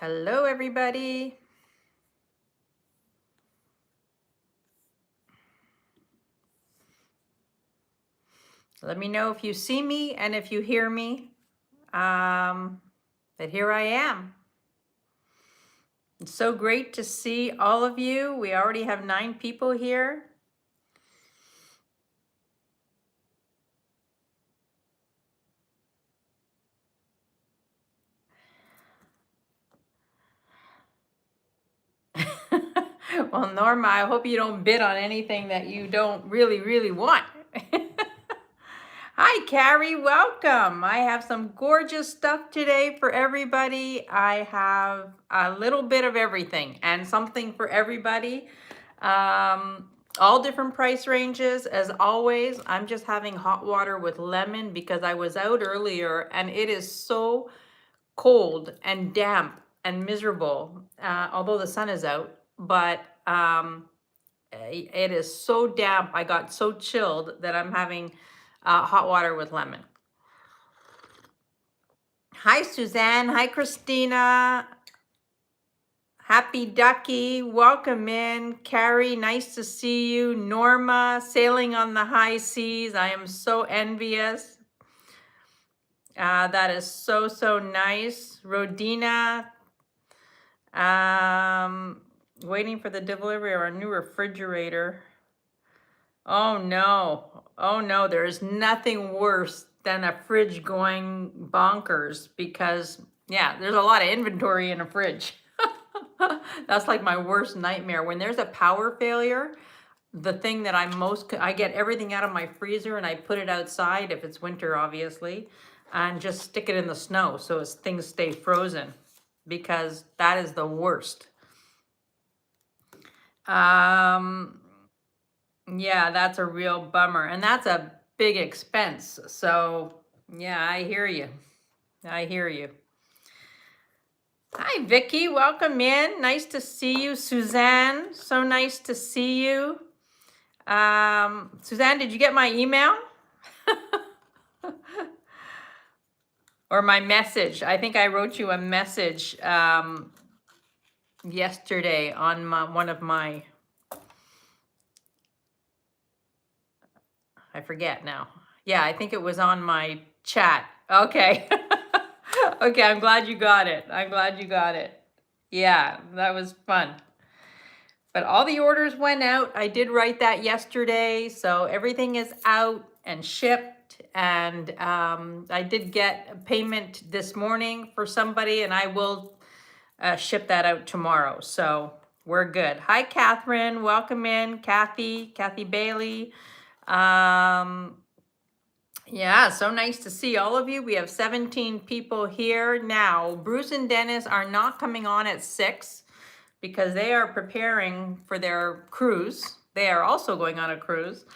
Hello, everybody. Let me know if you see me and if you hear me. But here I am. It's so great to see all of you. We already have 9 people here. Well, Norma, I hope you don't bid on anything that you don't really want. Hi, Carrie, welcome. I have some gorgeous stuff today for everybody. I have a little bit of everything and something for everybody. All different price ranges. As always, I'm just having hot water with lemon because I was out earlier and it is so cold and damp and miserable, although the sun is out, but it is so damp. I got so chilled that I'm having hot water with lemon. Hi, Suzanne. Hi, Christina. Happy Ducky. Welcome in. Carrie, nice to see you. Norma, sailing on the high seas. I am so envious. That is so nice. Rodina, waiting for the delivery of our new refrigerator. Oh no, there is nothing worse than a fridge going bonkers because, yeah, there's a lot of inventory in a fridge. That's like my worst nightmare. When there's a power failure, the thing that I get everything out of my freezer and I put it outside, if it's winter, obviously, and just stick it in the snow so things stay frozen because that is the worst. Yeah, that's a real bummer. And that's a big expense. So, yeah, I hear you. I hear you. Hi, Vicky. Welcome in. Nice to see you. Suzanne, so nice to see you. Suzanne, did you get my email? Or my message? I think I wrote you a message yesterday on one of my... I forget now. Yeah, I think it was on my chat. Okay. Okay, I'm glad you got it. I'm glad you got it. Yeah, that was fun. But all the orders went out. I did write that yesterday. So everything is out and shipped. And I did get a payment this morning for somebody, and I will ship that out tomorrow. So we're good. Hi, Catherine. Welcome in. Kathy Bailey. Yeah, so nice to see all of you. We have 17 people here now. Bruce and Dennis are not coming on at 6 because they are preparing for their cruise. They are also going on a cruise.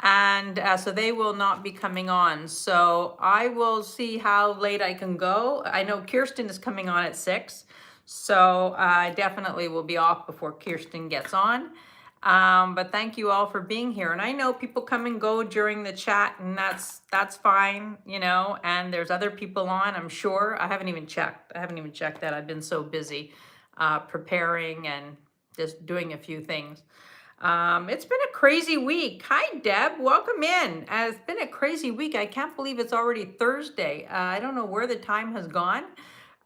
And so they will not be coming on. So I will see how late I can go. I know Kirsten is coming on at 6. So I definitely will be off before Kirsten gets on. But thank you all for being here. And I know people come and go during the chat, and that's fine, you know, and there's other people on, I'm sure. I haven't even checked that. I've been so busy preparing and just doing a few things. It's been a crazy week. Hi, Deb. Welcome in. It's been a crazy week. I can't believe it's already Thursday. I don't know where the time has gone.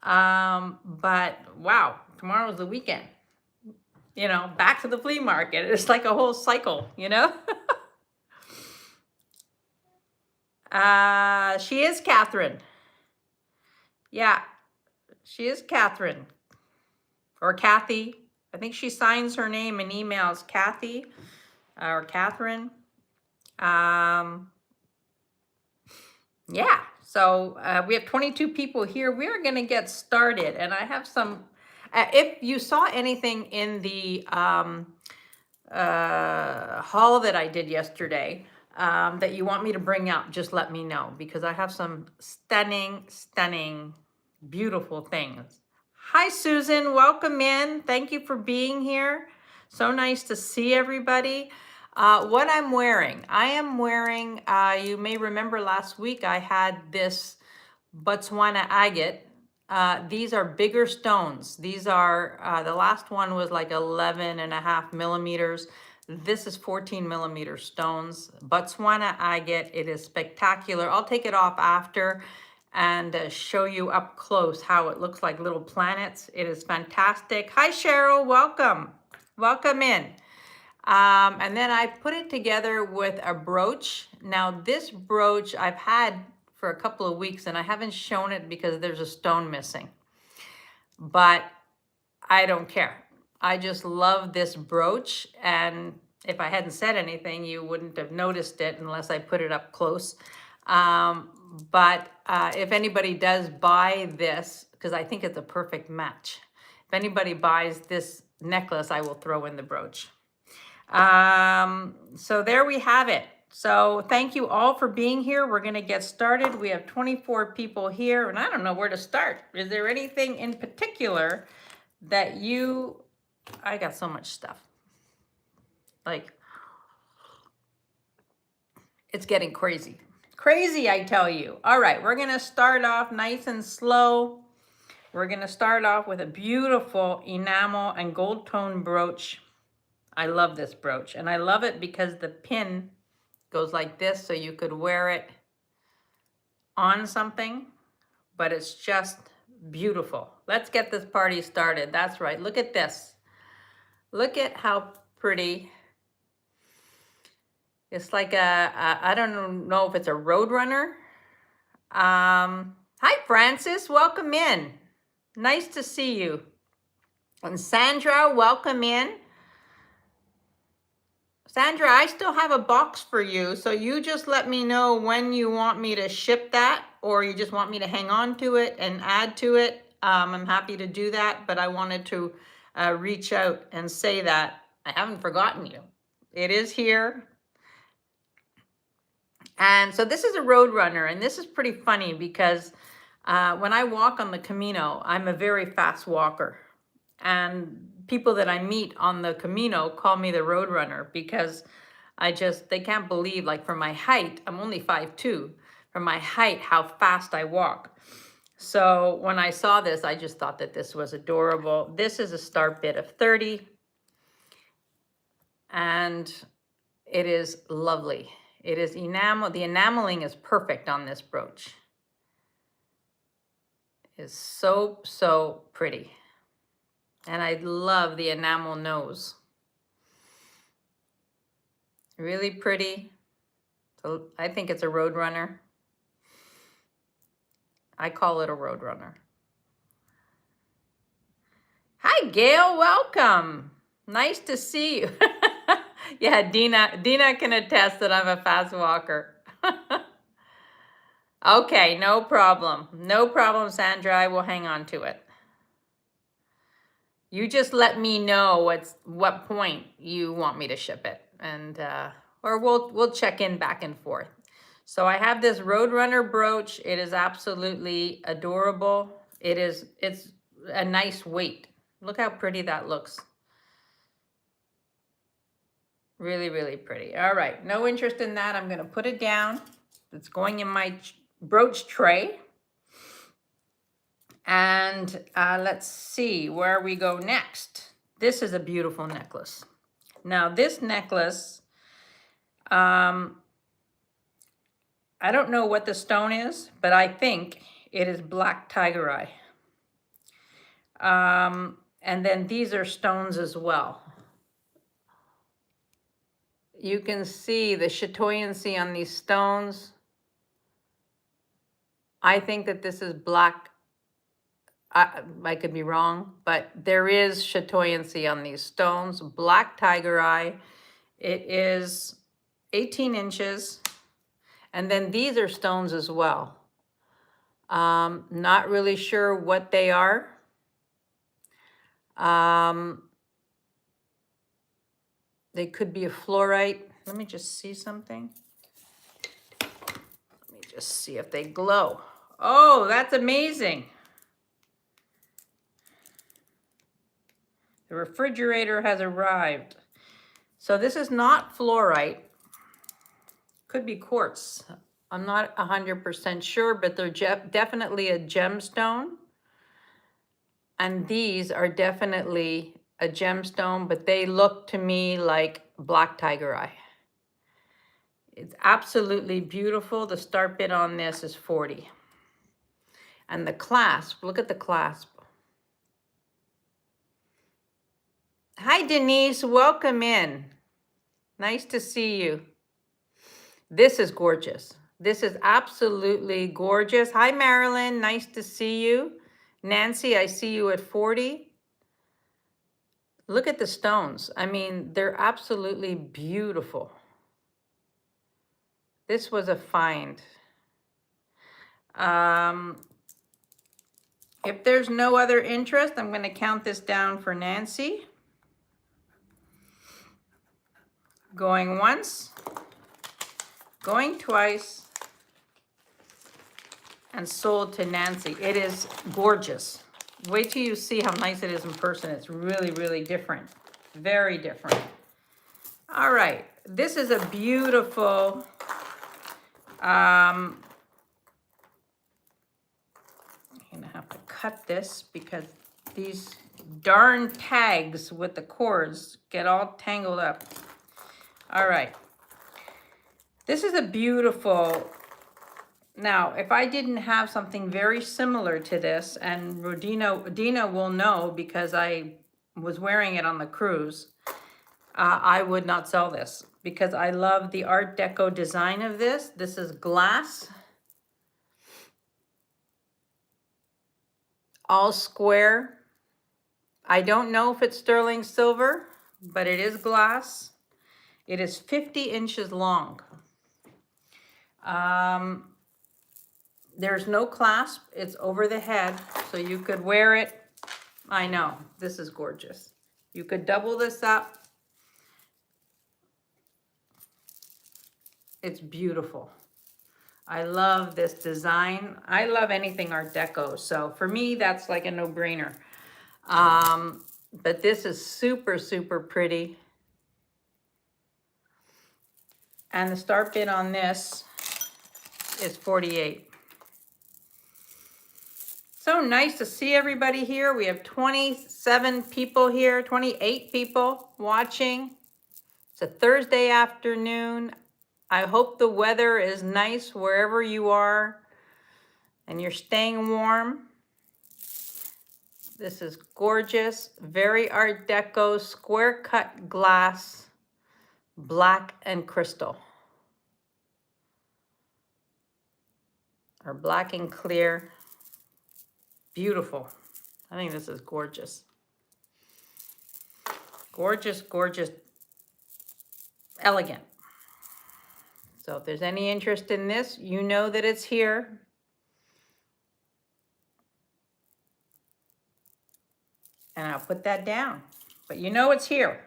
But wow, tomorrow's the weekend. You know, back to the flea market. It's like a whole cycle, you know? She is Catherine. Yeah, she is Catherine. Or Kathy. I think she signs her name in emails Kathy or Catherine. Yeah, so we have 22 people here. We're going to get started. And I have some... if you saw anything in the haul that I did yesterday that you want me to bring up, just let me know, because I have some stunning, beautiful things. Hi, Susan. Welcome in. Thank you for being here. So nice to see everybody. What I'm wearing. I am wearing, you may remember last week I had this Botswana agate these are bigger stones. These are, the last one was like 11.5 millimeters. This is 14 millimeter stones. Botswana agate, it is spectacular. I'll take it off after and show you up close how it looks like little planets. It is fantastic. Hi Cheryl, welcome. Welcome in. And then I put it together with a brooch. Now this brooch I've had for a couple of weeks and I haven't shown it because there's a stone missing. But I don't care. I just love this brooch, and if I hadn't said anything, you wouldn't have noticed it unless I put it up close. But if anybody does buy this, because I think it's a perfect match, if anybody buys this necklace, I will throw in the brooch. So there we have it. So thank you all for being here. We're going to get started. We have 24 people here, and I don't know where to start. Is there anything in particular that I got so much stuff. Like, it's getting crazy. Crazy, I tell you. All right, we're going to start off nice and slow. We're going to start off with a beautiful enamel and gold tone brooch. I love this brooch, and I love it because the pin goes like this, so you could wear it on something, but it's just beautiful. Let's get this party started. That's right. Look at this. Look at how pretty. It's like I don't know if it's a Roadrunner. Hi, Francis. Welcome in. Nice to see you. And Sandra, welcome in. Sandra, I still have a box for you, so you just let me know when you want me to ship that, or you just want me to hang on to it and add to it. I'm happy to do that, but I wanted to reach out and say that I haven't forgotten you. It is here. And so this is a Roadrunner, and this is pretty funny because when I walk on the Camino, I'm a very fast walker. And people that I meet on the Camino call me the Roadrunner because they can't believe, like, for my height, I'm only 5'2", for my height, how fast I walk. So when I saw this, I just thought that this was adorable. This is a start bid of 30, and it is lovely. It is enamel. The enameling is perfect on this brooch. It's so, so pretty. And I love the enamel nose. Really pretty. So I think it's a Roadrunner. I call it a Roadrunner. Hi, Gail. Welcome. Nice to see you. Yeah, Dina can attest that I'm a fast walker. Okay, no problem. No problem, Sandra. I will hang on to it. You just let me know what point you want me to ship it, and or we'll check in back and forth. So I have this Roadrunner brooch. It is absolutely adorable. It's a nice weight. Look how pretty that looks. Really, really pretty. All right, no interest in that. I'm gonna put it down. It's going in my brooch tray. And let's see where we go next. This is a beautiful necklace. Now this necklace, I don't know what the stone is, but I think it is black tiger eye. And then these are stones as well. You can see the chatoyancy on these stones. I think that this is black. I could be wrong, but there is chatoyancy on these stones. Black tiger eye. It is 18 inches. And then these are stones as well. Not really sure what they are. They could be a fluorite. Let me just see something. Let me just see if they glow. Oh, that's amazing. The refrigerator has arrived. So this is not fluorite. Could be quartz. I'm not 100% sure, but they're definitely a gemstone. And these are definitely a gemstone, but they look to me like black tiger eye. It's absolutely beautiful. The start bid on this is 40. And the clasp, look at the clasp. Hi, Denise, welcome in. Nice to see you. This is gorgeous. This is absolutely gorgeous. Hi, Marilyn, nice to see you. Nancy, I see you at 40. Look at the stones. I mean, they're absolutely beautiful. This was a find. If there's no other interest, I'm going to count this down for Nancy. Going once, going twice, and sold to Nancy. It is gorgeous. Wait till you see how nice it is in person. It's really, really different. Very different. All right. This is a beautiful, I'm gonna have to cut this because these darn tags with the cords get all tangled up. All right. This is a beautiful, now if I didn't have something very similar to this, and Dina will know because I was wearing it on the cruise, I would not sell this because I love the Art Deco design of this. This is glass, all square. I don't know if it's sterling silver, but it is glass. It is 50 inches long. There's no clasp. It's over the head, so you could wear it. I know, this is gorgeous. You could double this up. It's beautiful. I love this design. I love anything Art Deco, so for me, that's like a no-brainer. But this is super, super pretty. And the start bid on this is 48. So nice to see everybody here. We have 27 people here, 28 people watching. It's a Thursday afternoon. I hope the weather is nice wherever you are and you're staying warm. This is gorgeous, very Art Deco, square cut glass, black and crystal. Or black and clear. Beautiful. I think this is gorgeous. Gorgeous, gorgeous, elegant. So if there's any interest in this, you know that it's here. And I'll put that down, but you know it's here.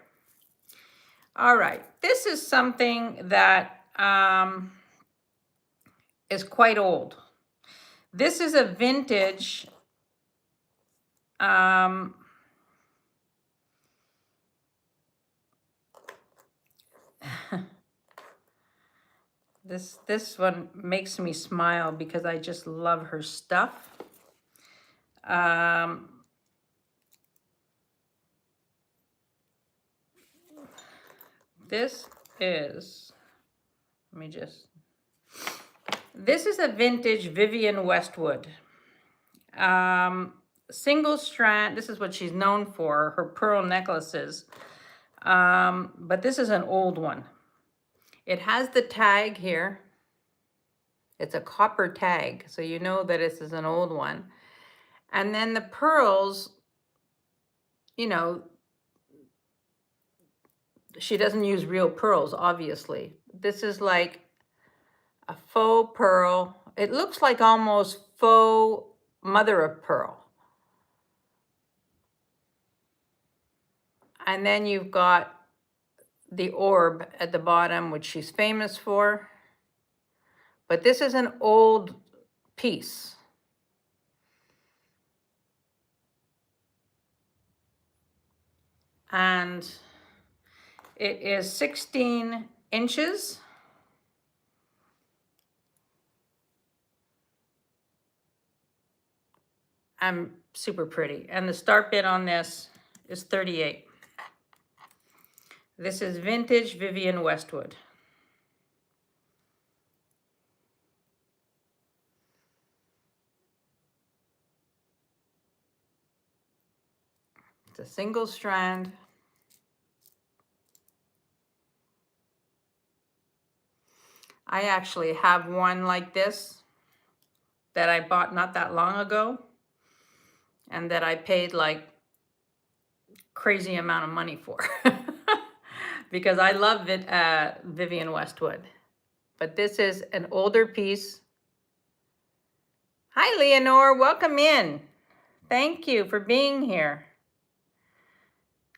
All right, this is something that is quite old. This is a vintage, this one makes me smile because I just love her stuff. This is, this is a vintage Vivienne Westwood. Single strand, this is what she's known for, her pearl necklaces. But this is an old one. It has the tag here. It's a copper tag, so you know that this is an old one. And then the pearls, you know, she doesn't use real pearls, obviously. This is like a faux pearl. It looks like almost faux mother of pearl. And then you've got the orb at the bottom, which she's famous for. But this is an old piece. And it is 16 inches. I'm super pretty. And the start bid on this is 38. This is vintage Vivienne Westwood. It's a single strand. I actually have one like this that I bought not that long ago and that I paid like crazy amount of money for because I love it, Vivienne Westwood. But this is an older piece. Hi, Leonore, welcome in. Thank you for being here.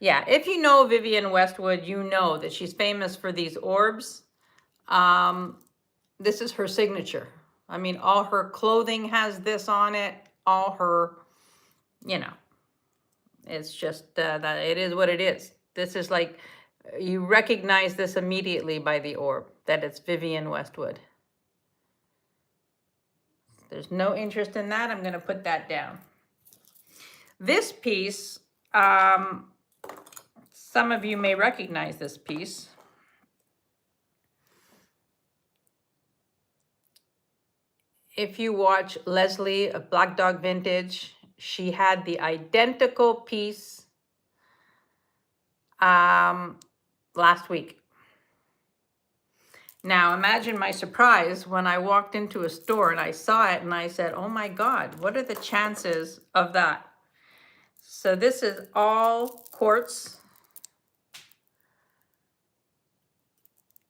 Yeah, if you know Vivienne Westwood, you know that she's famous for these orbs. This is her signature. I mean, all her clothing has this on it, all her, you know, it's just that it is what it is. This is like, you recognize this immediately by the orb, that it's Vivienne Westwood. There's no interest in that. I'm going to put that down. This piece, some of you may recognize this piece. If you watch Leslie of Black Dog Vintage, she had the identical piece last week. Now imagine my surprise when I walked into a store and I saw it and I said, oh my God, what are the chances of that? So this is all quartz.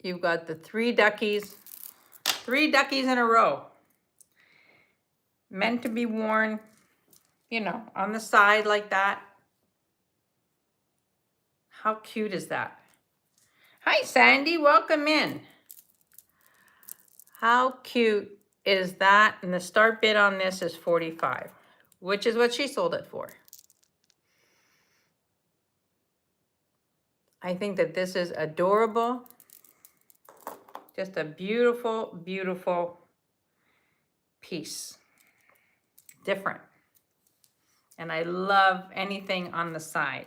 You've got the three duckies in a row. Meant to be worn, you know, on the side like that. How cute is that? Hi, Sandy, welcome in. How cute is that? And the start bid on this is 45, which is what she sold it for. I think that this is adorable. Just a beautiful, beautiful piece. Different. And I love anything on the side.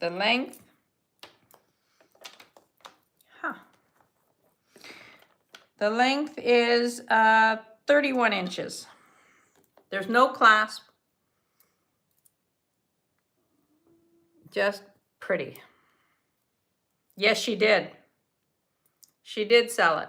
The length. The length is 31 inches. There's no clasp. Just pretty. Yes, she did. She did sell it.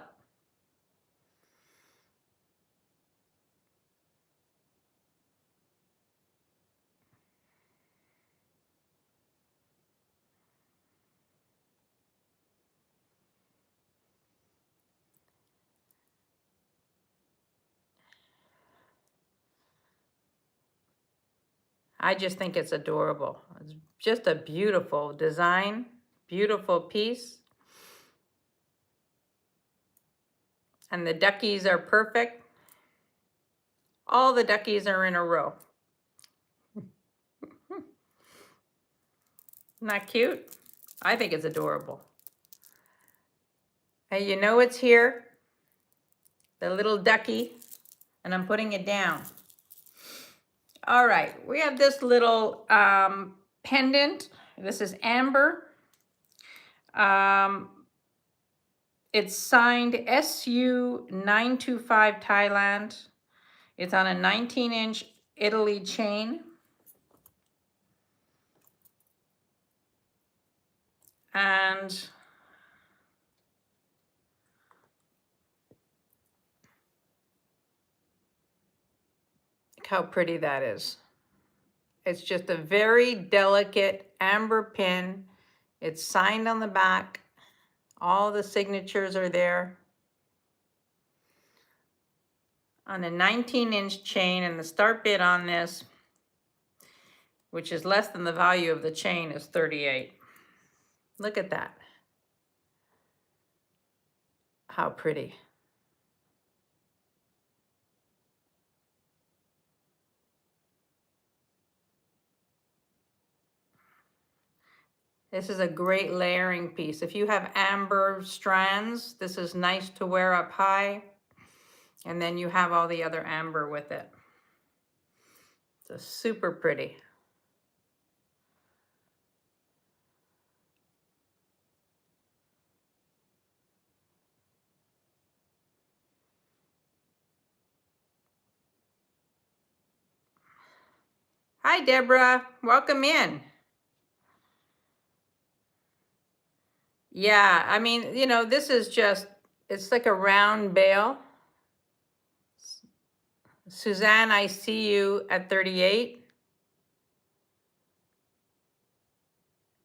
I just think it's adorable. It's just a beautiful design, beautiful piece. And the duckies are perfect. All the duckies are in a row. Isn't that cute? I think it's adorable. And you know it's here, the little ducky, and I'm putting it down. All right, we have this little pendant. This is amber. It's signed SU925 Thailand. It's on a 19-inch Italy chain. And look how pretty that is. It's just a very delicate amber pin. It's signed on the back. All the signatures are there. On a 19-inch chain, and the start bid on this, which is less than the value of the chain, is 38. Look at that. How pretty. This is a great layering piece. If you have amber strands, this is nice to wear up high. And then you have all the other amber with it. It's super pretty. Hi, Deborah. Welcome in. Yeah, I mean, you know, this is just, it's like a round bale. Suzanne, I see you at 38.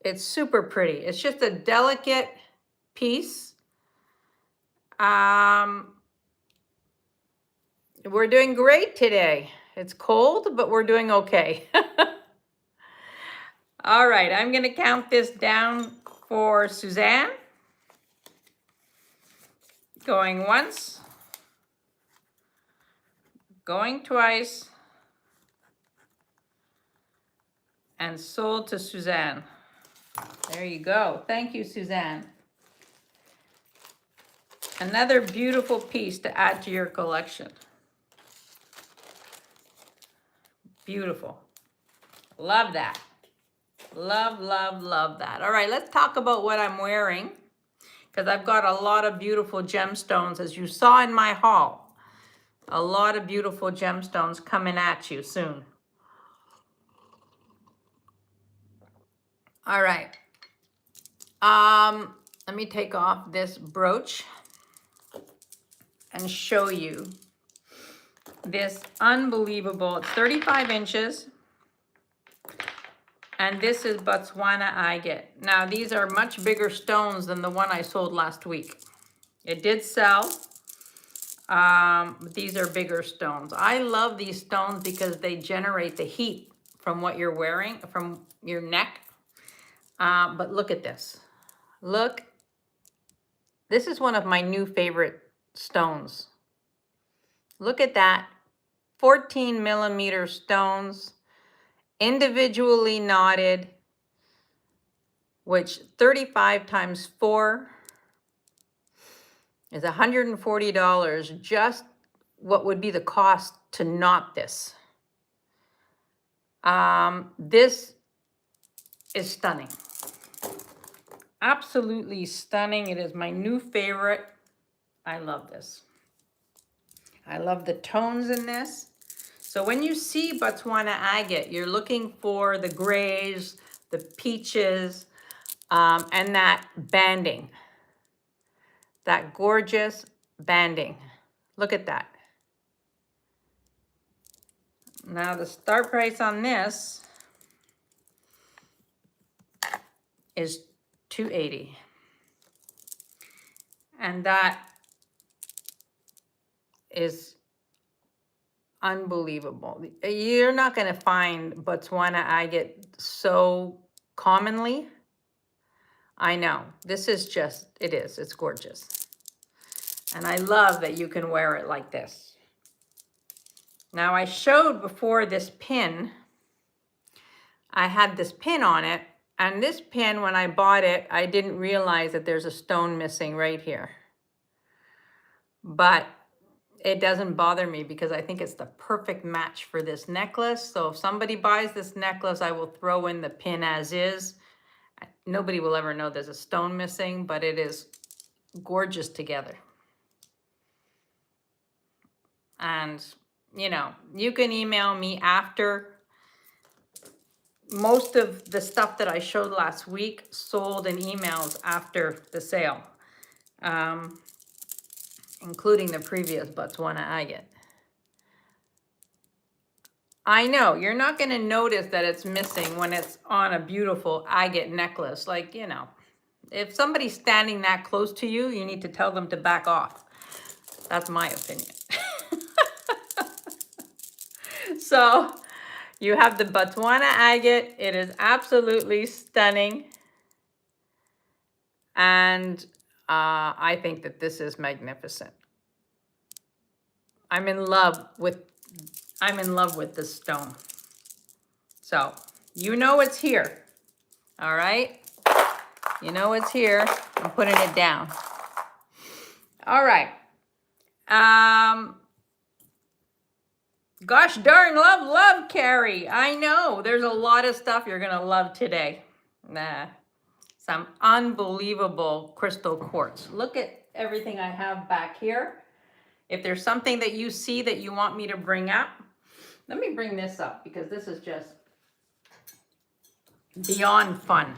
It's super pretty. It's just a delicate piece. We're doing great today. It's cold, but we're doing okay. All right, I'm going to count this down for Suzanne. Going once, going twice, and sold to Suzanne. There you go. Thank you, Suzanne. Another beautiful piece to add to your collection. Beautiful. Love that. Love, love, love that. All right, let's talk about what I'm wearing, because I've got a lot of beautiful gemstones, as you saw in my haul. A lot of beautiful gemstones coming at you soon. All right. Let me take off this brooch and show you this unbelievable, it's 35 inches. And this is Botswana agate. Now, these are much bigger stones than the one I sold last week. It did sell, but these are bigger stones. I love these stones because they generate the heat from what you're wearing, from your neck. But look at this. Look, this is one of my new favorite stones. Look at that, 14 millimeter stones, individually knotted, which 35 times 4 is $140, just what would be the cost to knot this. This is stunning. Absolutely stunning. It is my new favorite. I love this. I love the tones in this. So when you see Botswana agate, you're looking for the grays, the peaches, and that banding. That gorgeous banding. Look at that. Now the start price on this is $280. And that is unbelievable. You're not going to find Botswana agate so commonly. I know. This is just, it's gorgeous. And I love that you can wear it like this. Now I showed before this pin. I had this pin on it. And this pin, when I bought it, I didn't realize that there's a stone missing right here. But it doesn't bother me because I think it's the perfect match for this necklace. So if somebody buys this necklace, I will throw in the pin as is. Nobody will ever know there's a stone missing, but it is gorgeous together. And, you know, you can email me after. Most of the stuff that I showed last week sold in emails after the sale, including the previous Botswana agate. I know, you're not going to notice that it's missing when it's on a beautiful agate necklace. Like, you know, if somebody's standing that close to you, you need to tell them to back off. That's my opinion. So you have the Botswana agate. It is absolutely stunning. And I think that this is magnificent. I'm in love with this stone. So you know it's here. All right. You know it's here. I'm putting it down. All right. Gosh darn love, Carrie. I know there's a lot of stuff you're gonna love today. Nah, some unbelievable crystal quartz. Look at everything I have back here. If there's something that you see that you want me to bring up, let me bring this up because this is just beyond fun.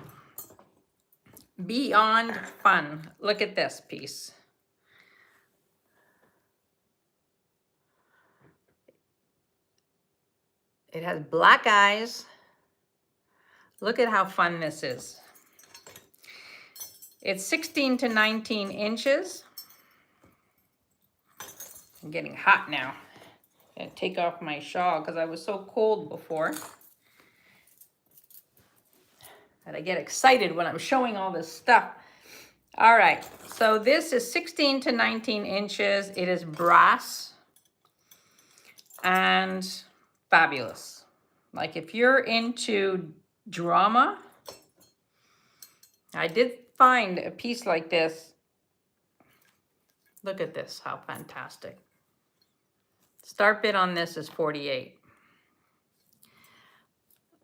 Beyond fun. Look at this piece. It has black eyes. Look at how fun this is. It's 16 to 19 inches. I'm getting hot now. I'm gonna take off my shawl because I was so cold before. And I get excited when I'm showing all this stuff. All right, so this is 16 to 19 inches. It is brass and fabulous. Like if you're into drama, I did find a piece like this. Look at this, how fantastic. Start bid on this is 48.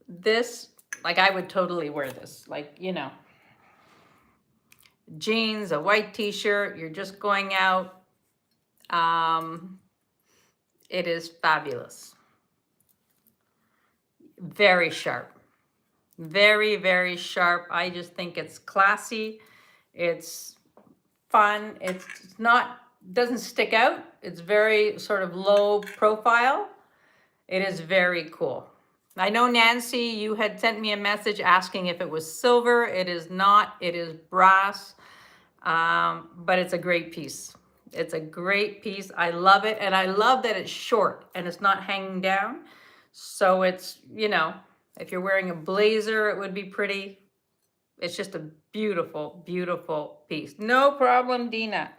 This, like I would totally wear this, like, you know, jeans, a white t-shirt, you're just going out. It is fabulous. Very sharp. Very, very sharp. I just think it's classy. It's fun. It's not, doesn't stick out. It's very sort of low profile. It is very cool. I know, Nancy, you had sent me a message asking if it was silver. It is not. It is brass, but it's a great piece. It's a great piece. I love it, and I love that it's short and it's not hanging down. So it's, you know, if you're wearing a blazer, it would be pretty. It's just a beautiful, beautiful piece. No problem, Dina.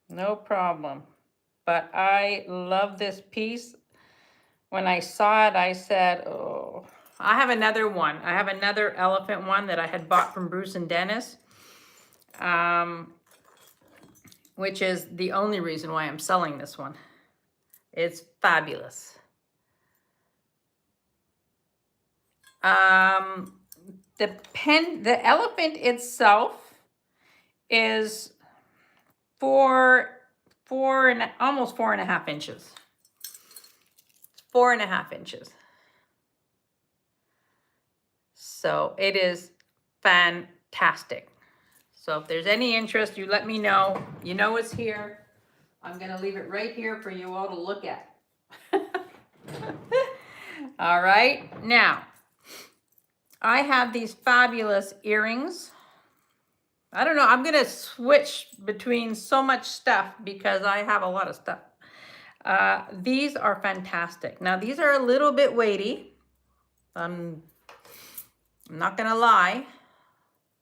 No problem. But I love this piece. When I saw it, I said, oh, I have another one. I have another elephant one that I had bought from Bruce and Dennis, which is the only reason why I'm selling this one. It's fabulous. The elephant itself is almost 4.5 inches. 4.5 inches. So it is fantastic. So if there's any interest, you let me know. You know it's here. I'm gonna leave it right here for you all to look at. All right, now, I have these fabulous earrings. I don't know, I'm gonna switch between so much stuff because I have a lot of stuff. These are fantastic. Now, these are a little bit weighty. I'm not gonna lie,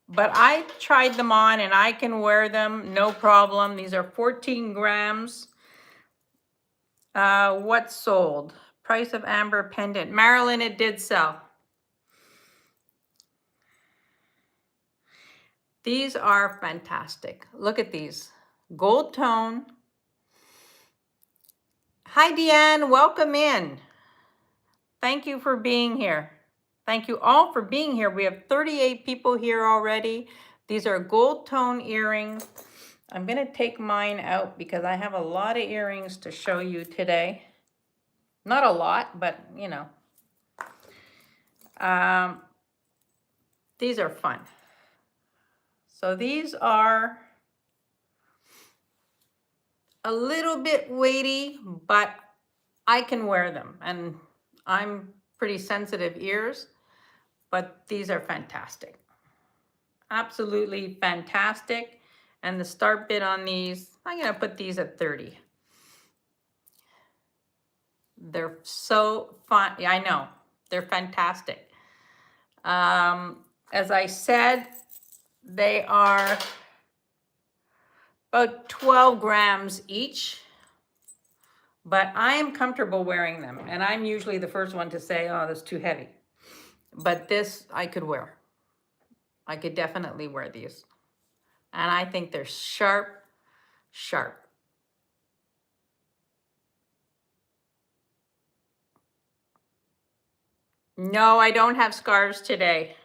but I tried them on and I can wear them, no problem. These are 14 grams. What sold? Price of amber pendant. Marilyn, it did sell. These are fantastic. Look at these. Gold tone. Hi, Deanne. Welcome in. Thank you for being here. Thank you all for being here. We have 38 people here already. These are gold tone earrings. I'm going to take mine out because I have a lot of earrings to show you today. Not a lot, but you know. These are fun. So these are a little bit weighty, but I can wear them. And I'm pretty sensitive ears, but these are fantastic. Absolutely fantastic. And the start bid on these, I'm gonna put these at 30. They're so fun. Yeah, I know. They're fantastic. As I said, they are about 12 grams each, but I am comfortable wearing them. And I'm usually the first one to say, oh, that's too heavy. But this I could wear. I could definitely wear these. And I think they're sharp, sharp. No, I don't have scarves today.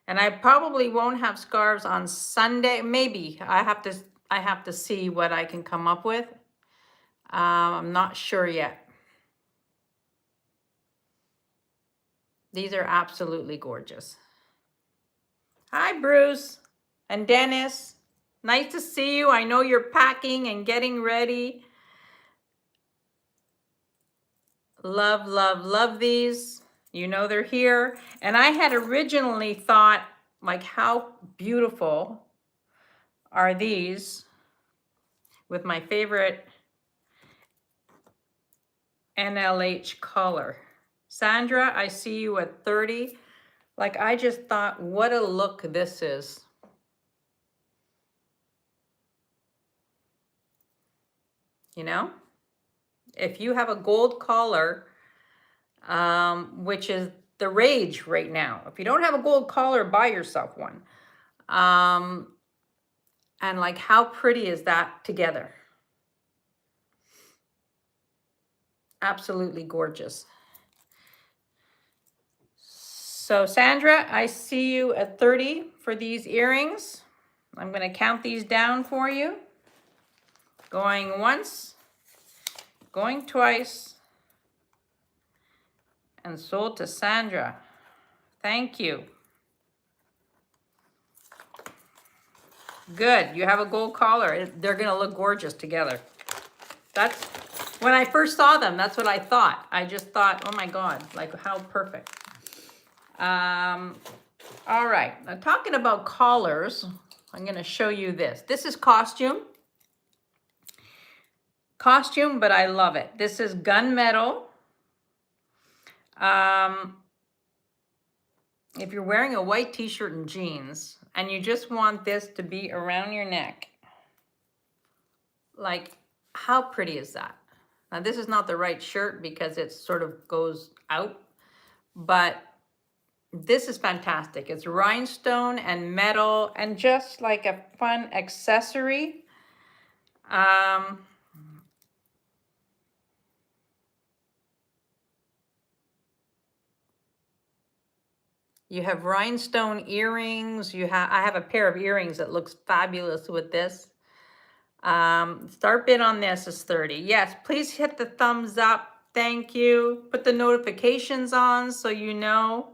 And I probably won't have scarves on Sunday. Maybe I have to see what I can come up with. I'm not sure yet. These are absolutely gorgeous. Hi, Bruce and Dennis. Nice to see you. I know you're packing and getting ready. Love, love, love these. You know they're here. And I had originally thought, like, how beautiful are these with my favorite NLH color. Sandra, I see you at 30. Like, I just thought, what a look this is. You know? If you have a gold collar, which is the rage right now. If you don't have a gold collar, buy yourself one. And like, how pretty is that together? Absolutely gorgeous. So Sandra, I see you at 30 for these earrings. I'm going to count these down for you. Going once, going twice, and sold to Sandra. Thank you. Good, you have a gold collar. They're gonna look gorgeous together. That's, when I first saw them, that's what I thought. I just thought, oh my God, like how perfect. All right, now talking about collars, I'm gonna show you this. This is costume, but I love it. This is gunmetal. If you're wearing a white t-shirt and jeans and you just want this to be around your neck, like how pretty is that? Now this is not the right shirt because it sort of goes out, but this is fantastic. It's rhinestone and metal and just like a fun accessory. You have rhinestone earrings. I have a pair of earrings that looks fabulous with this. Start bid on this is 30. Yes, please hit the thumbs up. Thank you. Put the notifications on so you know.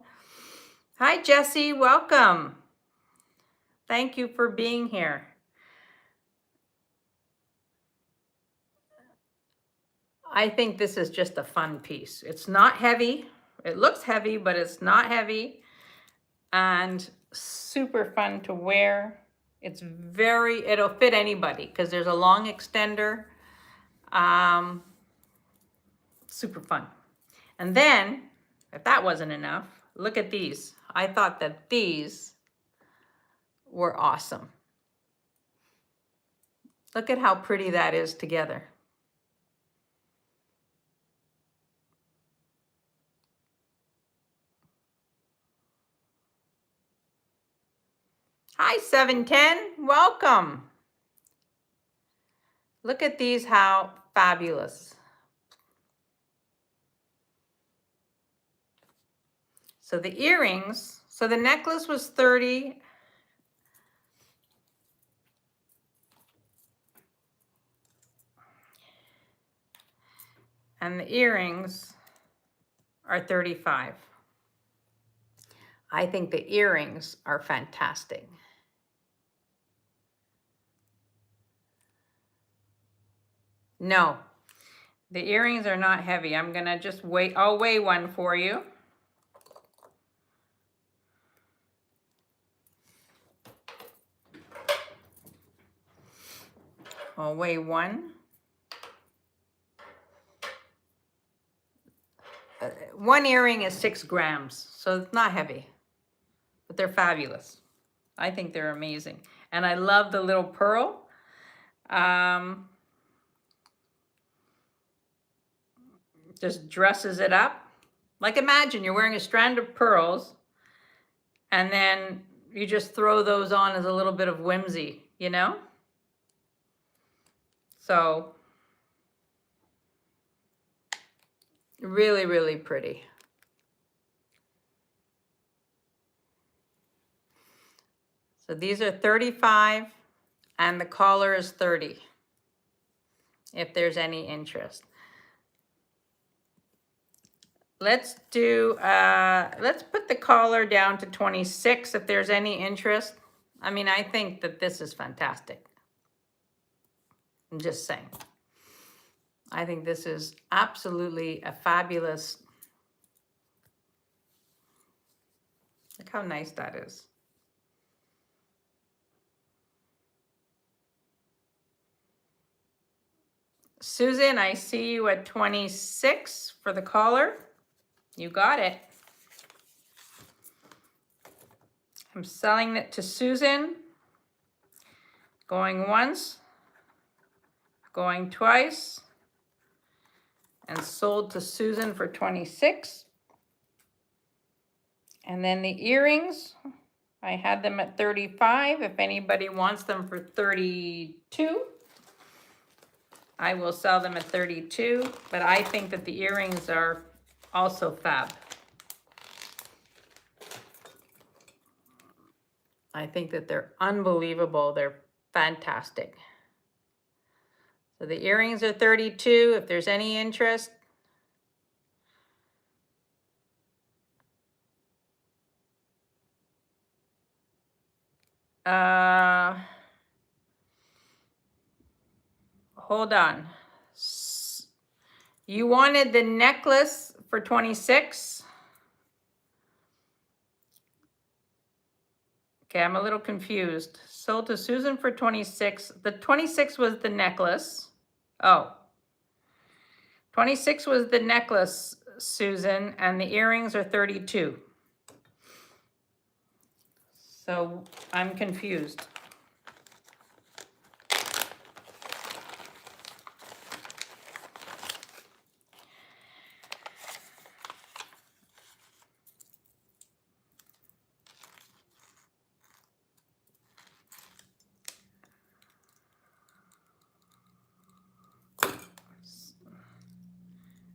Hi, Jesse. Welcome. Thank you for being here. I think this is just a fun piece. It's not heavy. It looks heavy, but it's not heavy. And super fun to wear. It's it'll fit anybody because there's a long extender. Super fun. And then, if that wasn't enough, look at these. I thought that these were awesome. Look at how pretty that is together. Hi, 710. Welcome. Look at these, how fabulous. So the earrings, so the necklace was 30. And the earrings are 35. I think the earrings are fantastic. No, the earrings are not heavy. I'm gonna just weigh, I'll weigh one for you. I'll weigh one. One earring is 6 grams, so it's not heavy, but they're fabulous. I think they're amazing. And I love the little pearl. Just dresses it up. Like imagine you're wearing a strand of pearls and then you just throw those on as a little bit of whimsy, you know? So really, really pretty. So these are 35 and the collar is 30, if there's any interest. Let's do, let's put the collar down to 26 if there's any interest. I mean, I think that this is fantastic. I'm just saying. I think this is absolutely a fabulous. Look how nice that is. Susan, I see you at 26 for the collar. You got it. I'm selling it to Susan. Going once, going twice, and sold to Susan for 26. And then the earrings, I had them at 35. If anybody wants them for 32, I will sell them at 32. But I think that the earrings are also fab. I think that they're unbelievable. They're fantastic. So the earrings are 32. If there's any interest, hold on. You wanted the necklace for 26? Okay, I'm a little confused. Sold to Susan for 26. The 26 was the necklace. Oh. 26 was the necklace, Susan, and the earrings are 32. So I'm confused.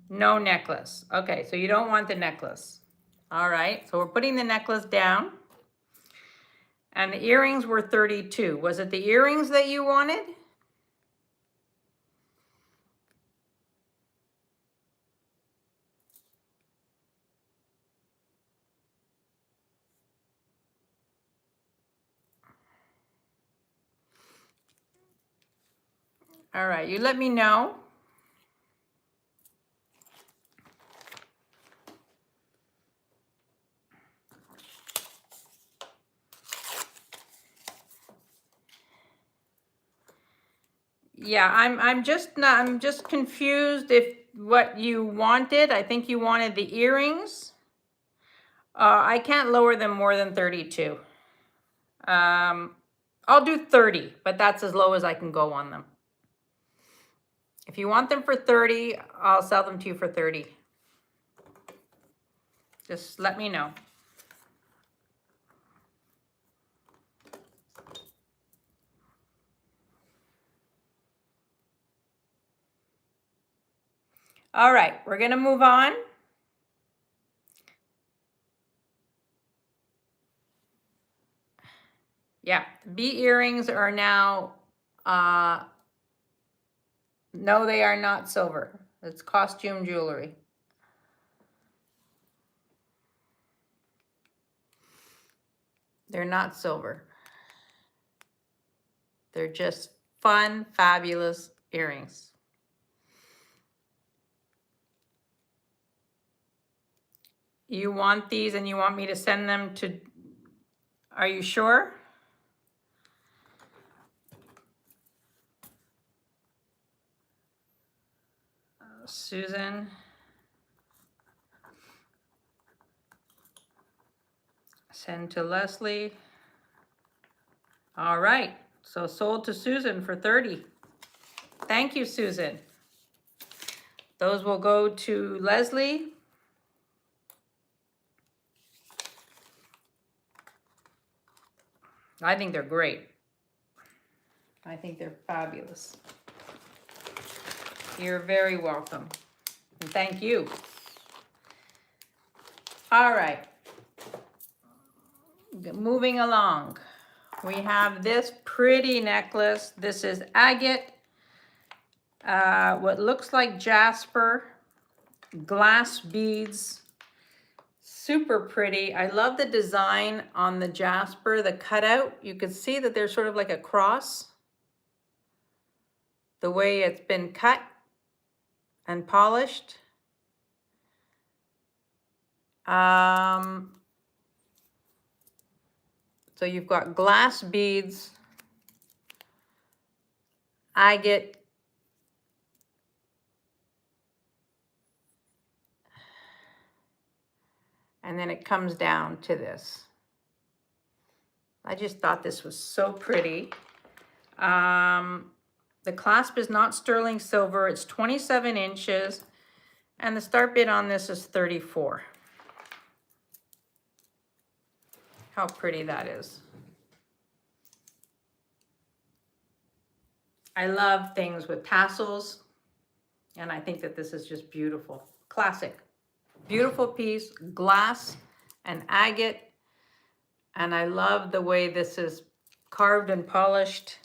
No necklace. Okay, so you don't want the necklace. All right, so we're putting the necklace down. And the earrings were 32. Was it the earrings that you wanted? All right, you let me know. Yeah, I'm just confused if what you wanted. I think you wanted the earrings. I can't lower them more than 32. I'll do 30, but that's as low as I can go on them. If you want them for 30, I'll sell them to you for 30. Just let me know. All right, we're gonna move on. Yeah, B earrings are now, no, they are not silver. It's costume jewelry. They're not silver. They're just fun, fabulous earrings. You want these and you want me to send them to, are you sure? Susan. Send to Leslie. All right, so sold to Susan for 30. Thank you, Susan. Those will go to Leslie. I think they're great. I think they're fabulous. You're very welcome. And thank you. All right. Moving along. We have this pretty necklace. This is agate, what looks like jasper, glass beads. Super pretty. I love the design on the jasper, the cutout. You can see that there's sort of like a cross, the way it's been cut and polished. So you've got glass beads, agate, and then it comes down to this. I just thought this was so pretty. The clasp is not sterling silver. It's 27 inches, and the start bid on this is 34. How pretty that is. I love things with tassels, and I think that this is just beautiful. Classic. Beautiful piece, glass and agate, and I love the way this is carved and polished.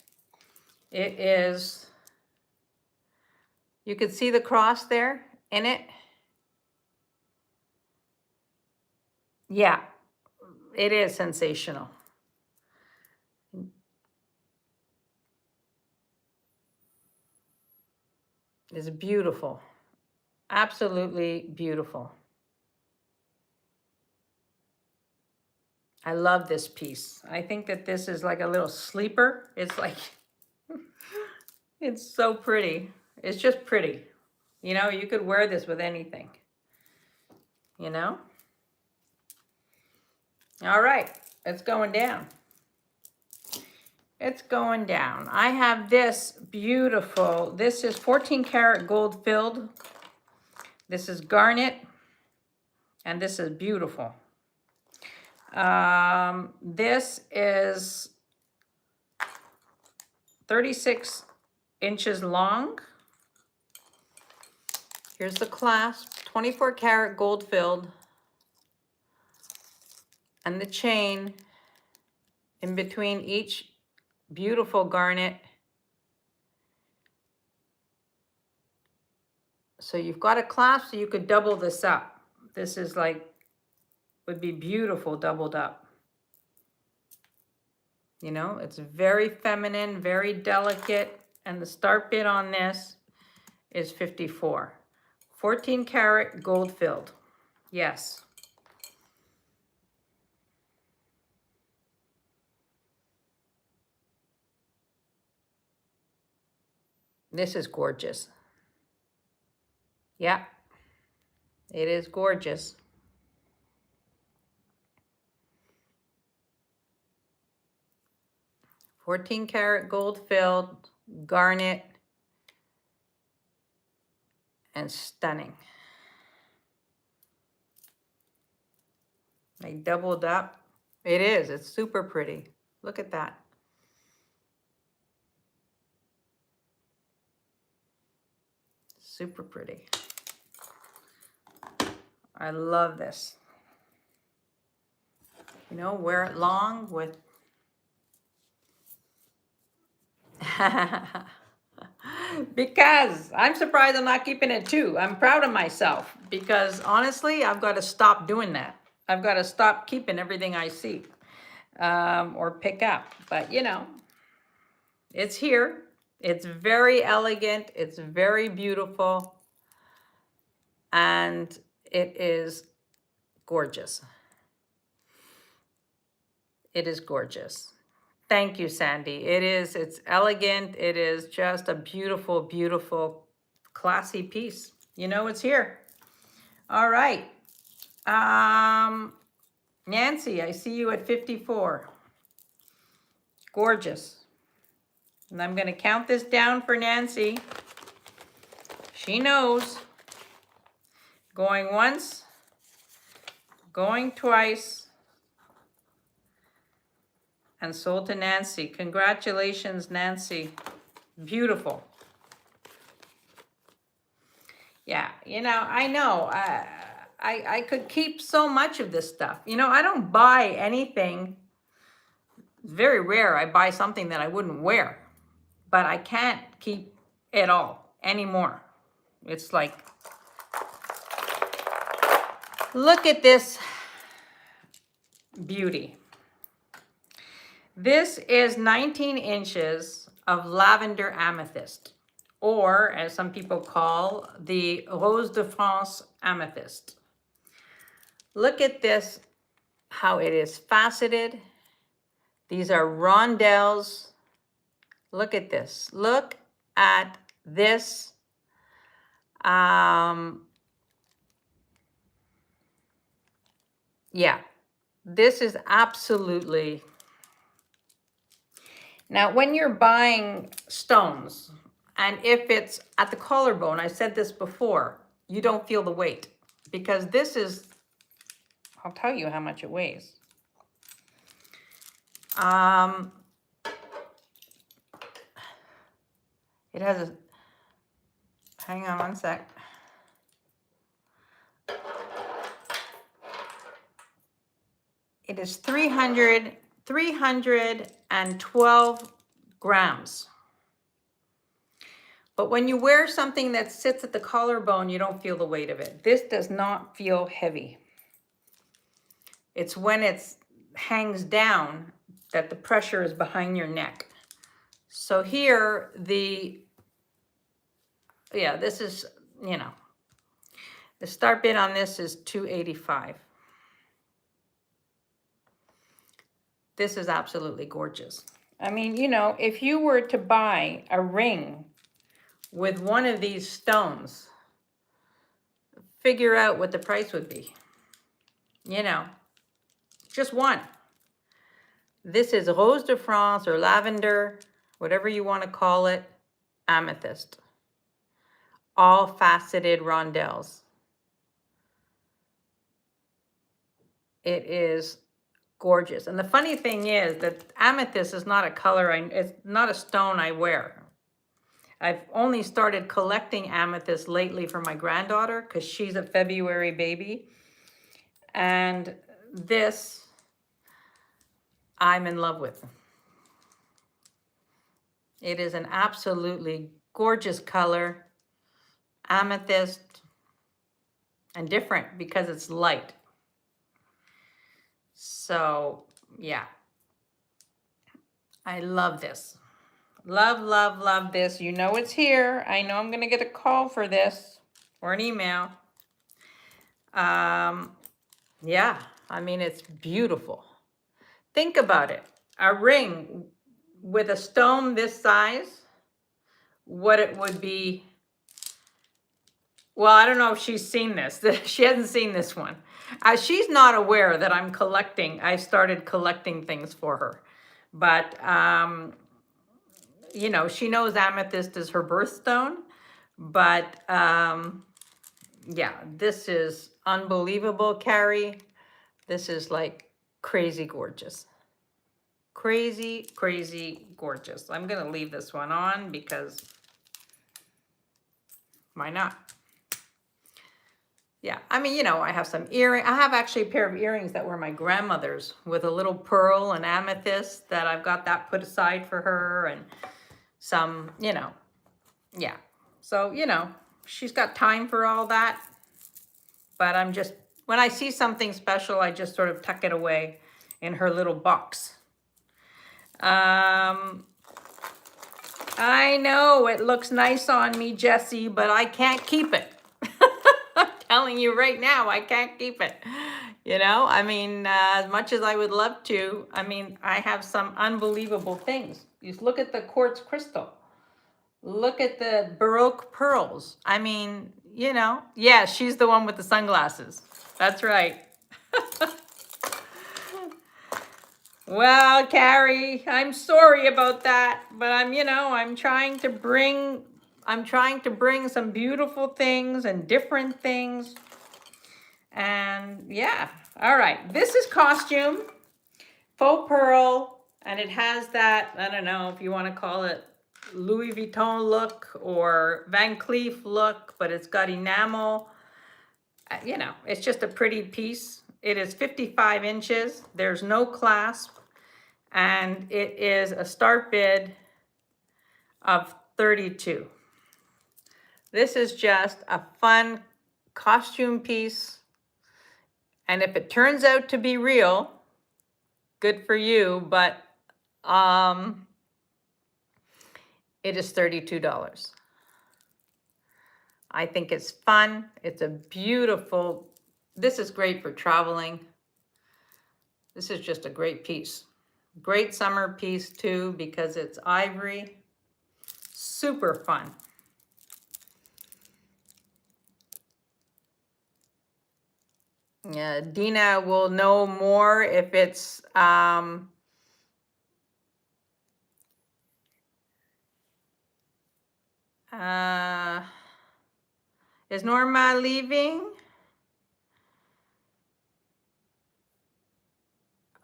It is, you can see the cross there in it. Yeah, it is sensational. It's beautiful. Absolutely beautiful. I love this piece. I think that this is like a little sleeper. It's like, it's so pretty. It's just pretty. You know, you could wear this with anything. You know? All right, it's going down. It's going down. I have this beautiful, this is 14 karat gold filled. This is garnet, and this is beautiful. This is 36 inches long. Here's the clasp, 24 karat gold filled. And the chain in between each beautiful garnet. So you've got a clasp, so you could double this up. This is like, would be beautiful doubled up. You know, it's very feminine, very delicate, and the start bid on this is 54. 14 karat gold filled. Yes. This is gorgeous. Yeah, it is gorgeous. $14 karat gold filled, garnet, and stunning. Like doubled up. It is, it's super pretty. Look at that. Super pretty. I love this. You know, wear it long with because I'm surprised I'm not keeping it too. I'm proud of myself because honestly, I've got to stop doing that. I've got to stop keeping everything I see or pick up. But you know, it's here. It's very elegant. It's very beautiful. And it is gorgeous. It is gorgeous. Thank you, Sandy. It is, it's elegant. It is just a beautiful, beautiful, classy piece. You know, it's here. All right. Nancy, I see you at 54. Gorgeous. And I'm going to count this down for Nancy. She knows. Going once, going twice, and sold to Nancy. Congratulations, Nancy. Beautiful. Yeah, you know, I know. I could keep so much of this stuff. You know, I don't buy anything It's very rare I buy something that I wouldn't wear, but I can't keep it all anymore. It's like, look at this beauty. This is 19 inches of lavender amethyst, or as some people call the Rose de France amethyst. Look at this, how it is faceted. These are rondelles. Look at this. Look at this. Yeah, this is absolutely. Now, when you're buying stones, and if it's at the collarbone, I said this before, you don't feel the weight, because this is, I'll tell you how much it weighs. It has a, hang on one sec. It is 312 grams. But when you wear something that sits at the collarbone, you don't feel the weight of it. This does not feel heavy. It's when it hangs down that the pressure is behind your neck. So here, this is, the start bid on this is $285. This is absolutely gorgeous. I mean, if you were to buy a ring with one of these stones, figure out what the price would be. Just one. This is Rose de France or lavender, whatever you want to call it, amethyst. All faceted rondelles. It is gorgeous. And the funny thing is that amethyst is not a color, it's not a stone I wear. I've only started collecting amethyst lately for my granddaughter because she's a February baby. And this, I'm in love with. It is an absolutely gorgeous color, amethyst, and different because it's light. So, yeah, I love this. Love, love, love this. You know it's here. I know I'm going to get a call for this or an email. Yeah, I mean, it's beautiful. Think about it. A ring with a stone this size, what it would be. Well, I don't know if she's seen this. She hasn't seen this one. She's not aware that I'm collecting. I started collecting things for her. But, she knows amethyst is her birthstone. But, yeah, this is unbelievable, Carrie. This is like crazy gorgeous. Crazy, crazy gorgeous. I'm going to leave this one on because why not? Yeah, I mean, I have some earring. I have actually a pair of earrings that were my grandmother's with a little pearl and amethyst that I've got that put aside for her, and some, yeah. So, she's got time for all that. But I'm just, when I see something special, I just sort of tuck it away in her little box. I know it looks nice on me, Jessie, but I can't keep it. I'm telling you right now, I can't keep it. I mean, as much as I would love to, I mean, I have some unbelievable things. You look at the quartz crystal. Look at the Baroque pearls. I mean, yeah, she's the one with the sunglasses. That's right. Well, Carrie, I'm sorry about that, but I'm trying to bring some beautiful things and different things. And yeah, all right. This is costume, faux pearl, and it has that, I don't know if you want to call it Louis Vuitton look or Van Cleef look, but it's got enamel. It's just a pretty piece. It is 55 inches. There's no clasp. And it is a start bid of 32. This is just a fun costume piece. And if it turns out to be real, good for you, but it is $32. I think it's fun. It's a beautiful, this is great for traveling. This is just a great piece. Great summer piece too, because it's ivory. Super fun. Yeah, Dina will know more if it's is Norma leaving?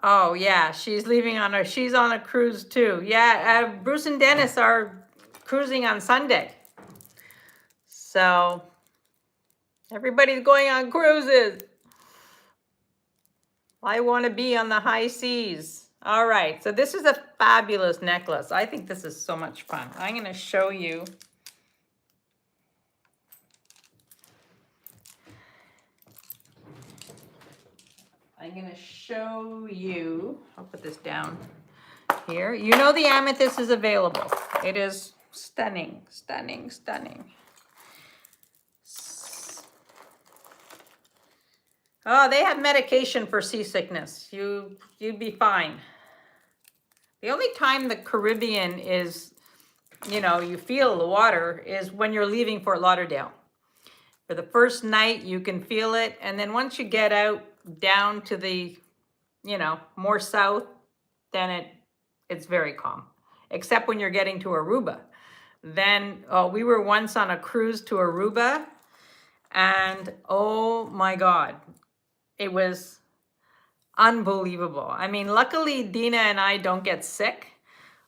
Oh yeah, she's leaving on she's on a cruise too. Yeah, Bruce and Dennis are cruising on Sunday. So everybody's going on cruises. I want to be on the high seas. All right, so this is a fabulous necklace. I think this is so much fun. I'm going to show you. I'm going to show you. I'll put this down here. You know the amethyst is available. It is stunning, stunning, stunning. Oh, they have medication for seasickness. You'd be fine. The only time the Caribbean is, you know, you feel the water is when you're leaving Fort Lauderdale. For the first night, you can feel it. And then once you get out down to the, you know, more south, then it's very calm. Except when you're getting to Aruba. Then, we were once on a cruise to Aruba. And oh my God, it was unbelievable. I mean, luckily Dina and I don't get sick,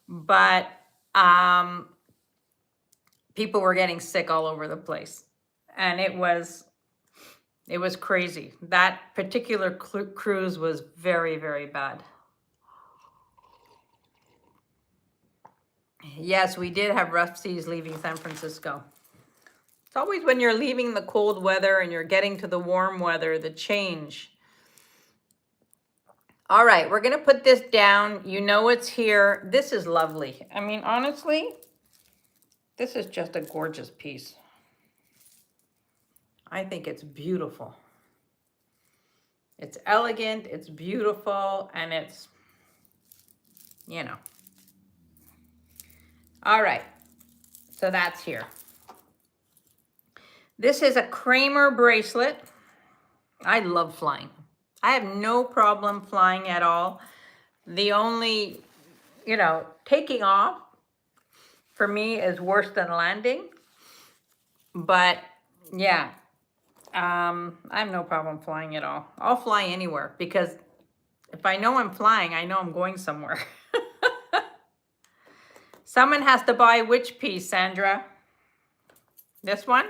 but people were getting sick all over the place. And it was crazy. That particular cruise was very, very bad. Yes, we did have rough seas leaving San Francisco. It's always when you're leaving the cold weather and you're getting to the warm weather, the change. All right, we're gonna put this down. You know it's here. This is lovely. I mean, honestly, this is just a gorgeous piece. I think it's beautiful. It's elegant, it's beautiful, and it's, you know. All right, so that's here. This is a Kramer bracelet. I love flying. I have no problem flying at all. The only, you know, taking off for me is worse than landing. But yeah, I have no problem flying at all. I'll fly anywhere because if I know I'm flying, I know I'm going somewhere. Someone has to buy which piece, Sandra? This one?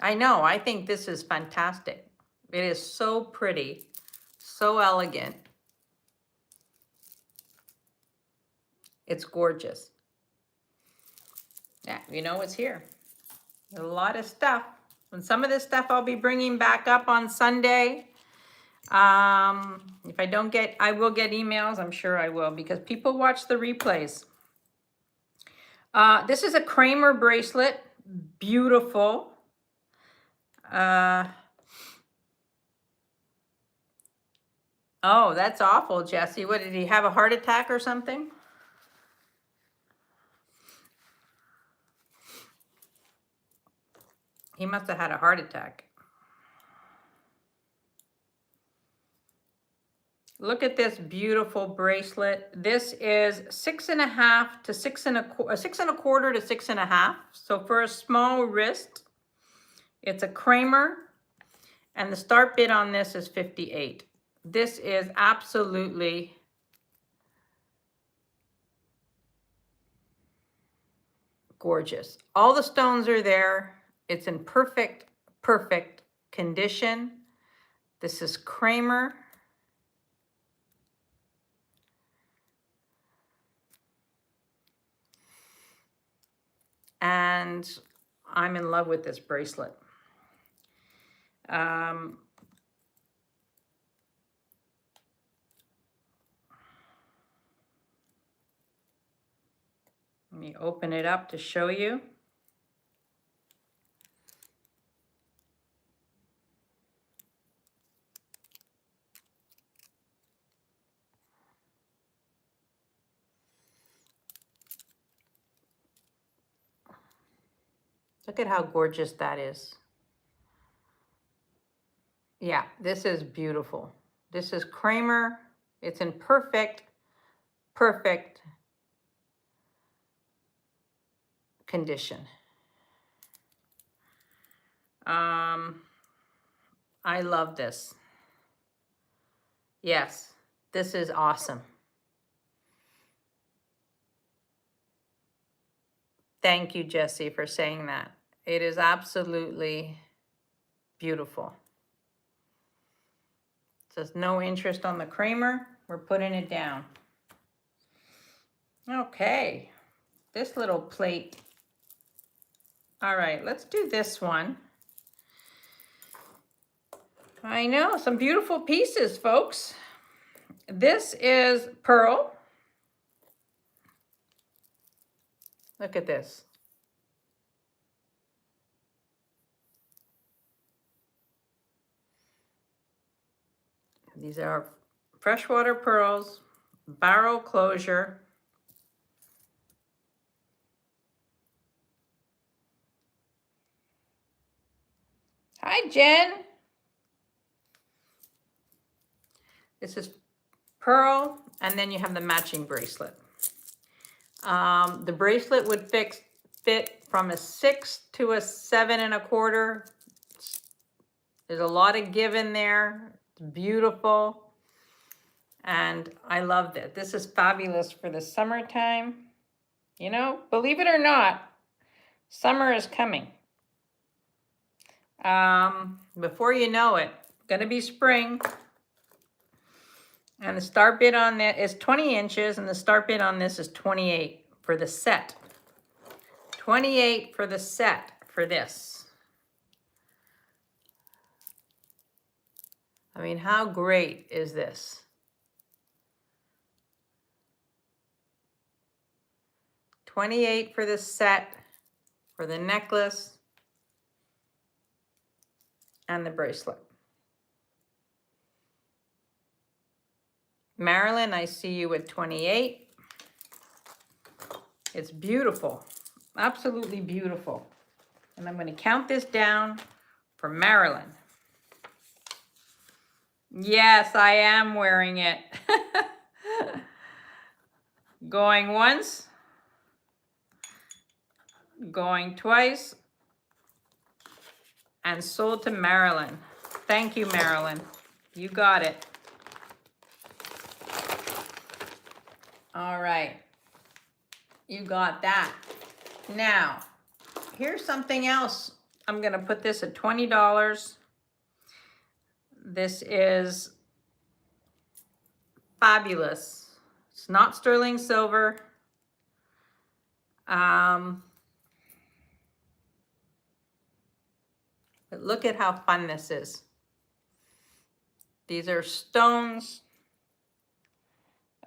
I know, I think this is fantastic. It is so pretty, so elegant. It's gorgeous. Yeah, you know it's here. A lot of stuff. And some of this stuff I'll be bringing back up on Sunday. If I don't get, I will get emails. I'm sure I will because people watch the replays. This is a Kramer bracelet. Beautiful. Oh, that's awful, Jesse. What, did he have a heart attack or something? He must have had a heart attack. Look at this beautiful bracelet. This is 6.5 to 6.25, 6.25 to 6.5. So for a small wrist, it's a Kramer, and the start bid on this is 58. This is absolutely gorgeous. All the stones are there. It's in perfect, perfect condition. This is Kramer. and I'm in love with this bracelet. Let me open it up to show you. Look at how gorgeous that is. Yeah, this is beautiful. This is Kramer. It's in perfect condition. I love this. Yes, this is awesome. Thank you, Jesse, for saying that. It is absolutely beautiful. It says no interest on the Kramer. We're putting it down. Okay, this little plate. All right, let's do this one. I know, some beautiful pieces, folks. This is pearl. Look at this. These are freshwater pearls, barrel closure. Hi, Jen. This is pearl, and then you have the matching bracelet. The bracelet would fit from a 6 to a 7 1/4. There's a lot of give in there. It's beautiful. And I love that. This is fabulous for the summertime. You know, believe it or not, summer is coming. Before you know it, gonna be spring. And the start bid on that is 20 inches, and the start bid on this is 28 for the set. 28 for the set for this. I mean, how great is this? $28 for the set, for the necklace, and the bracelet. Marilyn, I see you at 28. It's beautiful, absolutely beautiful. And I'm going to count this down for Marilyn. Yes, I am wearing it. Going once, going twice, and sold to Marilyn. Thank you, Marilyn. You got it. All right. You got that. Now, here's something else. I'm going to put this at $20. This is fabulous. It's not sterling silver. But look at how fun this is. These are stones.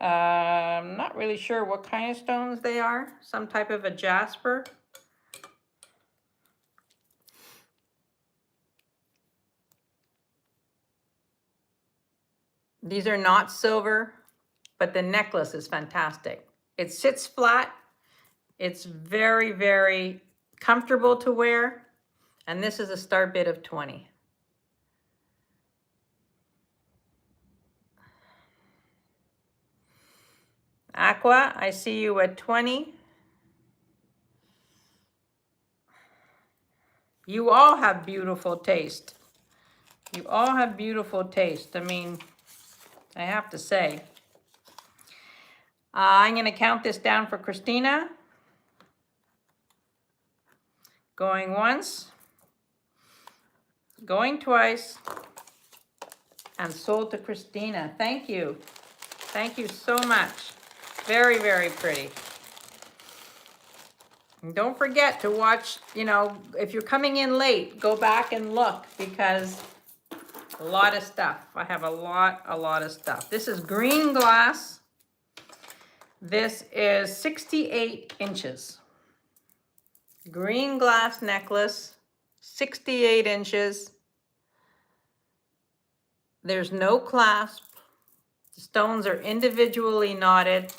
I'm not really sure what kind of stones they are. Some type of a jasper. These are not silver, but the necklace is fantastic. It sits flat. It's very, very comfortable to wear. And this is a start bid of 20. Aqua, I see you at 20. You all have beautiful taste. You all have beautiful taste. I mean, I have to say. I'm going to count this down for Christina. Going once, going twice, and sold to Christina. Thank you. Thank you so much. Very, very pretty. And don't forget to watch, you know, if you're coming in late, go back and look because a lot of stuff. I have a lot of stuff. This is green glass. This is 68 inches. Green glass necklace, 68 inches. There's no clasp. The stones are individually knotted.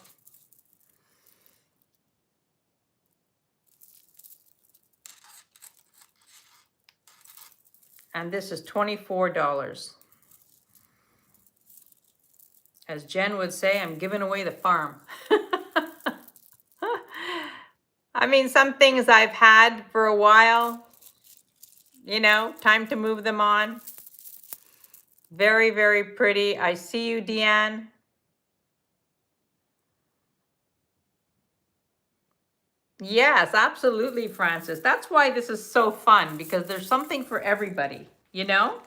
And this is $24. As Jen would say, I'm giving away the farm. I mean, some things I've had for a while, you know, time to move them on. Very, very pretty. I see you, Deanne. Yes, absolutely, Francis. That's why this is so fun, because there's something for everybody, you know?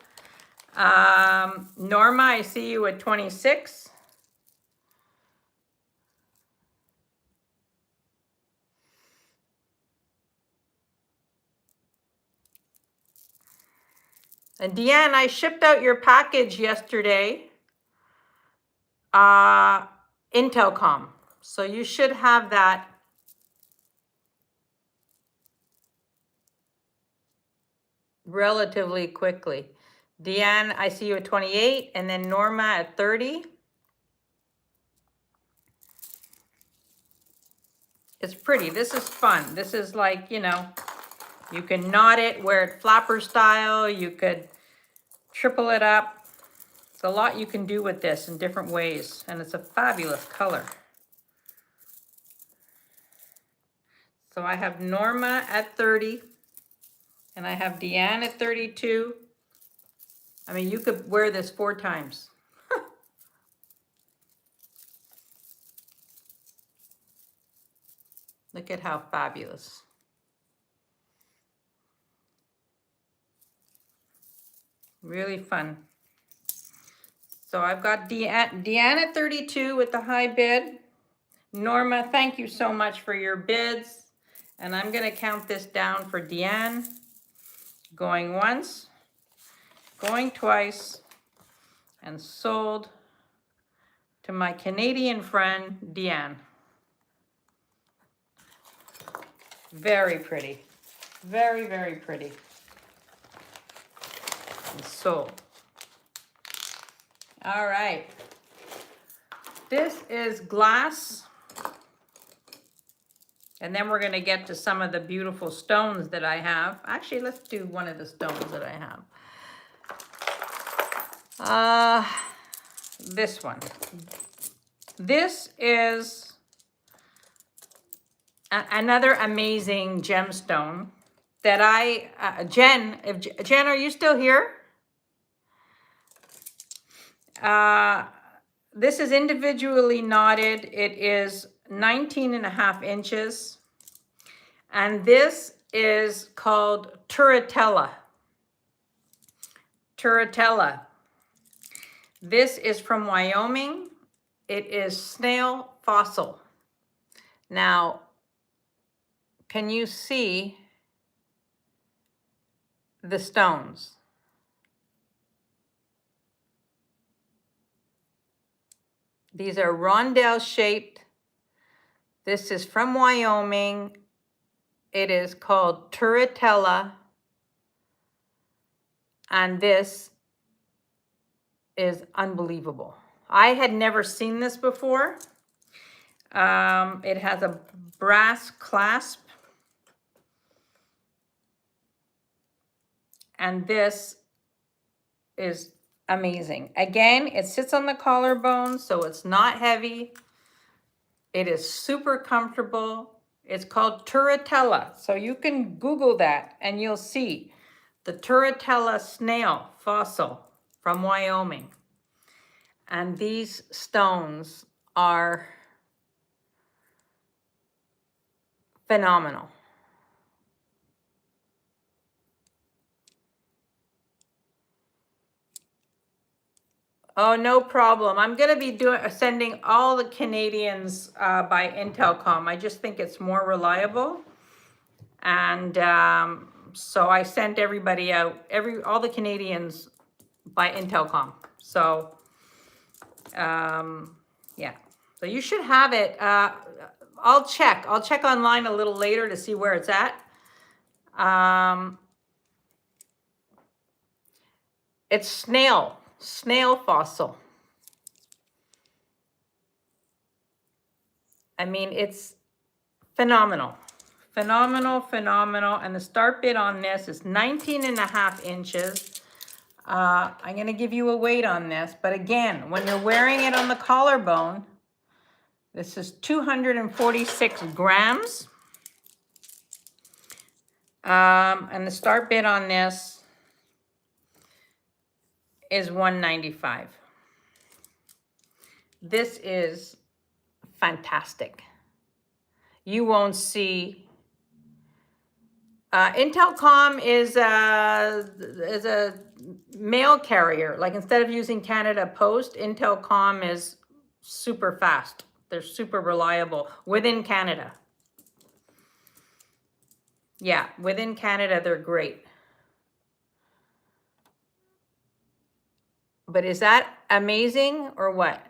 Norma, I see you at 26. And Deanne, I shipped out your package yesterday, Intelcom. So you should have that relatively quickly. Deanne, I see you at 28, and then Norma at 30. It's pretty. This is fun. This is like, you know, you can knot it, wear it flapper style. You could triple it up. It's a lot you can do with this in different ways, and it's a fabulous color. So I have Norma at 30, and I have Deanne at 32. I mean, you could wear this 4 times. Look at how fabulous. Really fun. So I've got Deanne at 32 with the high bid. Norma, thank you so much for your bids. And I'm going to count this down for Deanne. Going once, going twice, and sold to my Canadian friend, Deanne. Very pretty. Very, very pretty. And sold. All right. This is glass. And then we're going to get to some of the beautiful stones that I have. Actually, let's do one of the stones that I have. This one. This is another amazing gemstone that Jen, Jen, are you still here? This is individually knotted. It is 19.5 inches. And this is called turritella. Turritella. This is from Wyoming. It is snail fossil. Now, can you see the stones? These are rondelle shaped. This is from Wyoming. It is called turritella. And this is unbelievable. I had never seen this before. It has a brass clasp. And this is amazing. Again, it sits on the collarbone, so it's not heavy. It is super comfortable. It's called turritella. So you can Google that and you'll see the turritella snail fossil from Wyoming. And these stones are phenomenal. Oh, no problem. I'm going to be sending all the Canadians by Intelcom. I just think it's more reliable. And so I sent everybody out, all the Canadians by Intelcom. So yeah, so you should have it. I'll check online a little later to see where it's at. It's snail fossil. I mean, it's phenomenal. Phenomenal. And the start bid on this is 19.5 inches. I'm going to give you a weight on this, but again, when you're wearing it on the collarbone, this is 246 grams. And the start bid on this is $195. This is fantastic. You won't see. Intelcom is a mail carrier. Like, instead of using Canada Post, Intelcom is super fast. They're super reliable within Canada. Yeah, within Canada, they're great. But is that amazing or what?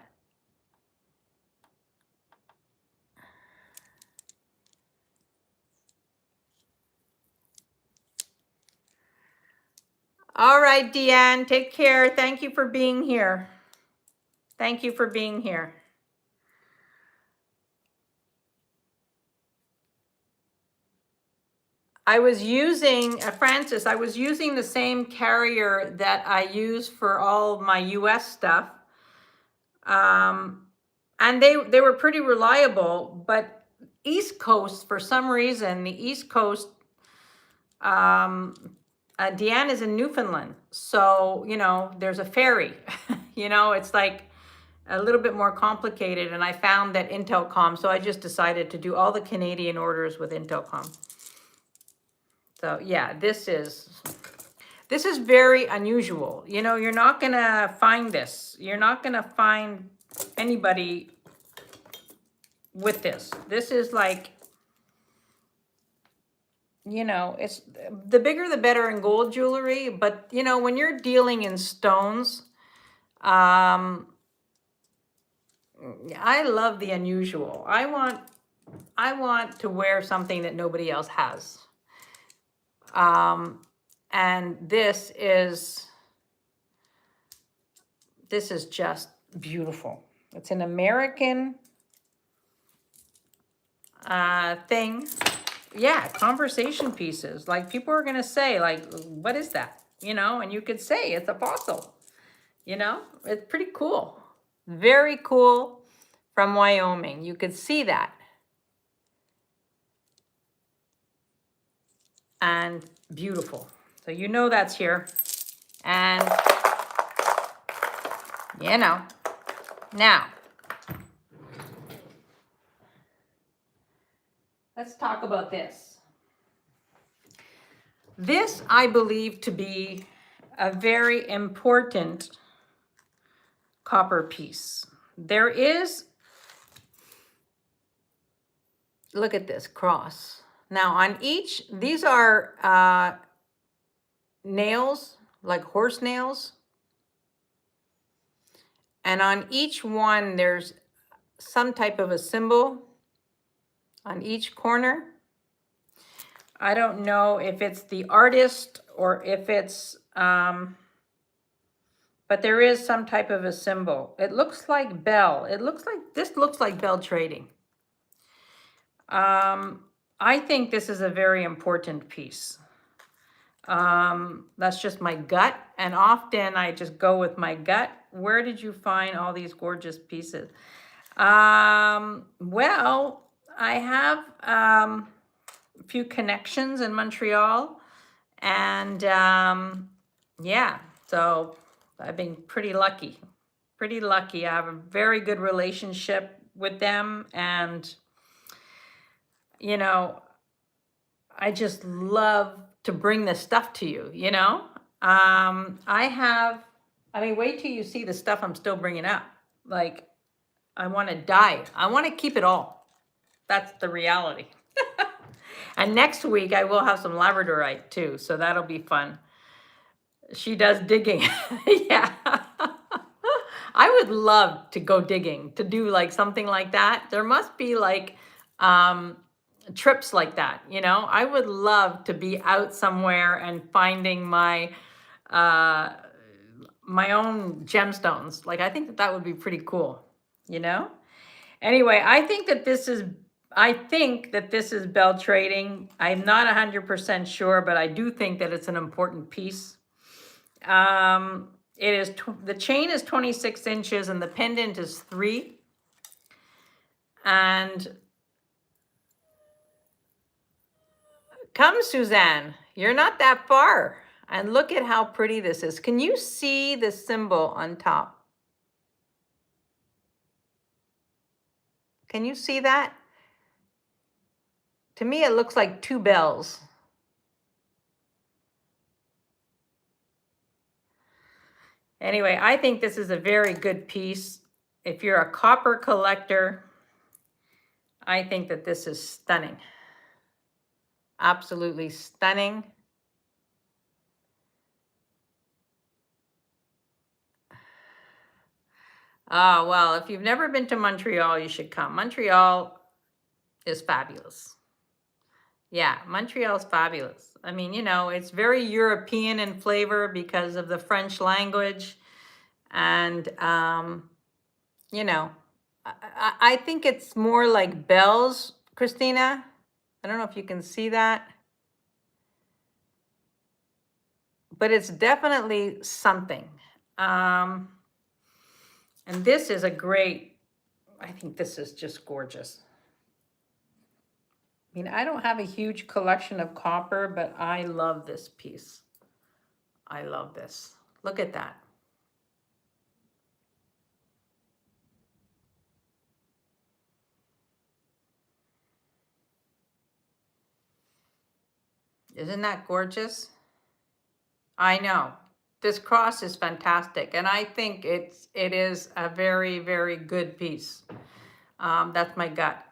All right, Deanne, take care. Thank you for being here. Thank you for being here. I was using, Francis, I was using the same carrier that I use for all my US stuff. And they were pretty reliable, but East Coast, for some reason, the East Coast, Deanne is in Newfoundland. So, you know, there's a ferry, you know, it's like a little bit more complicated. And I found that Intelcom, so I just decided to do all the Canadian orders with Intelcom. So yeah, this is very unusual. You know, you're not gonna find this. You're not gonna find anybody with this. This is like, you know, it's the bigger the better in gold jewelry. But you know, when you're dealing in stones, I love the unusual. I want to wear something that nobody else has. And this is just beautiful. It's an American thing. Yeah, conversation pieces. Like, people are gonna say, like, what is that? You know, and you could say it's a fossil. You know, it's pretty cool. Very cool, from Wyoming. You could see that. And beautiful. So you know that's here. And, you know, now, let's talk about this. This, I believe to be a very important copper piece. There is, look at this cross. Now on each, these are nails, like horse nails. And on each one, there's some type of a symbol on each corner. I don't know if it's the artist or if it's, but there is some type of a symbol. It looks like Bell. This looks like Bell Trading. I think this is a very important piece. That's just my gut. And often I just go with my gut. Where did you find all these gorgeous pieces? Well, I have a few connections in Montreal, and yeah, so I've been pretty lucky. I have a very good relationship with them, and you know, I just love to bring this stuff to you, you know? I mean, wait till you see the stuff I'm still bringing up. Like, I want to die. I want to keep it all. That's the reality. And next week I will have some labradorite too, so that'll be fun. She does digging. Yeah. I would love to go digging, to do like something like that. There must be like trips like that, you know? I would love to be out somewhere and finding my my own gemstones. Like, I think that that would be pretty cool, you know? Anyway, I think that this is bell trading. I'm not 100% sure, but I do think that it's an important piece. It is the chain is 26 inches and the pendant is 3. And come, Suzanne, you're not that far. And look at how pretty this is. Can you see the symbol on top? Can you see that? To me, it looks like 2 bells. Anyway, I think this is a very good piece. If you're a copper collector, I think that this is stunning. Absolutely stunning. Well, if you've never been to Montreal, you should come. Montreal is fabulous. Yeah, Montreal's fabulous. I mean, you know, it's very European in flavor because of the French language. And, you know, I think it's more like bells, Christina. I don't know if you can see that. But it's definitely something. And this is a great, I think this is just gorgeous. I mean, I don't have a huge collection of copper, but I love this piece. I love this. Look at that. Isn't that gorgeous? I know. This cross is fantastic, and I think it is a very, very good piece. That's my gut.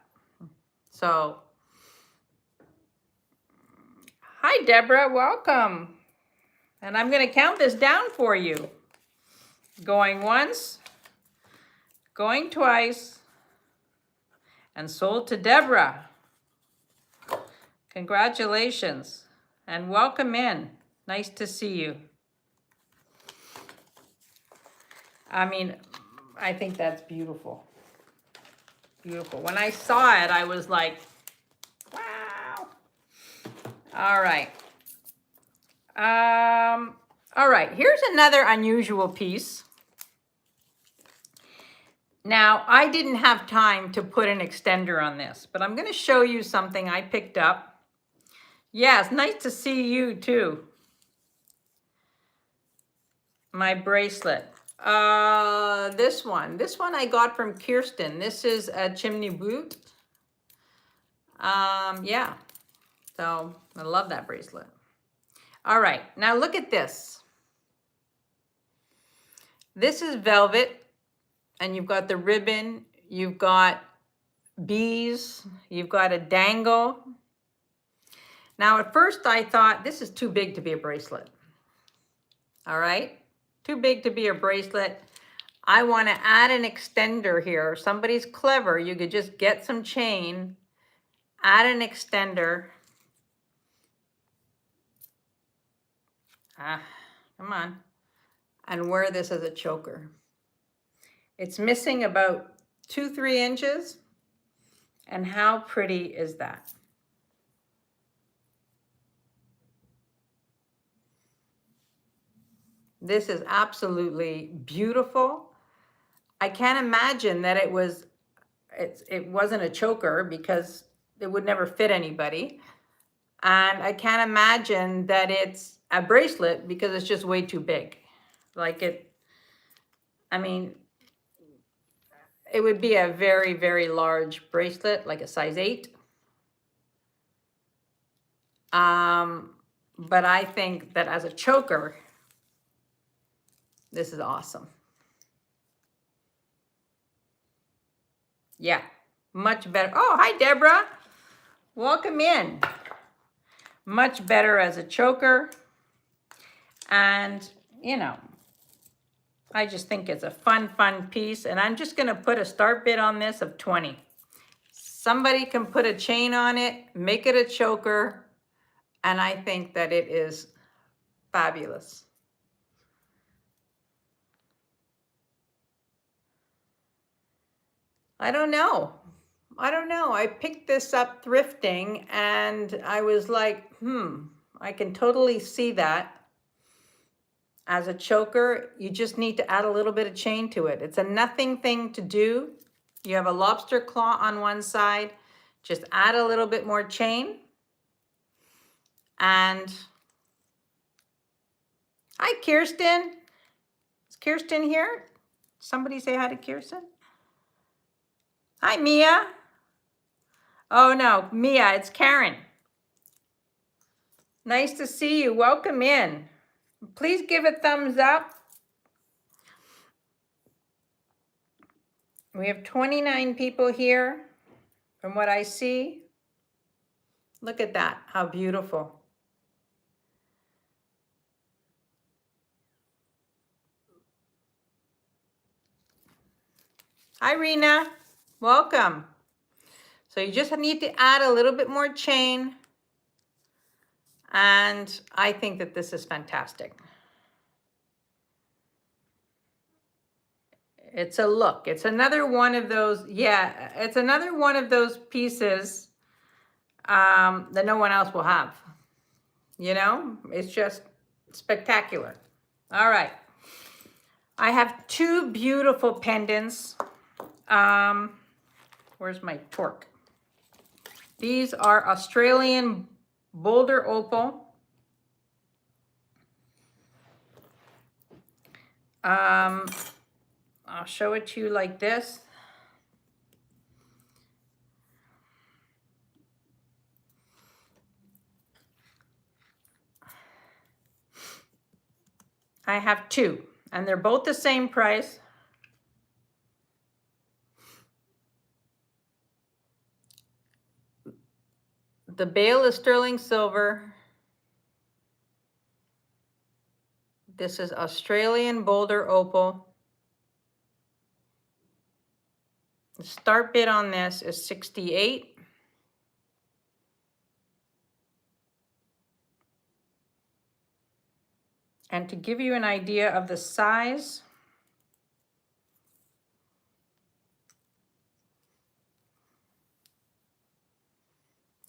So, hi, Deborah, welcome. And I'm going to count this down for you. Going once, going twice, and sold to Deborah. Congratulations, and welcome in. Nice to see you. I mean, I think that's beautiful. Beautiful. When I saw it, I was like, wow. All right. All right, here's another unusual piece. Now, I didn't have time to put an extender on this, but I'm going to show you something I picked up. Yes, nice to see you too. My bracelet. This one I got from Kirsten. This is a chimney boot. Yeah, so I love that bracelet. All right, now look at this. This is velvet, and you've got the ribbon, you've got bees, you've got a dangle. Now, at first I thought this is too big to be a bracelet. All right, too big to be a bracelet. I want to add an extender here. If somebody's clever, you could just get some chain, add an extender. Come on. And wear this as a choker. It's missing about 2-3 inches. And how pretty is that? This is absolutely beautiful. I can't imagine that it wasn't a choker, because it would never fit anybody. And I can't imagine that it's a bracelet, because it's just way too big. I mean, it would be a very, very large bracelet, like a size 8. But I think that as a choker, this is awesome. Yeah, much better. Oh, hi, Deborah. Welcome in. Much better as a choker. And, you know, I just think it's a fun piece. And I'm just gonna put a start bid on this of 20. Somebody can put a chain on it, make it a choker, and I think that it is fabulous. I don't know. I picked this up thrifting and I was like, I can totally see that. As a choker, you just need to add a little bit of chain to it. It's a nothing thing to do. You have a lobster claw on one side. Just add a little bit more chain. And hi, Kirsten. Is Kirsten here? Somebody say hi to Kirsten. Hi, Mia. Oh no, Mia, it's Karen. Nice to see you. Welcome in. Please give a thumbs up. We have 29 people here from what I see. Look at that, how beautiful. Hi, Rena, welcome. So you just need to add a little bit more chain. And I think that this is fantastic. It's a look. It's another one of those, yeah, it's another one of those pieces that no one else will have. You know, it's just spectacular. All right. I have two beautiful pendants. Where's my torque? These are Australian Boulder Opal. I'll show it to you like this. I have two, and they're both the same price. The bail is sterling silver. This is Australian Boulder Opal. The start bid on this is 68. And to give you an idea of the size,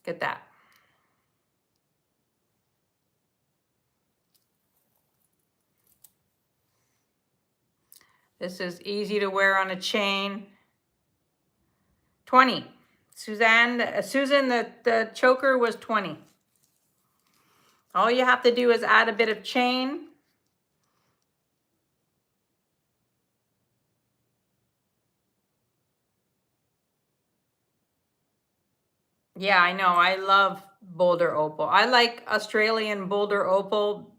look at that. This is easy to wear on a chain. 20. Susan, the choker was 20. All you have to do is add a bit of chain. Yeah, I know. I love Boulder Opal. I like Australian Boulder Opal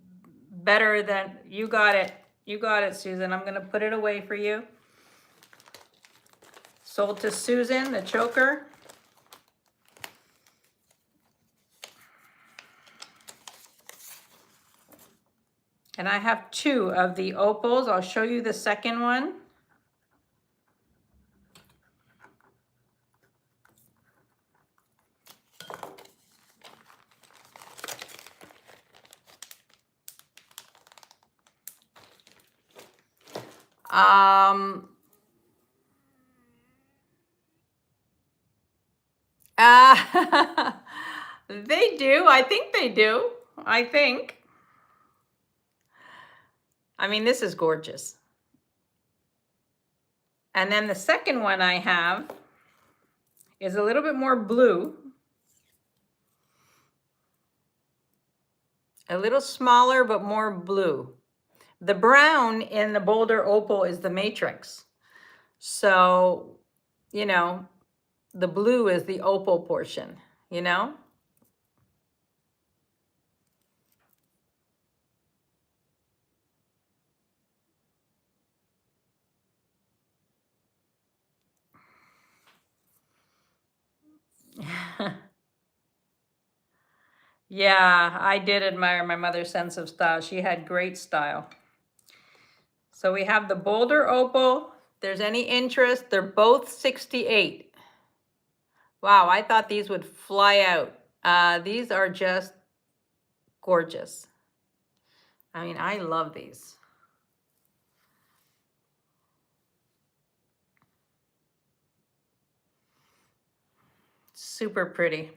better than, you got it. You got it, Susan. I'm going to put it away for you. Sold to Susan, the choker. And I have two of the opals. I'll show you the second one. They do. I think they do. I think. I mean, this is gorgeous. And then the second one I have is a little bit more blue. A little smaller, but more blue. The brown in the Boulder Opal is the matrix. So, you know, the blue is the opal portion, you know? Yeah, I did admire my mother's sense of style. She had great style. So we have the Boulder Opal. If there's any interest, they're both 68. Wow, I thought these would fly out. These are just gorgeous. I mean, I love these. Super pretty.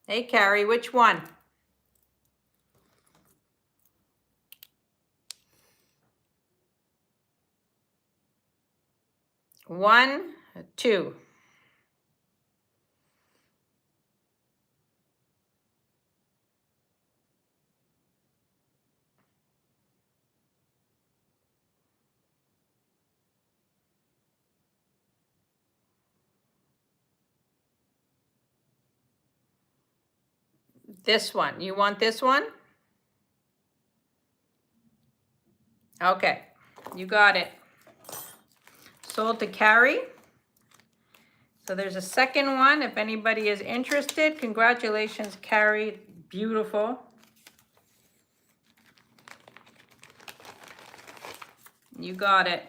Hey, Carrie, which one? One, two. This one. You want this one? Okay, you got it. Sold to Carrie. So there's a second one. If anybody is interested, congratulations, Carrie. Beautiful. You got it.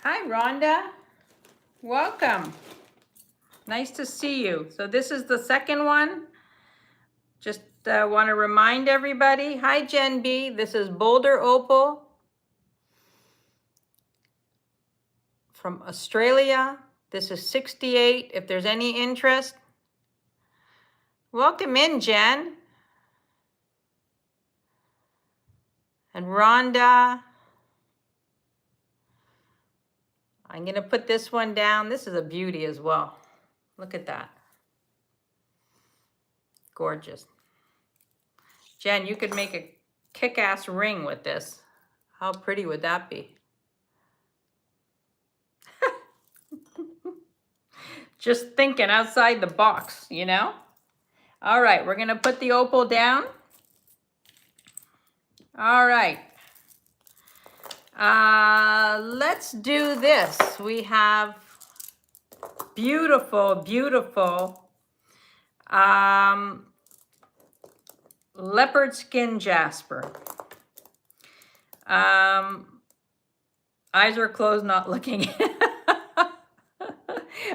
Hi, Rhonda. Welcome. Nice to see you. So this is the second one. Just want to remind everybody. Hi, Jen B. This is Boulder Opal from Australia. This is 68. If there's any interest, welcome in, Jen. And Rhonda. I'm going to put this one down. This is a beauty as well. Look at that. Gorgeous. Jen, you could make a kick-ass ring with this. How pretty would that be? Just thinking outside the box, you know? All right, we're going to put the opal down. All right. Let's do this. We have beautiful, beautiful leopard skin jasper. Eyes are closed, not looking.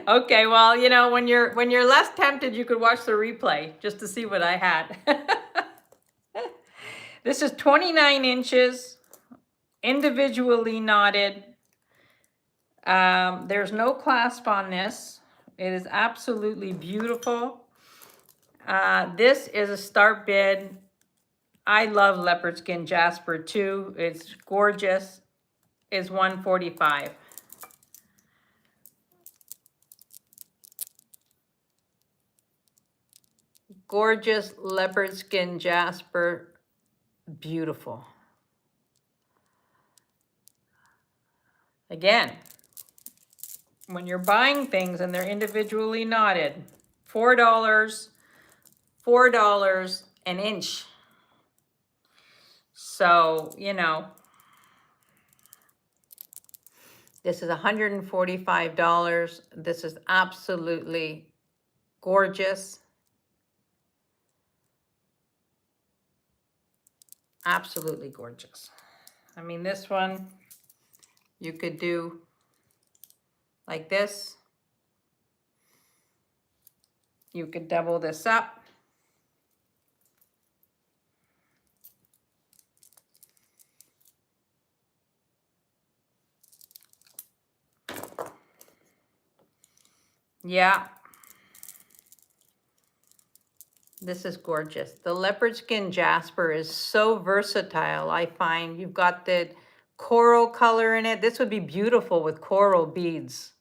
Okay, well, you know, when you're less tempted, you could watch the replay just to see what I had. This is 29 inches, individually knotted. There's no clasp on this. It is absolutely beautiful. This is a start bid. I love leopard skin jasper too. It's gorgeous. It's $145. Gorgeous leopard skin jasper. Beautiful. Again, when you're buying things and they're individually knotted, $4 an inch. So, you know, this is $145. This is absolutely gorgeous. Absolutely gorgeous. I mean, this one you could do like this. You could double this up. Yeah. This is gorgeous. The leopard skin jasper is so versatile, I find. You've got the coral color in it. This would be beautiful with coral beads.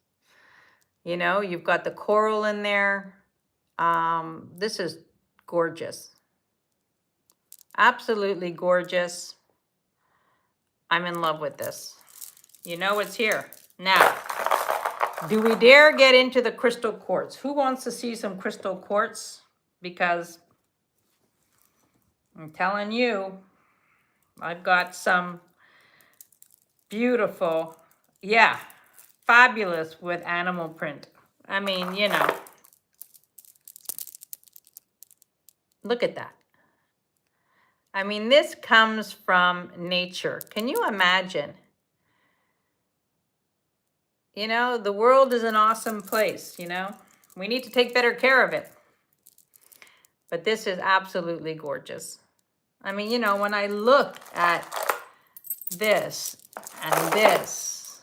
You know, you've got the coral in there. This is gorgeous. Absolutely gorgeous. I'm in love with this. You know it's here. Now, do we dare get into the crystal quartz? Who wants to see some crystal quartz? Because I'm telling you, I've got some Beautiful. Yeah, fabulous with animal print. I mean, you know, look at that. I mean, this comes from nature. Can you imagine? You know, the world is an awesome place, you know. We need to take better care of it. But this is absolutely gorgeous. I mean, you know, when I look at this and this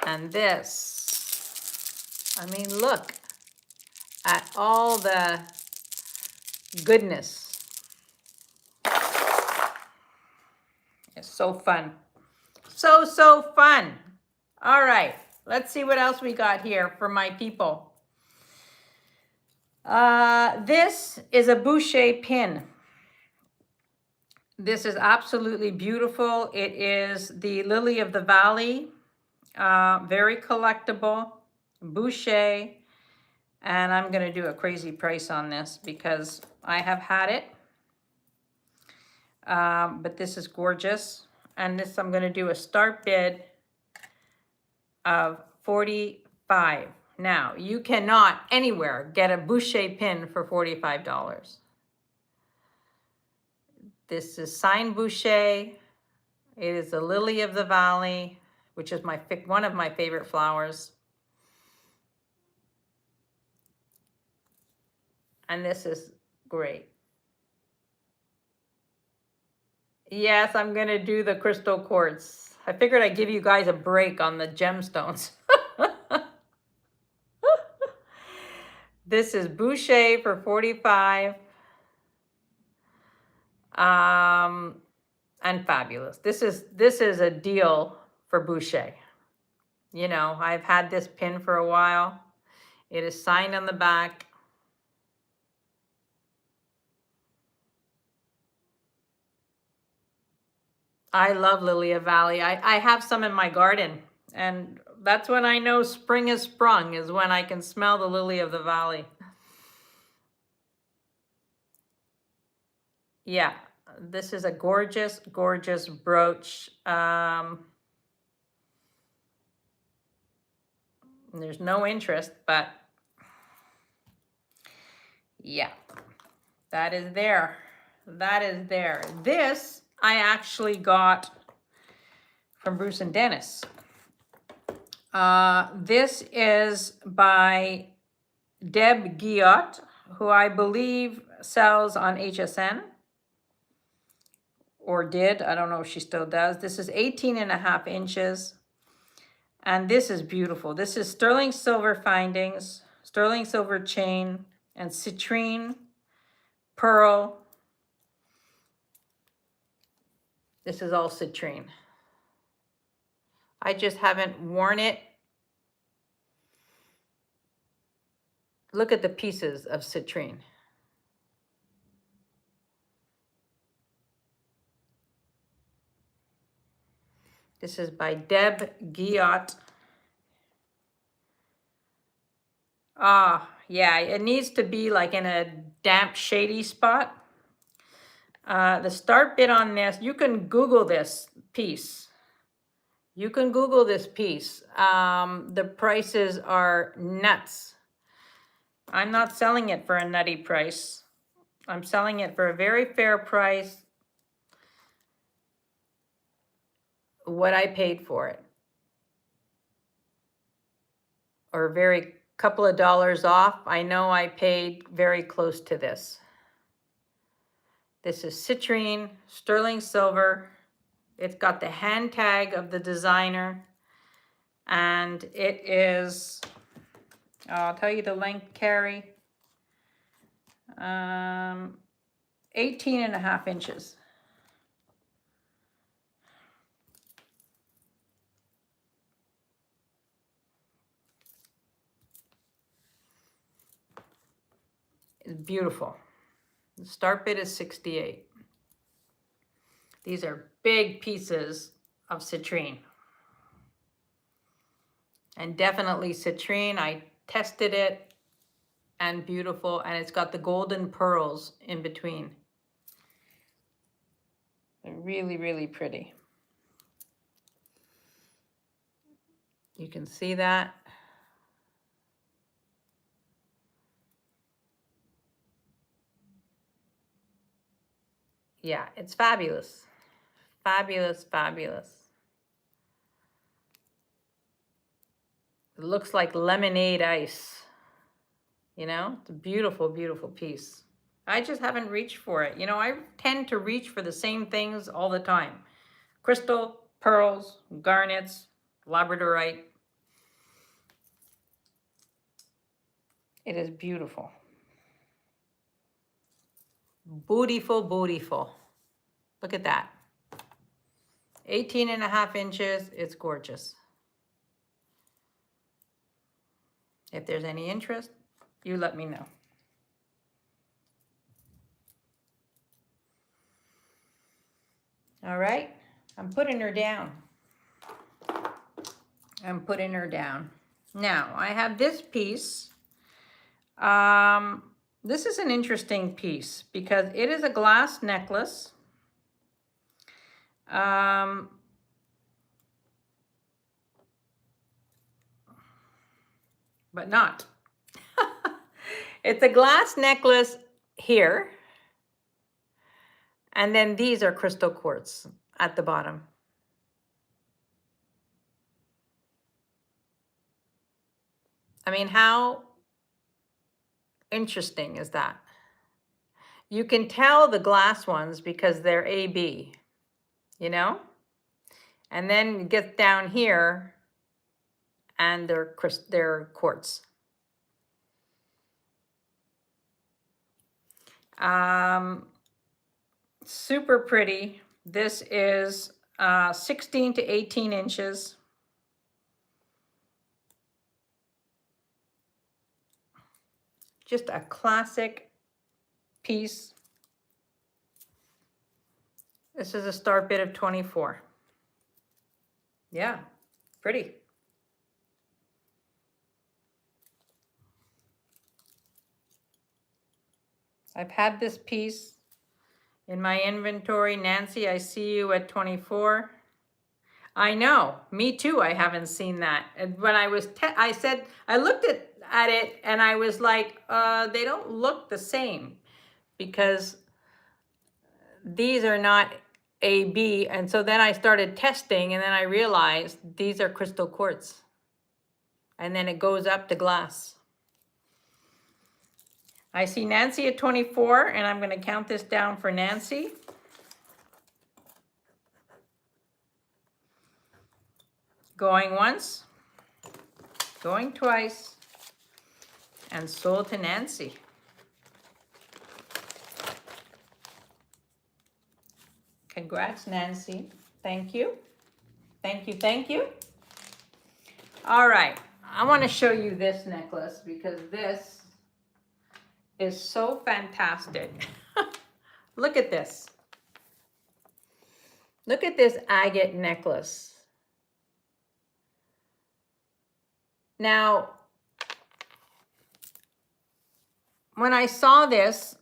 and this, I mean, look at all the goodness. It's so fun. So fun. All right, let's see what else we got here for my people. This is a Boucher pin. This is absolutely beautiful. It is the Lily of the Valley, very collectible, Boucher. And I'm gonna do a crazy price on this because I have had it. But this is gorgeous. And this, I'm gonna do a start bid of $45. Now, you cannot anywhere get a Boucher pin for $45. This is signed Boucher. It is the Lily of the Valley, which is one of my favorite flowers. And this is great. Yes, I'm gonna do the crystal quartz. I figured I'd give you guys a break on the gemstones. This is Boucher for $45. And fabulous. This is a deal for Boucher. You know, I've had this pin for a while. It is signed on the back. I love Lily of Valley. I have some in my garden, and that's when I know spring has sprung, is when I can smell the Lily of the Valley. Yeah, this is a gorgeous, gorgeous brooch. There's no interest, but yeah, that is there. That is there. This I actually got from Bruce and Dennis. This is by Deb Guillot, who I believe sells on HSN. Or did. I don't know if she still does. This is 18.5 inches. And this is beautiful. This is sterling silver findings, sterling silver chain, and citrine pearl. This is all citrine. I just haven't worn it. Look at the pieces of citrine. This is by Deb Guillot. Yeah, it needs to be like in a damp, shady spot. The start bid on this, you can Google this piece. You can Google this piece. The prices are nuts. I'm not selling it for a nutty price. I'm selling it for a very fair price. What I paid for it. Or a very couple of dollars off. I know I paid very close to this. This is citrine, sterling silver. It's got the hand tag of the designer. And it is, I'll tell you the length, Carrie. 18.5 inches. It's beautiful. The start bid is 68. These are big pieces of citrine. And definitely citrine. I tested it, and beautiful. And it's got the golden pearls in between. They're really, really pretty. You can see that. Yeah, it's fabulous. Fabulous, fabulous. It looks like lemonade ice. You know, it's a beautiful, beautiful piece. I just haven't reached for it. You know, I tend to reach for the same things all the time. Crystal, pearls, garnets, labradorite. It is beautiful. Beautiful, beautiful. Look at that. 18.5 inches. It's gorgeous. If there's any interest, you let me know. All right, I'm putting her down. I'm putting her down. Now, I have this piece. This is an interesting piece because it is a glass necklace. But not. It's a glass necklace here. And then these are crystal quartz at the bottom. I mean, how interesting is that? You can tell the glass ones because they're AB, you know? And then it gets down here and they're quartz. Super pretty. This is 16 to 18 inches. Just a classic piece. This is a start bid of 24. Yeah, pretty. I've had this piece in my inventory. Nancy, I see you at 24. I know, me too. I haven't seen that. And when I was, I said, I looked at it and I was like, they don't look the same because these are not AB. And so then I started testing and then I realized these are crystal quartz. And then it goes up to glass. I see Nancy at 24 and I'm going to count this down for Nancy. Going once, going twice, and sold to Nancy. Congrats, Nancy. Thank you. Thank you, thank you. All right, I want to show you this necklace because this is so fantastic. Look at this. Look at this agate necklace. Now, when I saw this,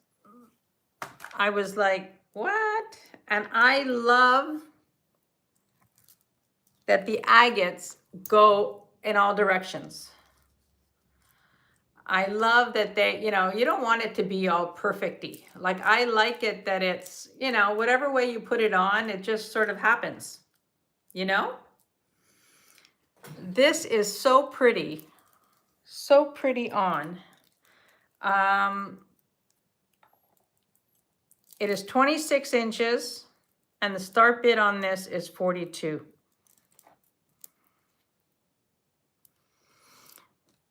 I was like, what? And I love that the agates go in all directions. I love that they, you know, you don't want it to be all perfecty. Like I like it that it's, you know, whatever way you put it on, it just sort of happens, you know? This is so pretty on. It is 26 inches and the start bid on this is 42.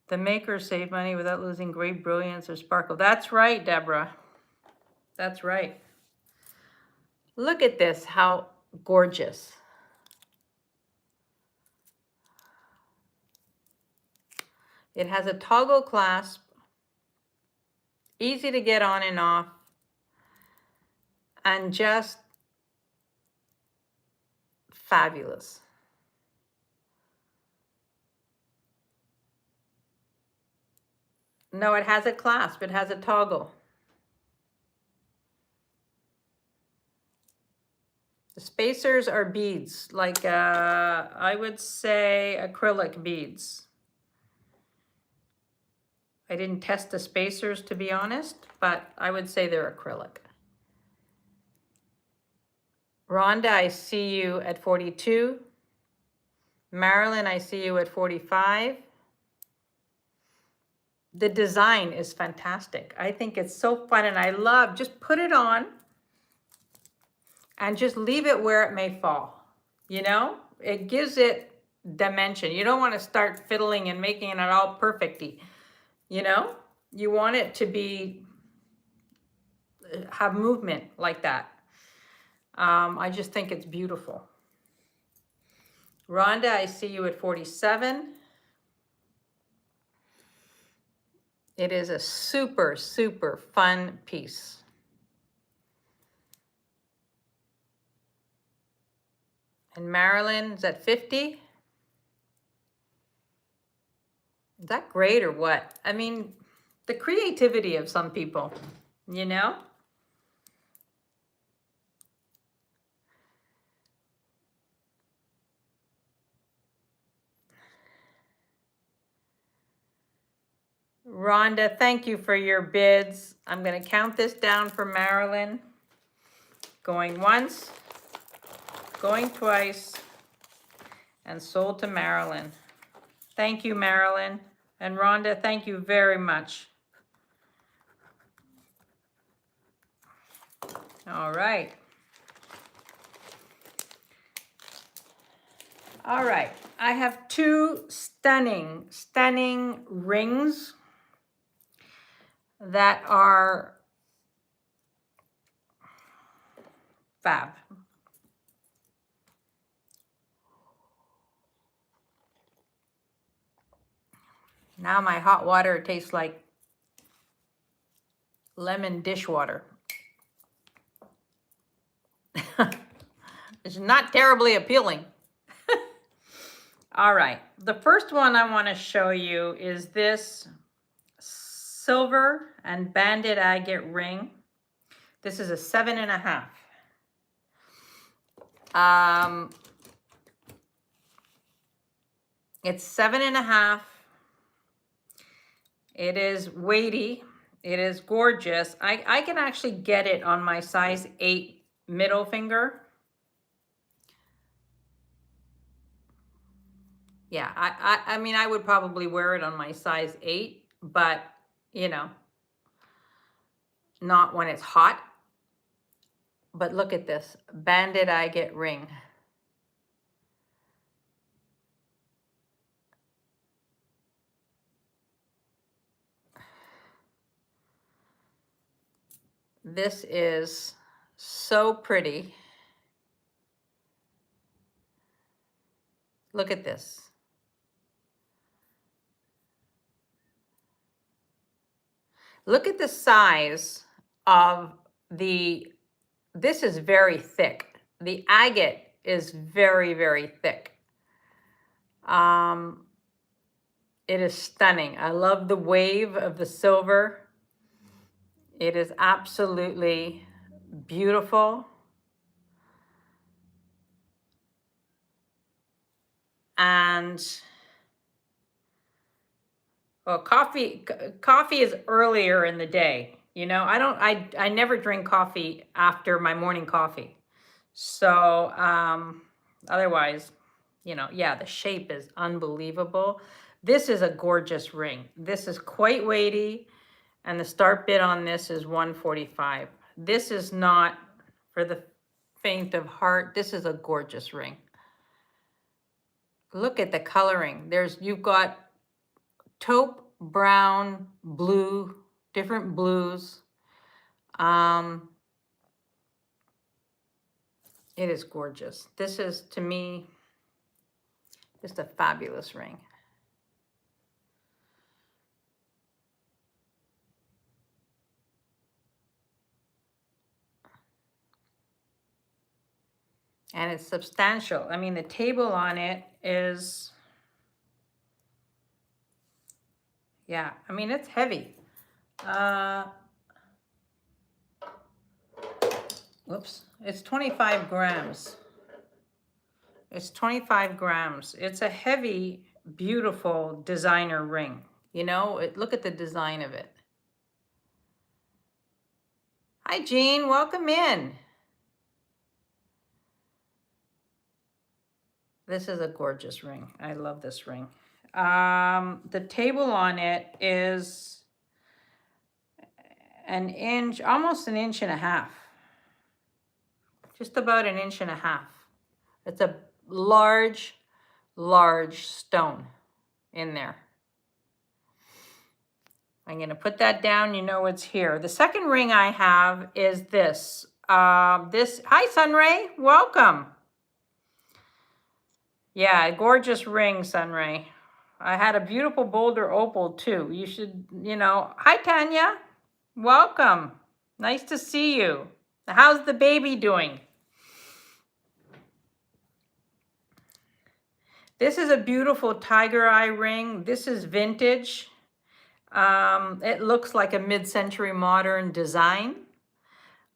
The makers save money without losing great brilliance or sparkle. That's right, Deborah. That's right. Look at this, how gorgeous. It has a toggle clasp, easy to get on and off, and just fabulous. No, it has a clasp, it has a toggle. The spacers are beads, like I would say acrylic beads. I didn't test the spacers to be honest, but I would say they're acrylic. Rhonda, I see you at 42. Marilyn, I see you at 45. The design is fantastic. I think it's so fun and I love, just put it on and just leave it where it may fall. You know, it gives it dimension. You don't want to start fiddling and making it all perfecty. You know, you want it to be, have movement like that. I just think it's beautiful. Rhonda, I see you at 47. It is a super, super fun piece. And Marilyn's at 50. Is that great or what? I mean, the creativity of some people, you know? Rhonda, thank you for your bids. I'm going to count this down for Marilyn. Going once, going twice, and sold to Marilyn. Thank you, Marilyn. And Rhonda, thank you very much. All right. All right. I have two stunning, stunning rings that are fab. Now my hot water tastes like lemon dishwater. It's not terribly appealing. All right, the first one I want to show you is this silver and banded agate ring. This is a 7.5. It's 7.5. It is weighty. It is gorgeous. I can actually get it on my size 8 middle finger. Yeah, I mean, I would probably wear it on my size 8, but, you know, not when it's hot. But look at this, banded agate ring. This is so pretty. Look at this. Look at the size of the, this is very thick. The agate is very, very thick. It is stunning. I love the wave of the silver. It is absolutely beautiful. And well, coffee is earlier in the day. You know, I never drink coffee after my morning coffee. So otherwise, you know, yeah, the shape is unbelievable. This is a gorgeous ring. This is quite weighty, and the start bid on this is 145. This is not for the faint of heart. This is a gorgeous ring. Look at the coloring. You've got taupe, brown, blue, different blues. It is gorgeous. This is, to me, just a fabulous ring. And it's substantial. I mean, the table on it is, yeah, I mean, it's heavy. whoops, it's 25 grams. It's 25 grams. It's a heavy, beautiful designer ring. You know, look at the design of it. Hi, Jean, welcome in. This is a gorgeous ring. I love this ring. The table on it is an inch, almost an inch and a half. Just about an inch and a half. It's a large, large stone in there. I'm going to put that down. You know it's here. The second ring I have is this. Hi, Sunray. Welcome. Yeah, a gorgeous ring, Sunray. I had a beautiful Boulder opal too. You should, you know. Hi, Tanya. Welcome. Nice to see you. How's the baby doing? This is a beautiful tiger eye ring. This is vintage. It looks like a mid-century modern design.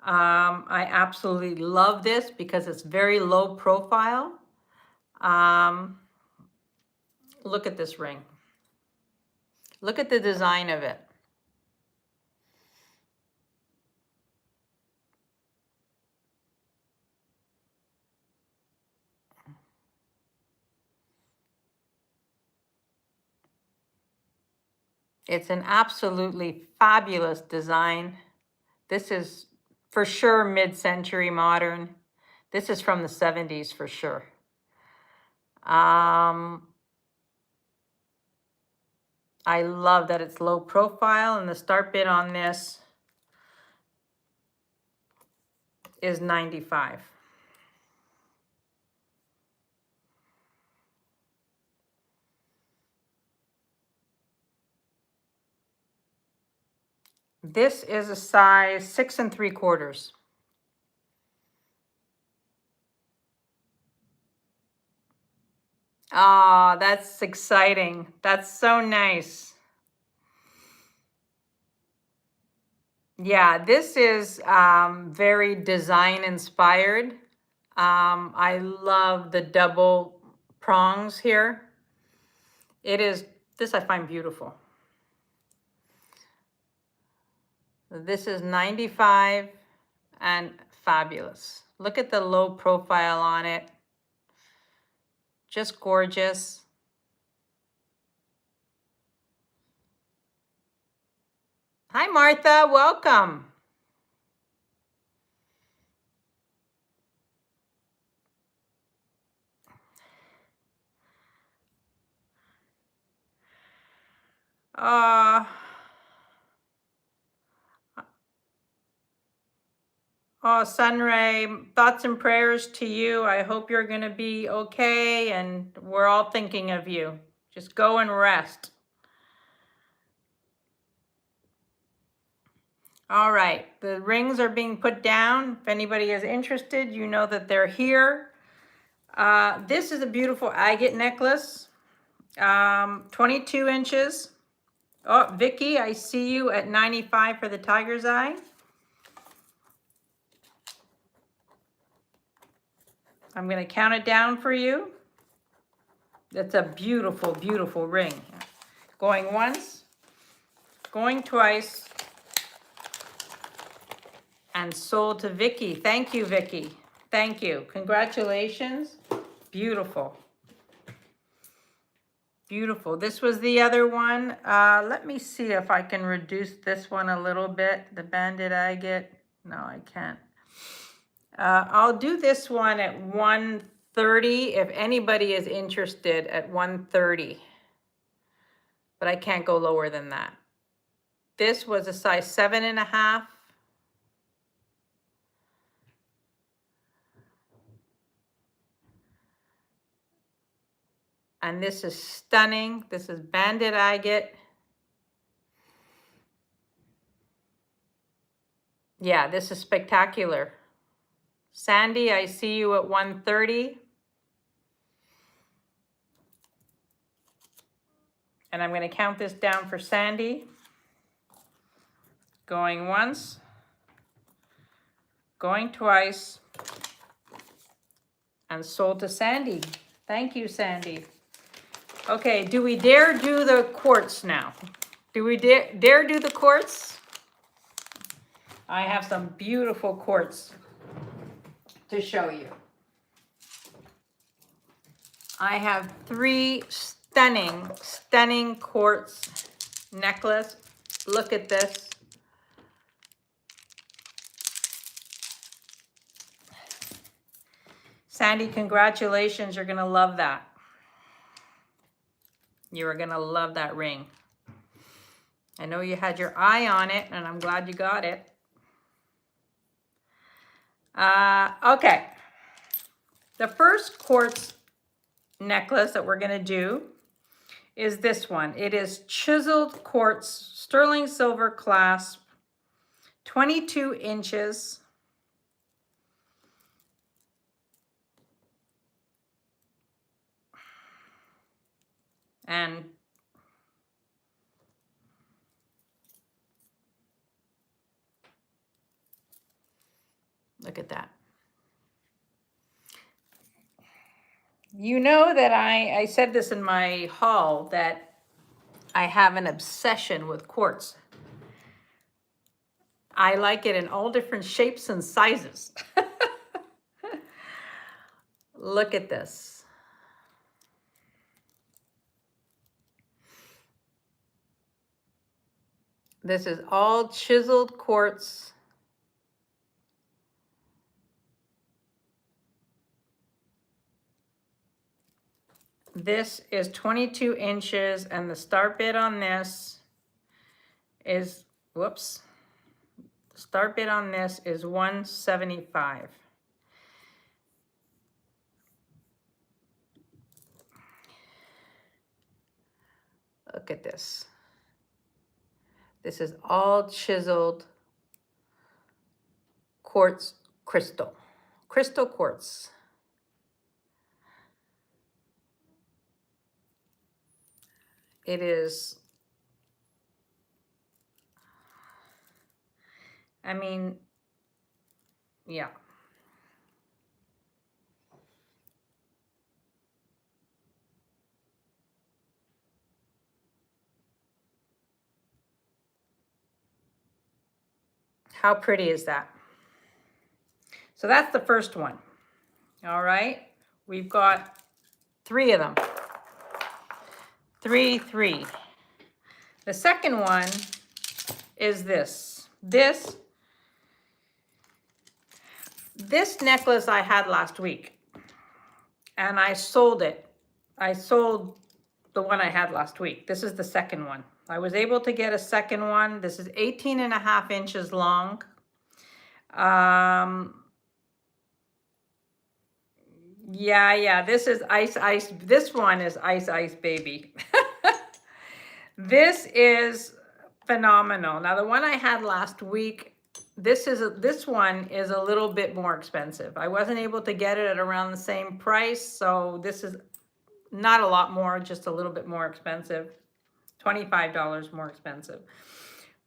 I absolutely love this because it's very low profile. Look at this ring. Look at the design of it. It's an absolutely fabulous design. This is for sure mid-century modern. This is from the 70s for sure. I love that it's low profile, and the start bid on this is 95. This is a size 6 3/4. Ah, that's exciting. That's so nice. Yeah, this is very design inspired. I love the double prongs here. This I find beautiful. This is 95 and fabulous. Look at the low profile on it. Just gorgeous. Hi, Martha, welcome. Oh, Sunray, thoughts and prayers to you. I hope you're going to be okay, and we're all thinking of you. Just go and rest. All right, the rings are being put down. If anybody is interested, you know that they're here. This is a beautiful agate necklace, 22 inches. Oh, Vicky, I see you at 95 for the tiger's eye. I'm going to count it down for you. That's a beautiful, beautiful ring. Going once, going twice, and sold to Vicky. Thank you, Vicky. Thank you. Congratulations. Beautiful. Beautiful. This was the other one. Let me see if I can reduce this one a little bit. The banded agate. No, I can't. I'll do this one at 130 if anybody is interested at 130. But I can't go lower than that. This was a size 7.5. And this is stunning. This is banded agate. Yeah, this is spectacular. Sandy, I see you at 130. And I'm going to count this down for Sandy. Going once. going twice, and sold to Sandy. Thank you, Sandy. Okay, do we dare do the quartz now? Do we dare do the quartz? I have some beautiful quartz to show you. I have 3 stunning quartz necklace. Look at this. Sandy, congratulations. You're gonna love that. You are gonna love that ring. I know you had your eye on it, and I'm glad you got it. Okay. The first quartz necklace that we're gonna do is this one. It is chiseled quartz, sterling silver clasp, 22 inches. And look at that. You know that I said this in my haul that I have an obsession with quartz. I like it in all different shapes and sizes. Look at this. This is all chiseled quartz. This is 22 inches, and the start bid on this is, whoops, the start bid on this is $175. Look at this. This is all chiseled quartz crystal quartz. It is, I mean, yeah. How pretty is that? So that's the first one. All right. We've got 3 of them. 3. The second one is this. This necklace I had last week, and I sold it. I sold the one I had last week. This is the second one. I was able to get a second one. This is 18.5 inches long. Yeah, this is ice. This one is ice, baby. This is phenomenal. Now, the one I had last week, this one is a little bit more expensive. I wasn't able to get it at around the same price, so this is not a lot more, just a little bit more expensive. $25 more expensive.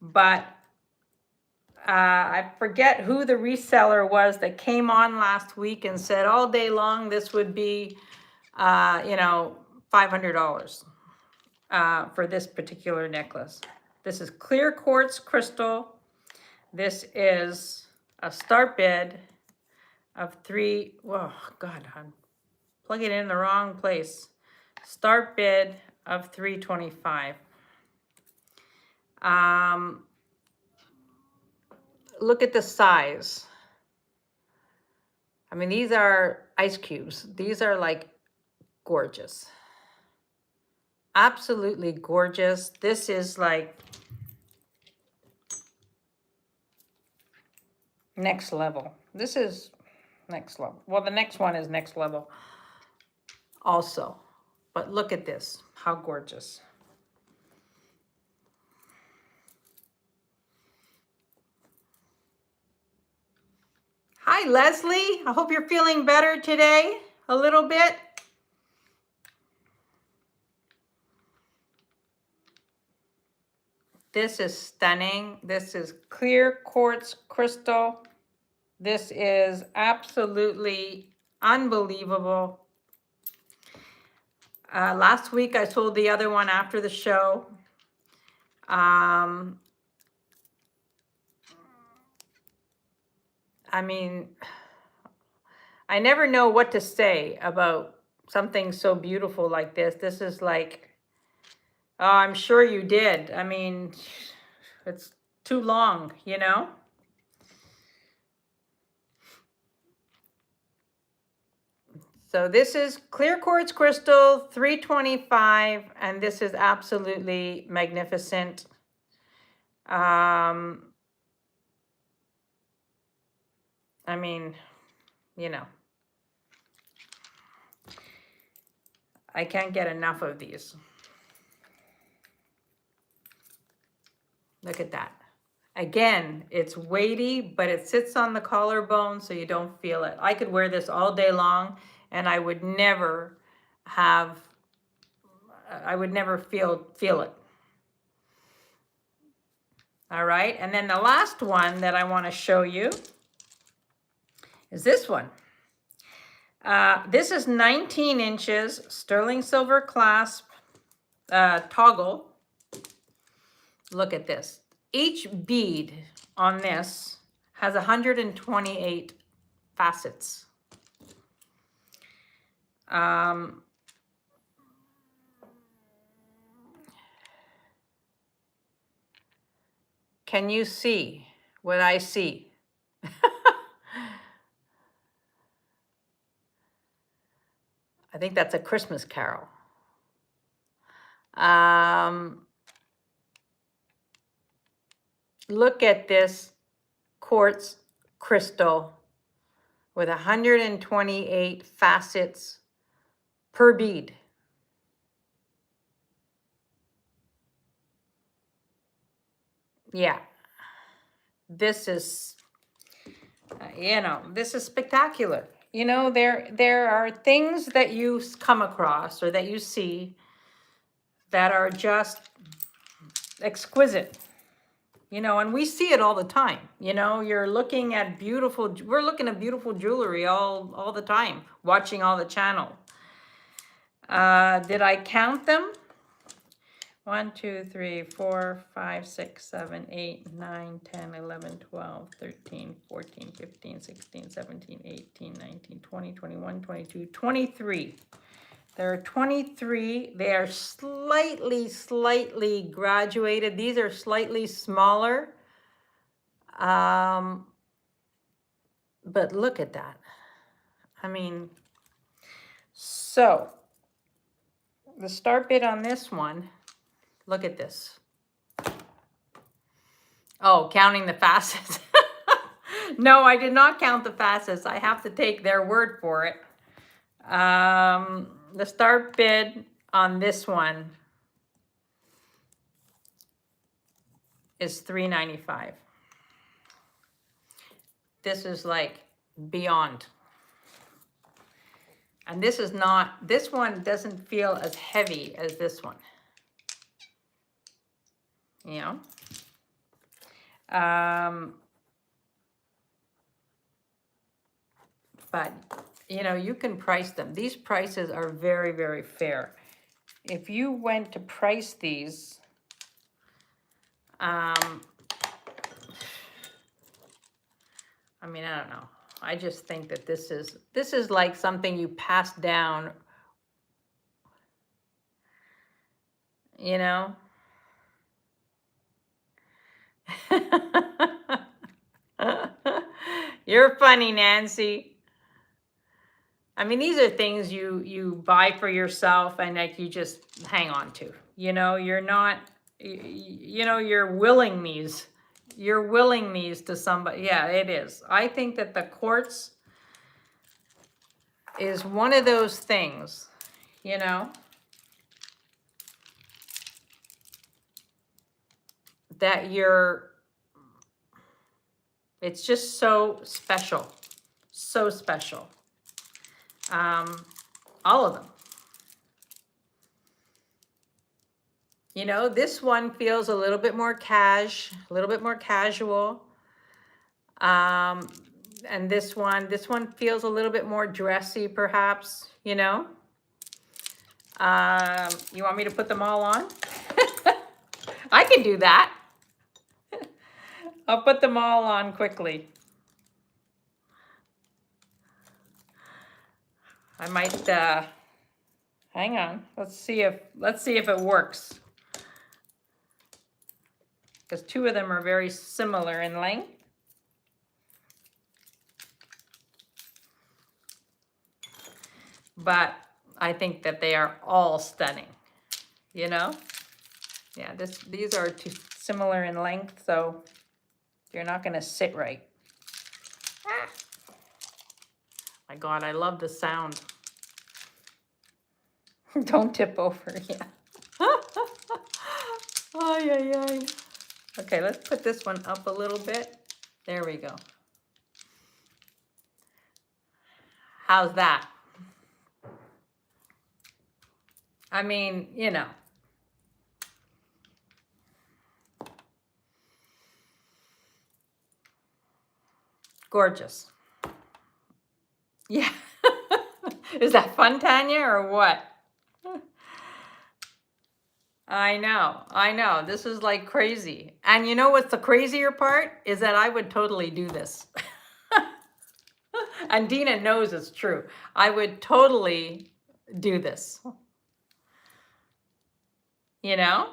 But I forget who the reseller was that came on last week and said all day long this would be, $500 for this particular necklace. This is clear quartz crystal. This is a start bid of oh God, I'm plugging it in the wrong place. Start bid of $325. Look at the size. I mean, these are ice cubes. These are like gorgeous. Absolutely gorgeous. This is like next level. This is next level. Well, the next one is next level also. But look at this. How gorgeous. Hi, Leslie. I hope you're feeling better today a little bit. This is stunning. This is clear quartz crystal. This is absolutely unbelievable. Last week I sold the other one after the show. I mean, I never know what to say about something so beautiful like this. This is like, oh, I'm sure you did. I mean, it's too long, you know? So this is clear quartz crystal, 325, and this is absolutely magnificent. I mean, you know, I can't get enough of these. Look at that. Again, it's weighty, but it sits on the collarbone so you don't feel it. I could wear this all day long and I would never have, I would never feel it. All right, and then the last one that I want to show you is this one. This is 19 inches, sterling silver clasp, toggle. Look at this. Each bead on this has 128 facets. Can you see what I see? I think that's a Christmas carol. Look at this quartz crystal with 128 facets per bead. Yeah, this is, you know, this is spectacular. You know, there are things that you come across or that you see that are just exquisite. You know, and we see it all the time. You know, you're looking at beautiful, we're looking at beautiful jewelry all the time, watching all the channel. Did I count them? 1, 2, 3, 4, 5, 6, 7, 8, 9, 10, 11, 12, 13, 14, 15, 16, 17, 18, 19, 20, 21, 22, 23. There are 23. They are slightly graduated. These are slightly smaller. But look at that. I mean, so the start bid on this one, look at this. Oh, counting the facets. No, I did not count the facets. I have to take their word for it. The start bid on this one is $395. This is like beyond. And this is not, this one doesn't feel as heavy as this one. You know? But, you know, you can price them. These prices are very, very fair. If you went to price these, I mean, I don't know. I just think that this is like something you pass down, you know? You're funny, Nancy. I mean, these are things you buy for yourself and like you just hang on to. You know, you're not, you know, you're willing these. You're willing these to somebody. Yeah, it is. I think that the quartz is one of those things, you know, that it's just so special. So special. All of them. You know, this one feels a little bit more casual. And this one feels a little bit more dressy, perhaps, you know? You want me to put them all on? I can do that. I'll put them all on quickly. I might, hang on. Let's see if it works. Because two of them are very similar in length. But I think that they are all stunning, you know? Yeah, these are too similar in length, so they're not gonna sit right. Ah. My God, I love the sound. Don't tip over, yeah. Ay, ay, ay. Okay, let's put this one up a little bit. There we go. How's that? I mean, you know. Gorgeous. Yeah. Is that fun, Tanya, or what? I know. This is like crazy. And you know what's the crazier part? Is that I would totally do this. And Dina knows it's true. I would totally do this. You know?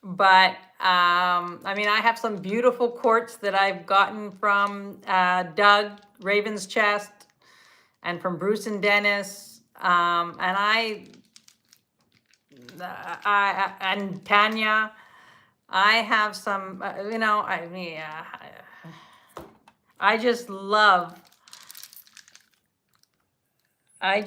But, I mean, I have some beautiful quartz that I've gotten from Doug, Raven's Chest, and from Bruce and Dennis. And and Tanya, I have some, you know, I mean, I just love, I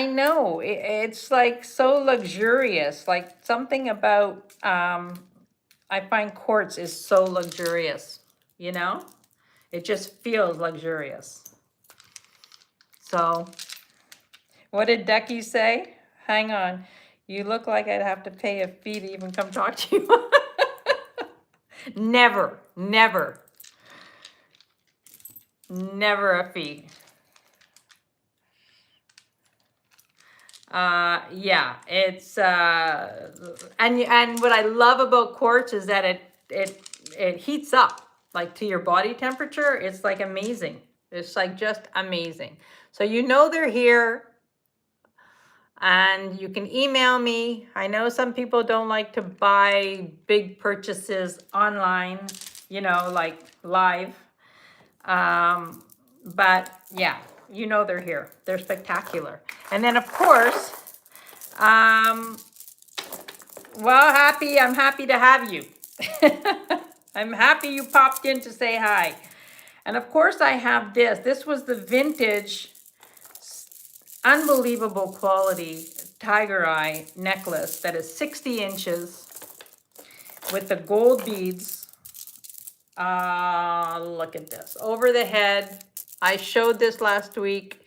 know, it's like so luxurious, like something about, I find quartz is so luxurious, you know? It just feels luxurious. So, what did Ducky say? Hang on. You look like I'd have to pay a fee to even come talk to you. Never, never. Never a fee. Yeah, it's and what I love about quartz is that it heats up like to your body temperature. It's like amazing. It's like just amazing. So you know they're here, and you can email me. I know some people don't like to buy big purchases online, you know, like live. But yeah, you know they're here. They're spectacular. And then of course, well, I'm happy to have you. I'm happy you popped in to say hi. And of course I have this. This was the vintage, unbelievable quality tiger eye necklace that is 60 inches with the gold beads. Look at this. Over the head. I showed this last week.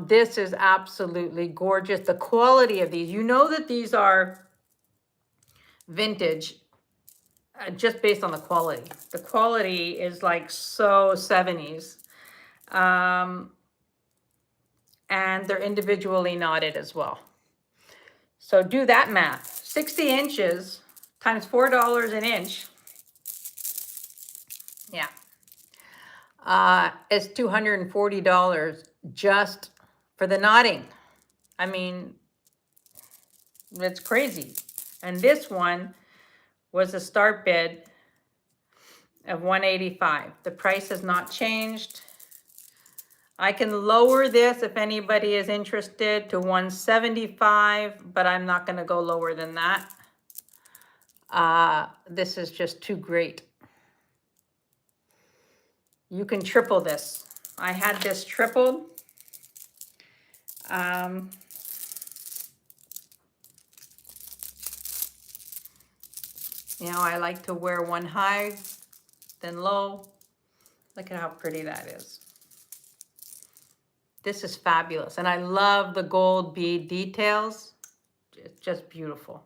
This is absolutely gorgeous. The quality of these, you know that these are vintage just based on the quality. The quality is like so 70s. And they're individually knotted as well. So do that math. 60 inches times $4 an inch. Yeah. It's $240 just for the knotting. I mean, it's crazy. And this one was a start bid of $185. The price has not changed. I can lower this if anybody is interested to $175, but I'm not going to go lower than that. This is just too great. You can triple this. I had this tripled. You know, I like to wear one high, then low. Look at how pretty that is. This is fabulous. And I love the gold bead details. It's just beautiful.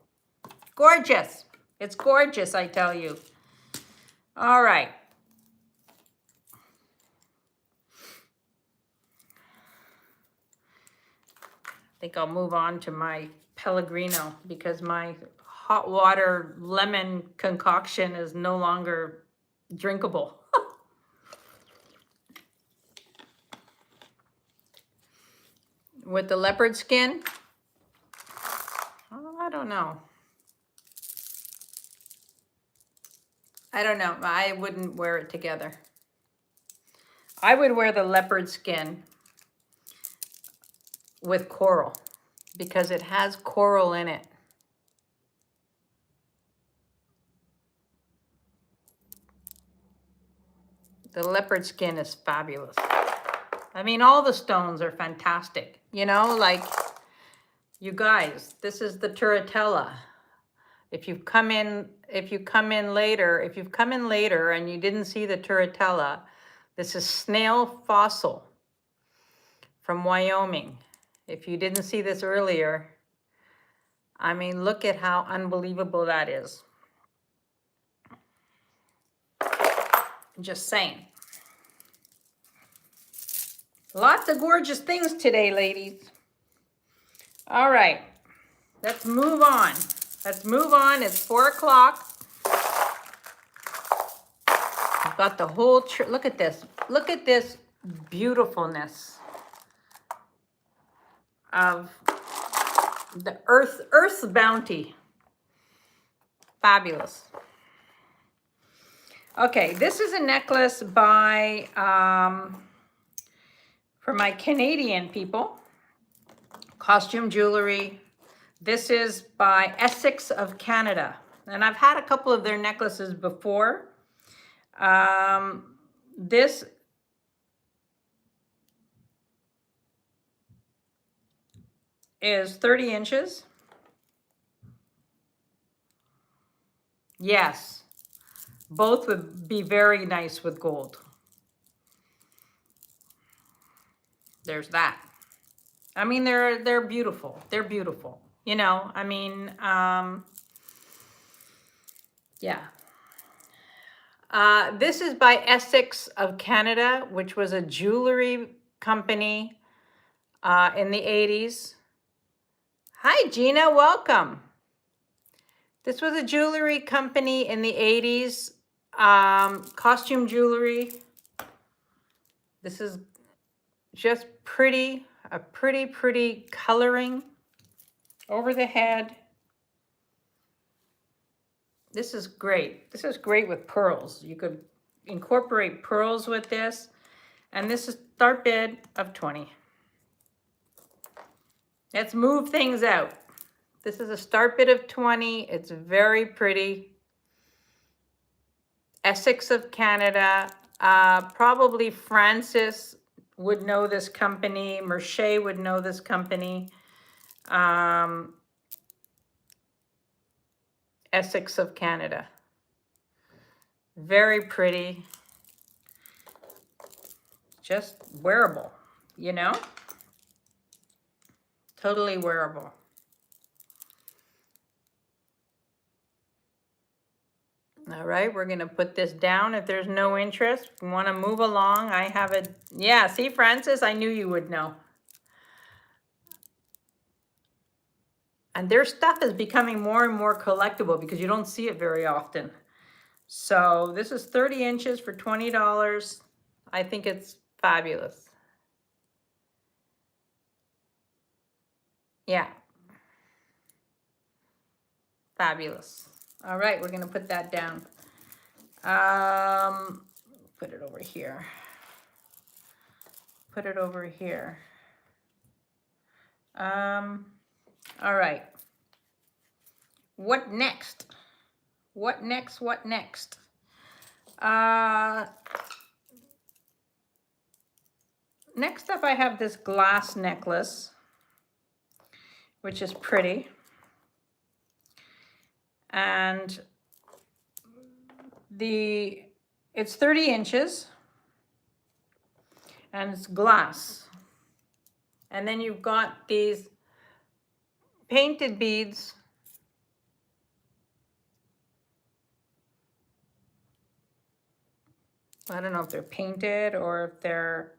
Gorgeous. It's gorgeous, I tell you. All right. think I'll move on to my Pellegrino because my hot water lemon concoction is no longer drinkable. With the leopard skin, oh, I don't know. I don't know. I wouldn't wear it together. I would wear the leopard skin with coral because it has coral in it. The leopard skin is fabulous. I mean, all the stones are fantastic. You know, like, you guys, this is the Turritella. If you've come in later and you didn't see the Turritella, this is snail fossil from Wyoming. If you didn't see this earlier, I mean, look at how unbelievable that is. Just saying. Lots of gorgeous things today, ladies. All right, let's move on. Let's move on. It's 4 o'clock. I've got the whole look at this. Look at this beautifulness of the Earth's bounty. Fabulous. Okay, this is a necklace by for my Canadian people. Costume jewelry. This is by Essex of Canada. And I've had a couple of their necklaces before. This is 30 inches. Yes, both would be very nice with gold. There's that. I mean, they're beautiful. They're beautiful. You know, I mean, yeah. This is by Essex of Canada, which was a jewelry company in the 80s. Hi, Gina, welcome. This was a jewelry company in the 80s, costume jewelry. This is just pretty, a pretty coloring over the head. This is great. This is great with pearls. You could incorporate pearls with this. And this is start bid of 20. Let's move things out. This is a start bid of 20. It's very pretty. Essex of Canada. Probably Francis would know this company. Mercier would know this company. Essex of Canada. Very pretty. Just wearable, you know? Totally wearable. All right, we're gonna put this down. If there's no interest, we wanna move along. I have it. Yeah, see, Francis, I knew you would know. And their stuff is becoming more and more collectible because you don't see it very often. So this is 30 inches for $20. I think it's fabulous. Yeah. Fabulous. All right, we're gonna put that down. Put it over here. Put it over here. All right. What next? What next? What next? Next up, I have this glass necklace, which is pretty. And it's 30 inches and it's glass. And then you've got these painted beads. I don't know if they're painted or if they're,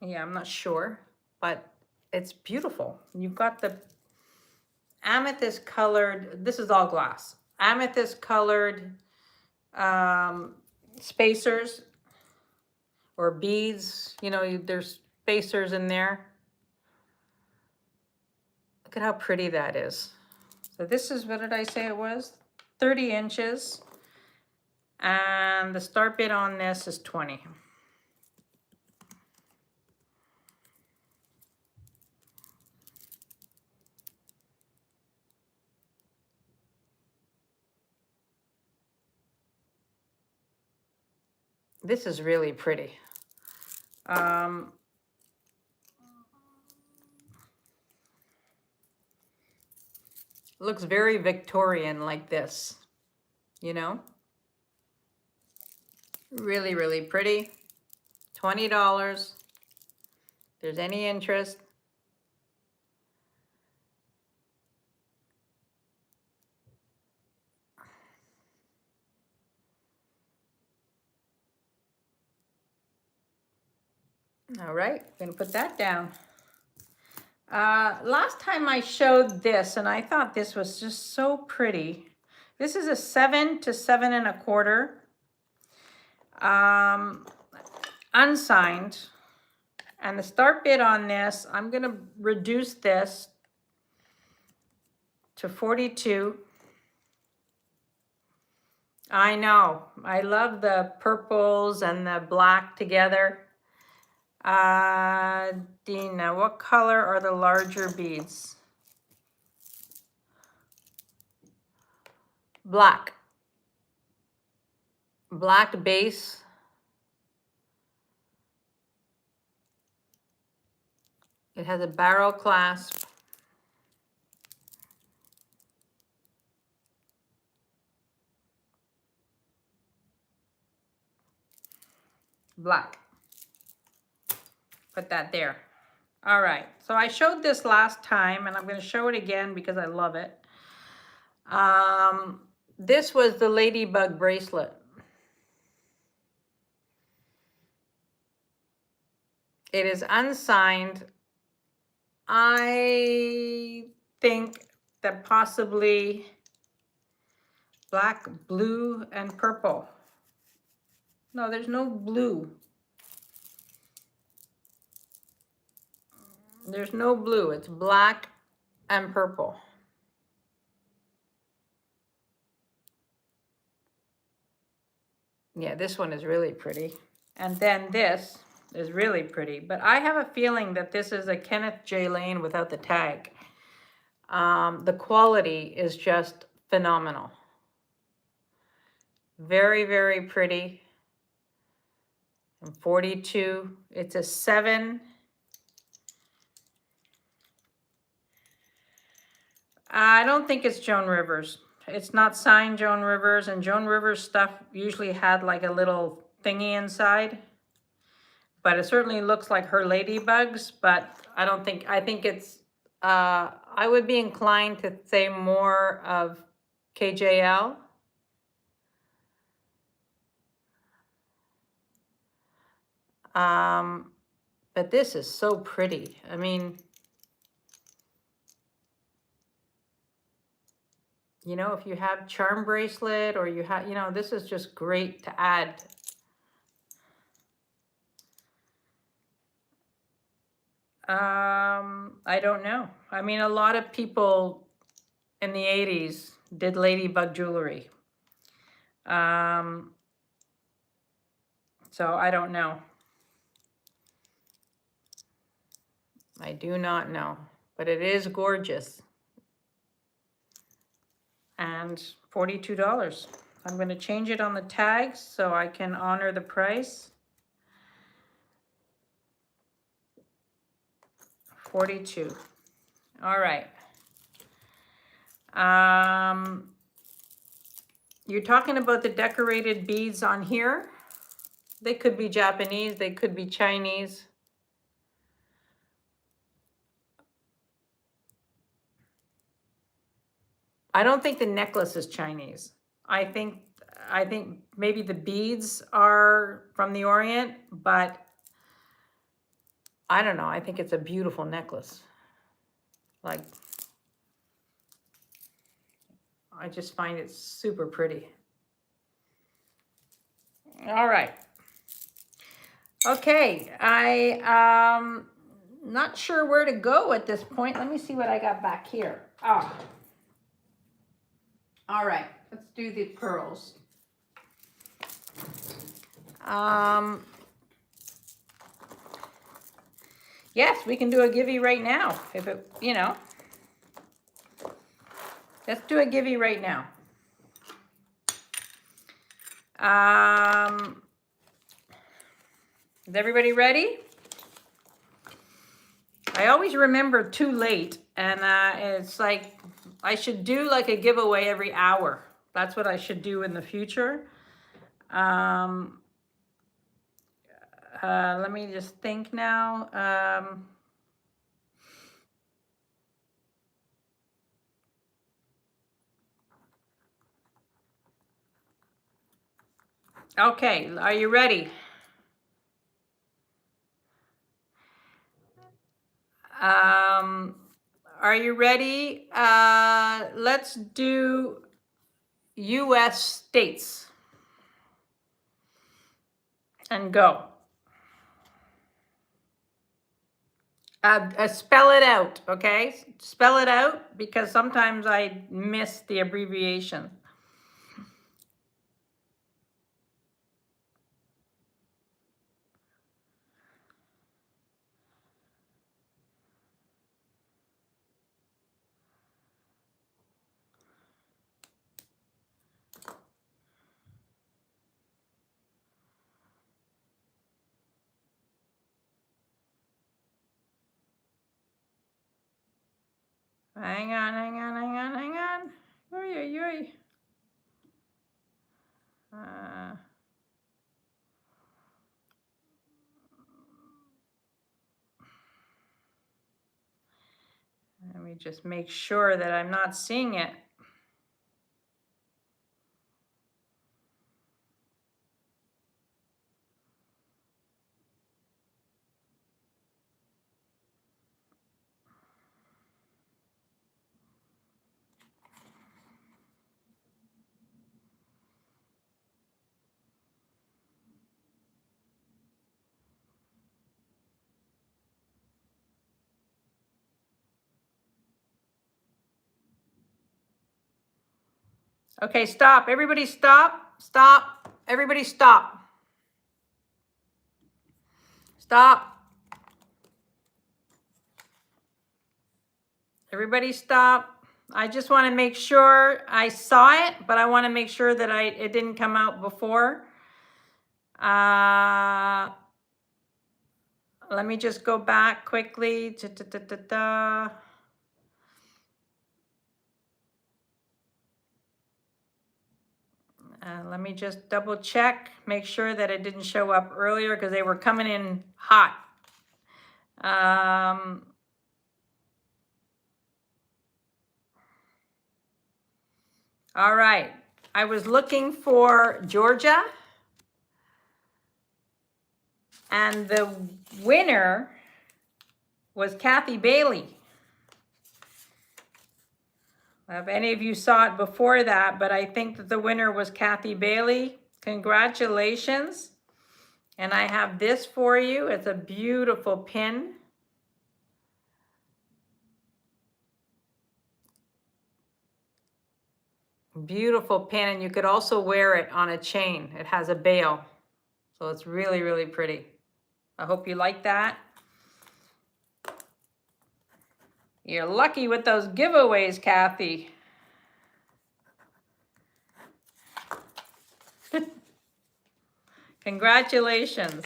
yeah, I'm not sure, but It's beautiful. You've got the amethyst colored, this is all glass, amethyst colored spacers or beads. You know, there's spacers in there. Look at how pretty that is. So this is, what did I say it was? 30 inches. And the start bid on this is 20. This is really pretty. Looks very Victorian like this, you know? Really, really pretty. $20. If there's any interest. All right, gonna put that down. Last time I showed this, and I thought this was just so pretty. This is a 7 to 7 1/4. Unsigned. And the start bid on this, I'm gonna reduce this to 42. I know, I love the purples and the black together. Dina, what color are the larger beads? Black. Black base. It has a barrel clasp. Black. Put that there. All right, so I showed this last time and I'm going to show it again because I love it. This was the ladybug bracelet. It is unsigned. I think that possibly black, blue, and purple. No, there's no blue. There's no blue. It's black and purple. Yeah, this one is really pretty. And then this is really pretty. But I have a feeling that this is a Kenneth J. Lane without the tag. The quality is just phenomenal. Very, very pretty. And 42. It's a 7. I don't think it's Joan Rivers. It's not signed Joan Rivers, and Joan Rivers stuff usually had like a little thingy inside. But it certainly looks like her ladybugs, but I don't think, I think it's, I would be inclined to say more of KJL. But this is so pretty. I mean, you know, if you have charm bracelet or you have, you know, this is just great to add. I don't know. I mean, a lot of people in the 80s did ladybug jewelry. So I don't know. I do not know, but it is gorgeous. And $42. I'm going to change it on the tags so I can honor the price. 42. All right. You're talking about the decorated beads on here. They could be Japanese, they could be Chinese. I don't think the necklace is Chinese. I think maybe the beads are from the Orient, but I don't know. I think it's a beautiful necklace. Like, I just find it super pretty. All right. Okay, not sure where to go at this point. Let me see what I got back here. Ah. All right, let's do the pearls. Yes, we can do a givey right now. If it, you know. Let's do a givey right now. Is everybody ready? I always remember too late, and it's like I should do like a giveaway every hour. That's what I should do in the future. Let me just think now. Okay, are you ready? Are you ready? Let's do US states and go. Spell it out, okay? Spell it out because sometimes I miss the abbreviation. Hang on. Oy, oy, oy. Let me just make sure that I'm not seeing it. Okay, stop. Everybody stop. Stop. Everybody stop. Stop. Everybody stop. I just want to make sure I saw it, but I want to make sure that it didn't come out before. Let me just go back quickly. Let me just double check, make sure that it didn't show up earlier because they were coming in hot. All right, I was looking for Georgia, and the winner was Kathy Bailey. If any of you saw it before that, but I think that the winner was Kathy Bailey. Congratulations. And I have this for you. It's a beautiful pin. Beautiful pin, and you could also wear it on a chain. It has a bail. So it's really, really pretty. I hope you like that. You're lucky with those giveaways, Kathy. Congratulations.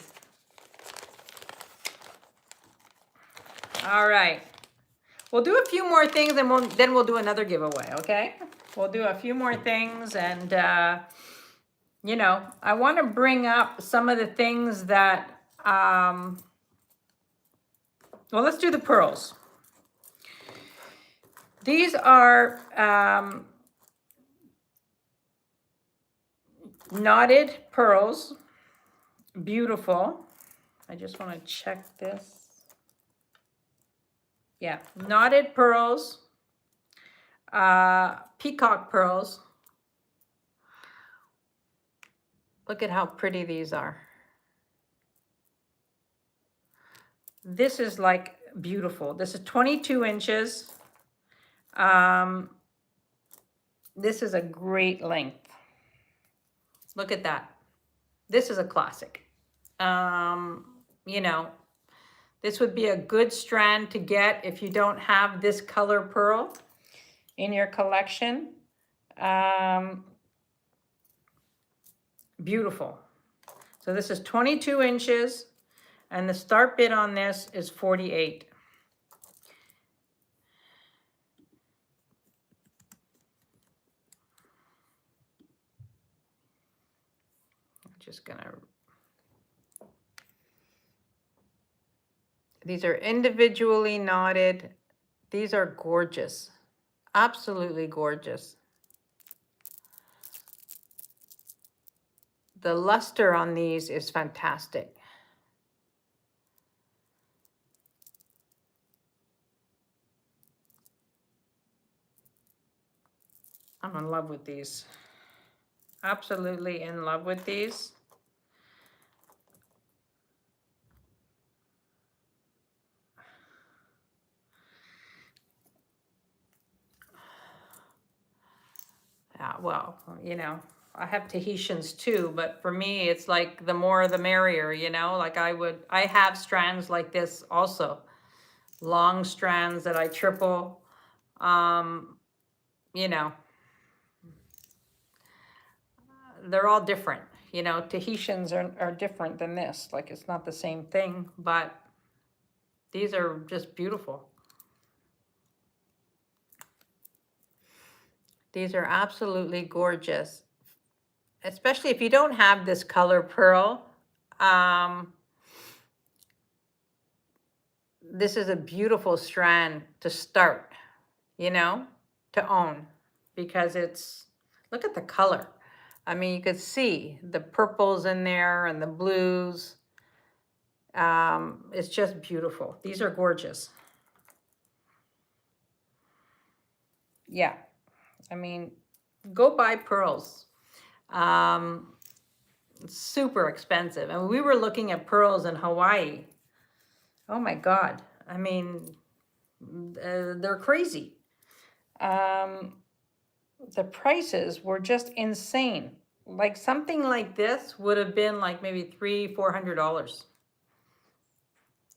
All right. We'll do a few more things and then we'll do another giveaway, okay? We'll do a few more things and, you know, I want to bring up some of the things that, well, let's do the pearls. These are knotted pearls. Beautiful. I just want to check this. Yeah, knotted pearls, peacock pearls. Look at how pretty these are. This is like beautiful. This is 22 inches. This is a great length. Look at that. This is a classic. You know, this would be a good strand to get if you don't have this color pearl in your collection. Beautiful. So this is 22 inches and the start bid on this is 48. I'm just gonna, these are individually knotted. These are gorgeous, absolutely gorgeous. The luster on these is fantastic. I'm in love with these. Absolutely in love with these. Well, you know, I have Tahitians too, but for me, it's like the more the merrier, you know, like I have strands like this also. Long strands that I triple, you know, they're all different. You know, Tahitians are different than this. Like it's not the same thing, but these are just beautiful. These are absolutely gorgeous, especially if you don't have this color pearl. This is a beautiful strand to start, you know, to own, because it's, look at the color. I mean, you could see the purples in there and the blues. It's just beautiful. These are gorgeous. Yeah, I mean, go buy pearls. Super expensive. And we were looking at pearls in Hawaii. Oh my God. I mean, they're crazy. The prices were just insane. Like something like this would have been like maybe $300-400.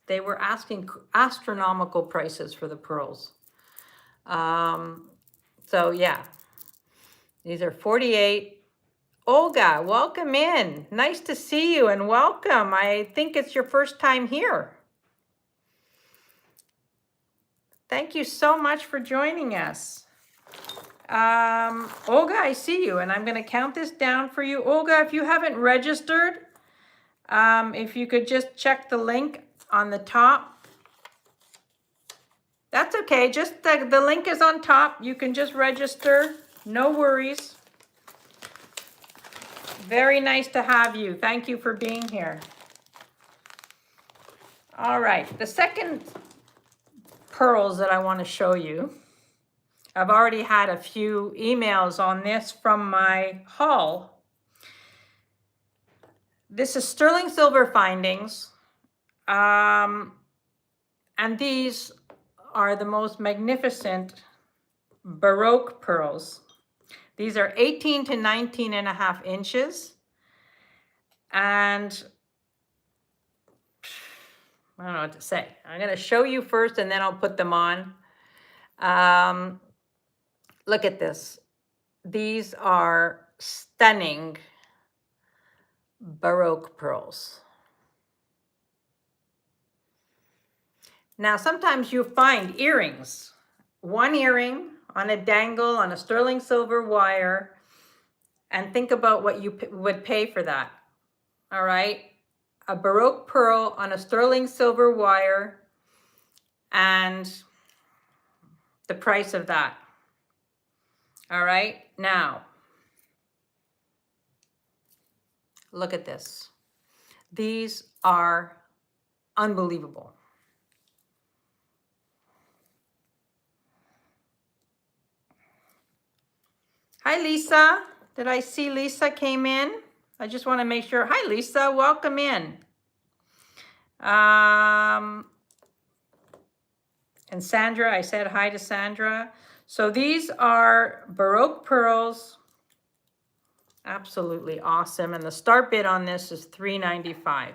They were asking astronomical prices for the pearls. So yeah, these are 48. Olga, welcome in. Nice to see you and welcome. I think it's your first time here. Thank you so much for joining us. Olga, I see you, and I'm going to count this down for you. Olga, if you haven't registered, if you could just check the link on the top. That's okay. Just the link is on top. You can just register. No worries. Very nice to have you. Thank you for being here. All right. The second pearls that I want to show you. I've already had a few emails on this from my haul. This is sterling silver findings. And these are the most magnificent Baroque pearls. These are 18 to 19 and a half inches. And I don't know what to say. I'm going to show you first and then I'll put them on. Look at this. These are stunning Baroque pearls. Now, sometimes you find earrings, one earring on a dangle on a sterling silver wire, and think about what you would pay for that. All right. A Baroque pearl on a sterling silver wire and the price of that. All right. Now, look at this. These are unbelievable. Hi, Lisa. Did I see Lisa came in? I just want to make sure. Hi, Lisa. Welcome in. And Sandra, I said hi to Sandra. So these are Baroque pearls. Absolutely awesome. And the start bid on this is $3.95.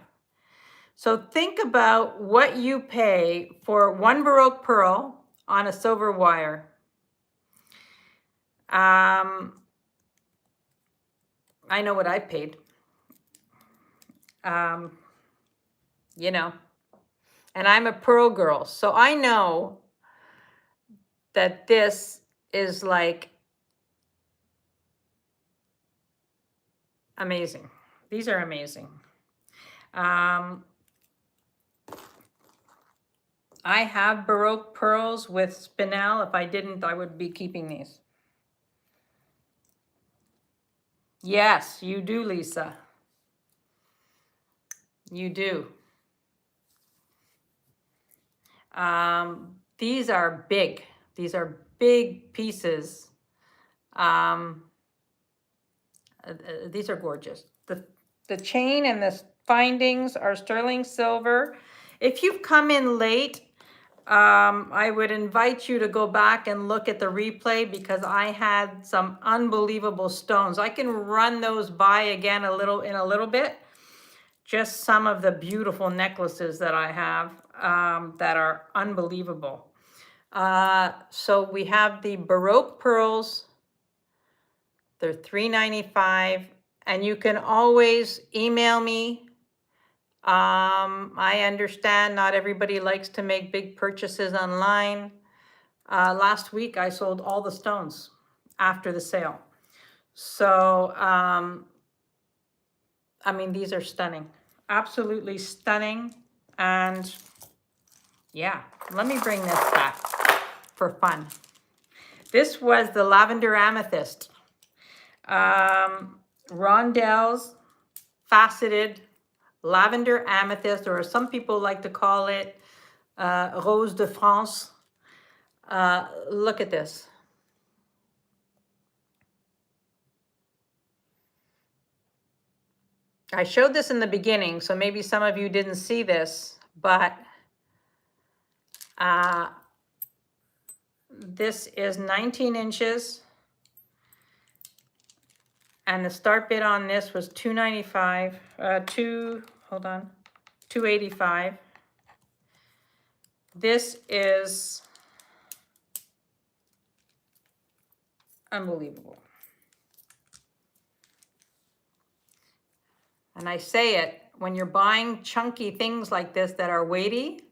So think about what you pay for one Baroque pearl on a silver wire. I know what I paid. You know, and I'm a pearl girl, so I know that this is like amazing. These are amazing. I have Baroque pearls with spinel. If I didn't, I would be keeping these. Yes, you do, Lisa. You do. These are big. These are big pieces. These are gorgeous. The chain and the findings are sterling silver. If you've come in late, I would invite you to go back and look at the replay because I had some unbelievable stones. I can run those by again in a little bit. Just some of the beautiful necklaces that I have that are unbelievable. So we have the Baroque pearls. They're $3.95, and you can always email me. I understand not everybody likes to make big purchases online. Last week I sold all the stones after the sale. So, I mean, these are stunning, absolutely stunning. And yeah, let me bring this back for fun. This was the lavender amethyst. Rondelles, faceted lavender amethyst, or some people like to call it Rose de France. Look at this. I showed this in the beginning, so maybe some of you didn't see this, but this is 19 inches. And the start bid on this was $2.95, $2.85. This is unbelievable. And I say it, when you're buying chunky things like this that are weighty,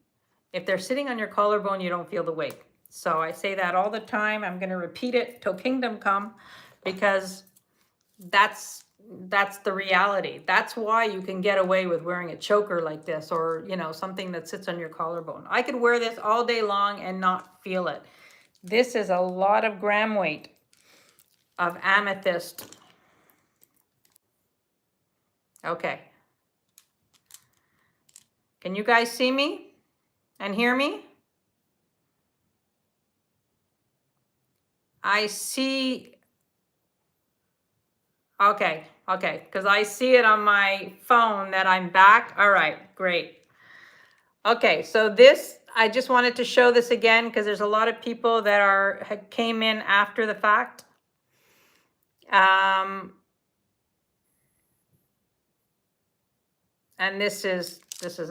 if they're sitting on your collarbone, you don't feel the weight. So I say that all the time. I'm going to repeat it till kingdom come, because that's the reality. That's why you can get away with wearing a choker like this, or, you know, something that sits on your collarbone. I could wear this all day long and not feel it. This is a lot of gram weight of amethyst. Okay. Can you guys see me and hear me? I see. Okay, because I see it on my phone that I'm back. All right, great. Okay, so this, I just wanted to show this again because there's a lot of people that came in after the fact. And this is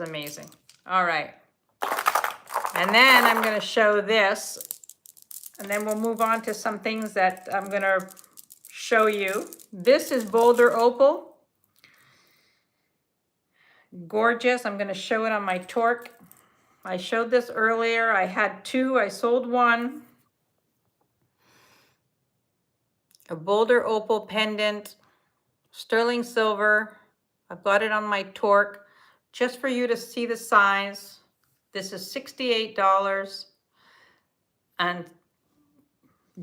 amazing. All right. And then I'm going to show this, and then we'll move on to some things that I'm going to show you. This is Boulder Opal. Gorgeous. I'm going to show it on my torque. I showed this earlier. I had two. I sold one. A Boulder Opal pendant, sterling silver. I've got it on my torque just for you to see the size. This is $68 and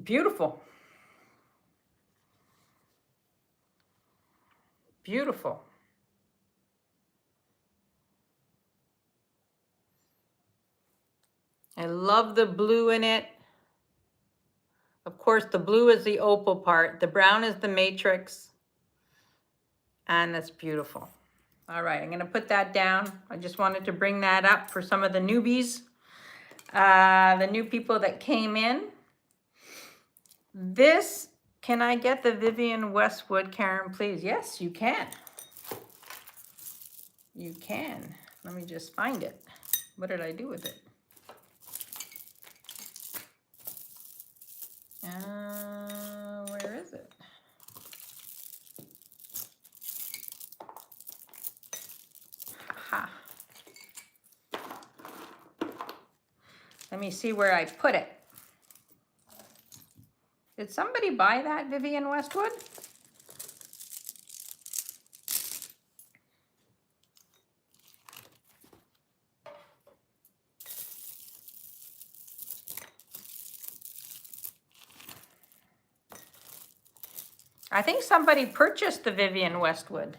beautiful. Beautiful. I love the blue in it. Of course, the blue is the opal part. The brown is the matrix. And that's beautiful. All right, I'm going to put that down. I just wanted to bring that up for some of the newbies, the new people that came in. This, can I get the Vivian Westwood, Karen, please? Yes, you can. You can. Let me just find it. What did I do with it? Where is it? Ha. Let me see where I put it. Did somebody buy that Vivian Westwood? I think somebody purchased the Vivian Westwood.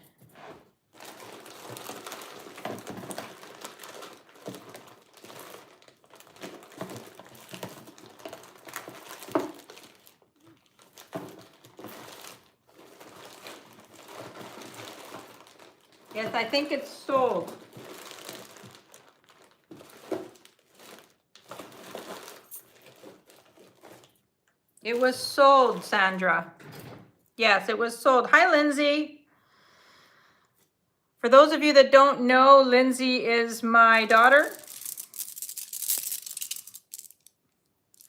Yes, I think it's sold. It was sold, Sandra. Yes, it was sold. Hi, Lindsay. For those of you that don't know, Lindsay is my daughter.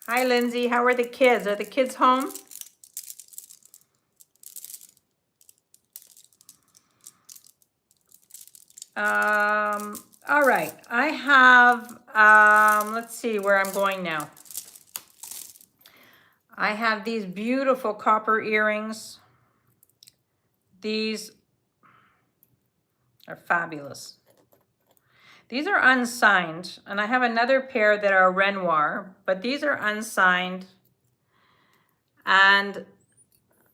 Hi, Lindsay. How are the kids? Are the kids home? All right. I have, let's see where I'm going now. I have these beautiful copper earrings. These are fabulous. These are unsigned, and I have another pair that are Renoir, but these are unsigned. And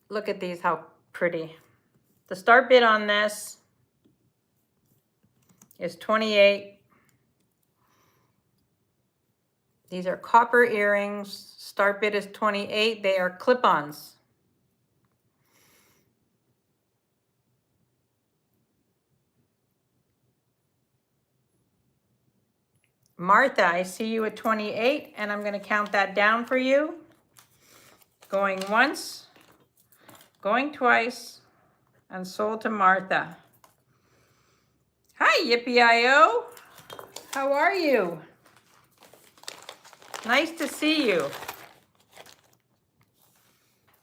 look at these, how pretty. The start bid on this is 28. These are copper earrings. Start bid is 28. They are clip-ons. Martha, I see you at 28, and I'm going to count that down for you. Going once, going twice, and sold to Martha. Hi, Yippee-I-O. How are you? Nice to see you.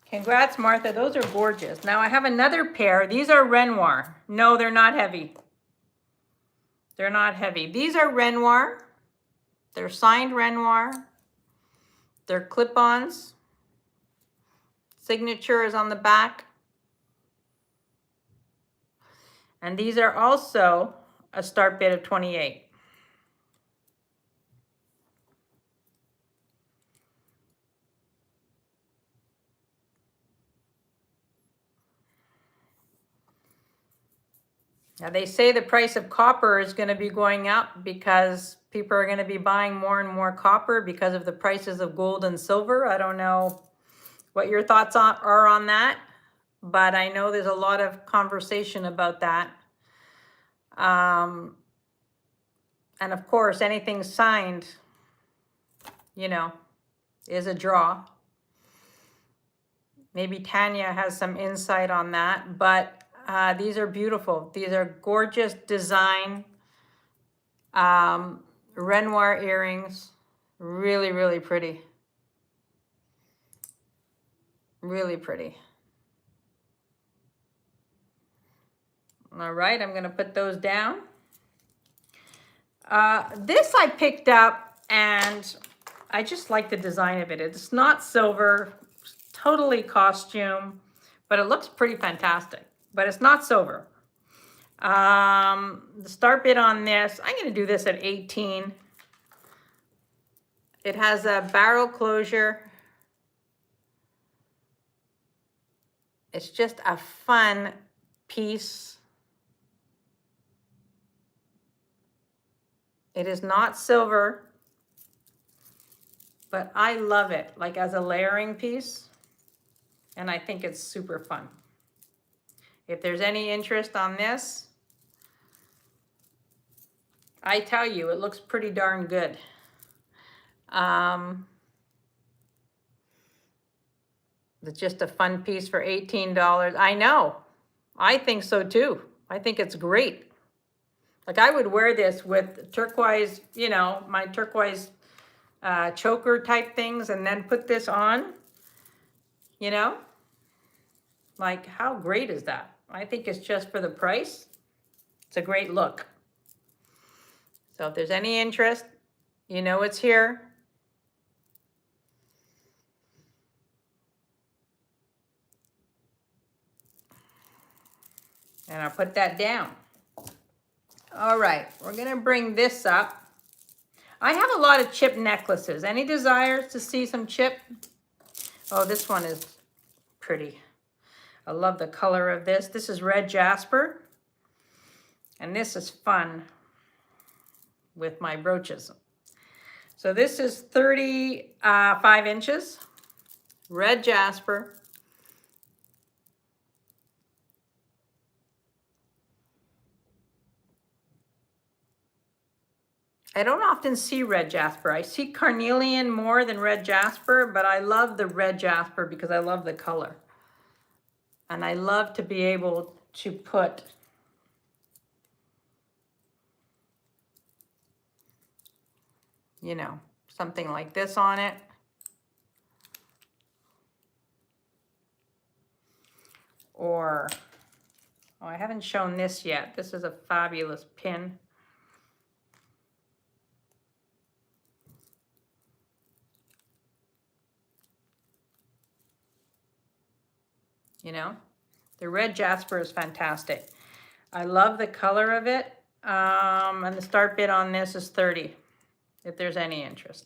Congrats, Martha. Those are gorgeous. Now I have another pair. These are Renoir. No, they're not heavy. They're not heavy. These are Renoir. They're signed Renoir. They're clip-ons. Signature is on the back. And these are also a start bid of 28. Now they say the price of copper is going to be going up because people are going to be buying more and more copper because of the prices of gold and silver. I don't know what your thoughts are on that, but I know there's a lot of conversation about that. And of course, anything signed, you know, is a draw. Maybe Tanya has some insight on that, but these are beautiful. These are gorgeous design Renoir earrings. Really, really pretty. Really pretty. All right, I'm going to put those down. This I picked up, and I just like the design of it. It's not silver, totally costume, but it looks pretty fantastic. But it's not silver. The start bid on this, I'm going to do this at 18. It has a barrel closure. It's just a fun piece. It is not silver. but I love it, like as a layering piece, and I think it's super fun. If there's any interest on this, I tell you, it looks pretty darn good. It's just a fun piece for $18. I know. I think so too. I think it's great. Like I would wear this with turquoise, you know, my turquoise choker type things, and then put this on, you know? Like how great is that? I think it's just for the price. It's a great look. So if there's any interest, you know it's here. And I'll put that down. All right, we're gonna bring this up. I have a lot of chip necklaces. Any desires to see some chip? Oh, this one is pretty. I love the color of this. This is red jasper. And this is fun with my brooches. So this is 35 inches, red jasper. I don't often see red jasper. I see carnelian more than red jasper, but I love the red jasper because I love the color. And I love to be able to put you know, something like this on it. Or, oh, I haven't shown this yet. This is a fabulous pin. You know, the red jasper is fantastic. I love the color of it. And the start bid on this is 30, if there's any interest.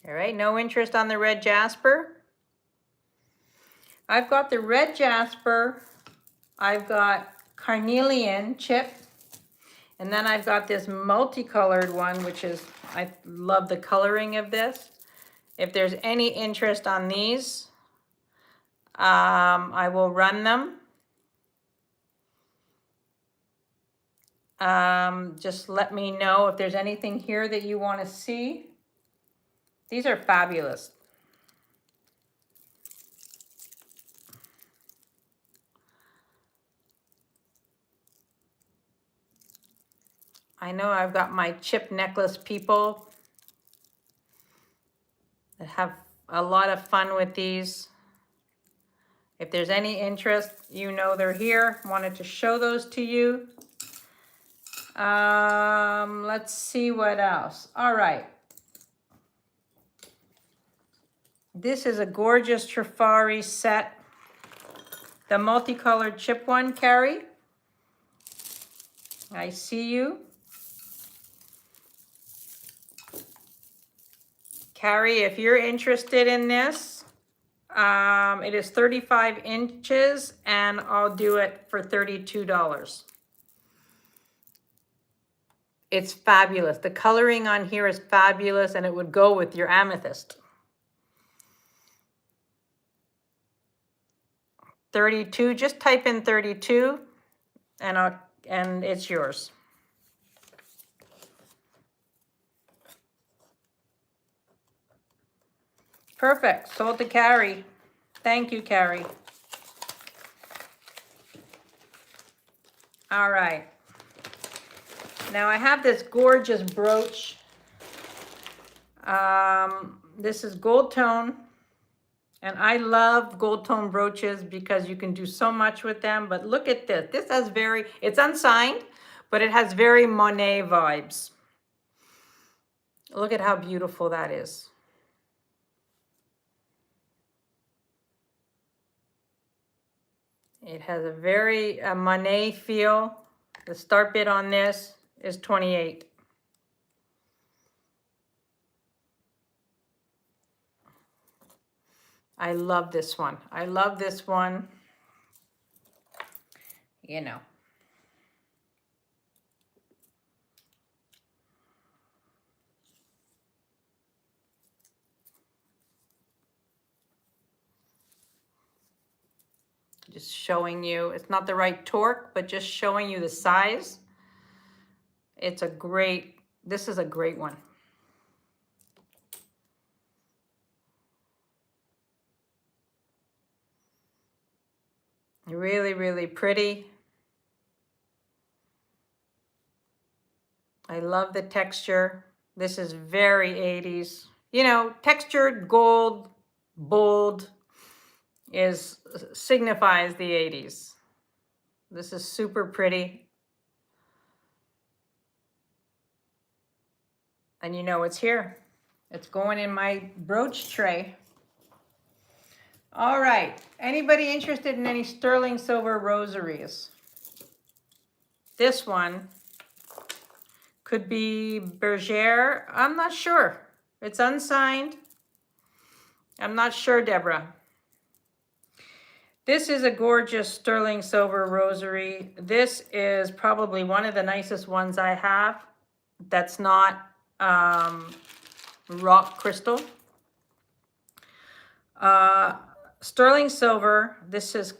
All right, no interest on the red jasper. I've got the red jasper, I've got carnelian chip, and then I've got this multicolored one, which is, I love the coloring of this. If there's any interest on these, I will run them. Just let me know if there's anything here that you want to see. These are fabulous. I know I've got my chip necklace people that have a lot of fun with these. If there's any interest, you know they're here. Wanted to show those to you. Let's see what else. All right. This is a gorgeous Trifari set. The multicolored chip one, Carrie. I see you. Carrie, if you're interested in this, it is 35 inches and I'll do it for $32. It's fabulous. The coloring on here is fabulous and it would go with your amethyst. 32, just type in 32 and it's yours. Perfect, sold to Carrie. Thank you, Carrie. All right. Now I have this gorgeous brooch. This is gold tone. And I love gold tone brooches because you can do so much with them. But look at this. This has very, it's unsigned, but it has very Monet vibes. Look at how beautiful that is. It has a very Monet feel. The start bid on this is 28. I love this one. I love this one. You know. Just showing you, it's not the right torque, but just showing you the size. It's a great, this is a great one. Really, really pretty. I love the texture. This is very 80s. You know, textured gold, bold signifies the 80s. This is super pretty. And you know it's here. It's going in my brooch tray. All right. Anybody interested in any sterling silver rosaries? This one could be Bergère. I'm not sure. It's unsigned. I'm not sure, Deborah. This is a gorgeous sterling silver rosary. This is probably one of the nicest ones I have. That's not rock crystal. Sterling silver. This is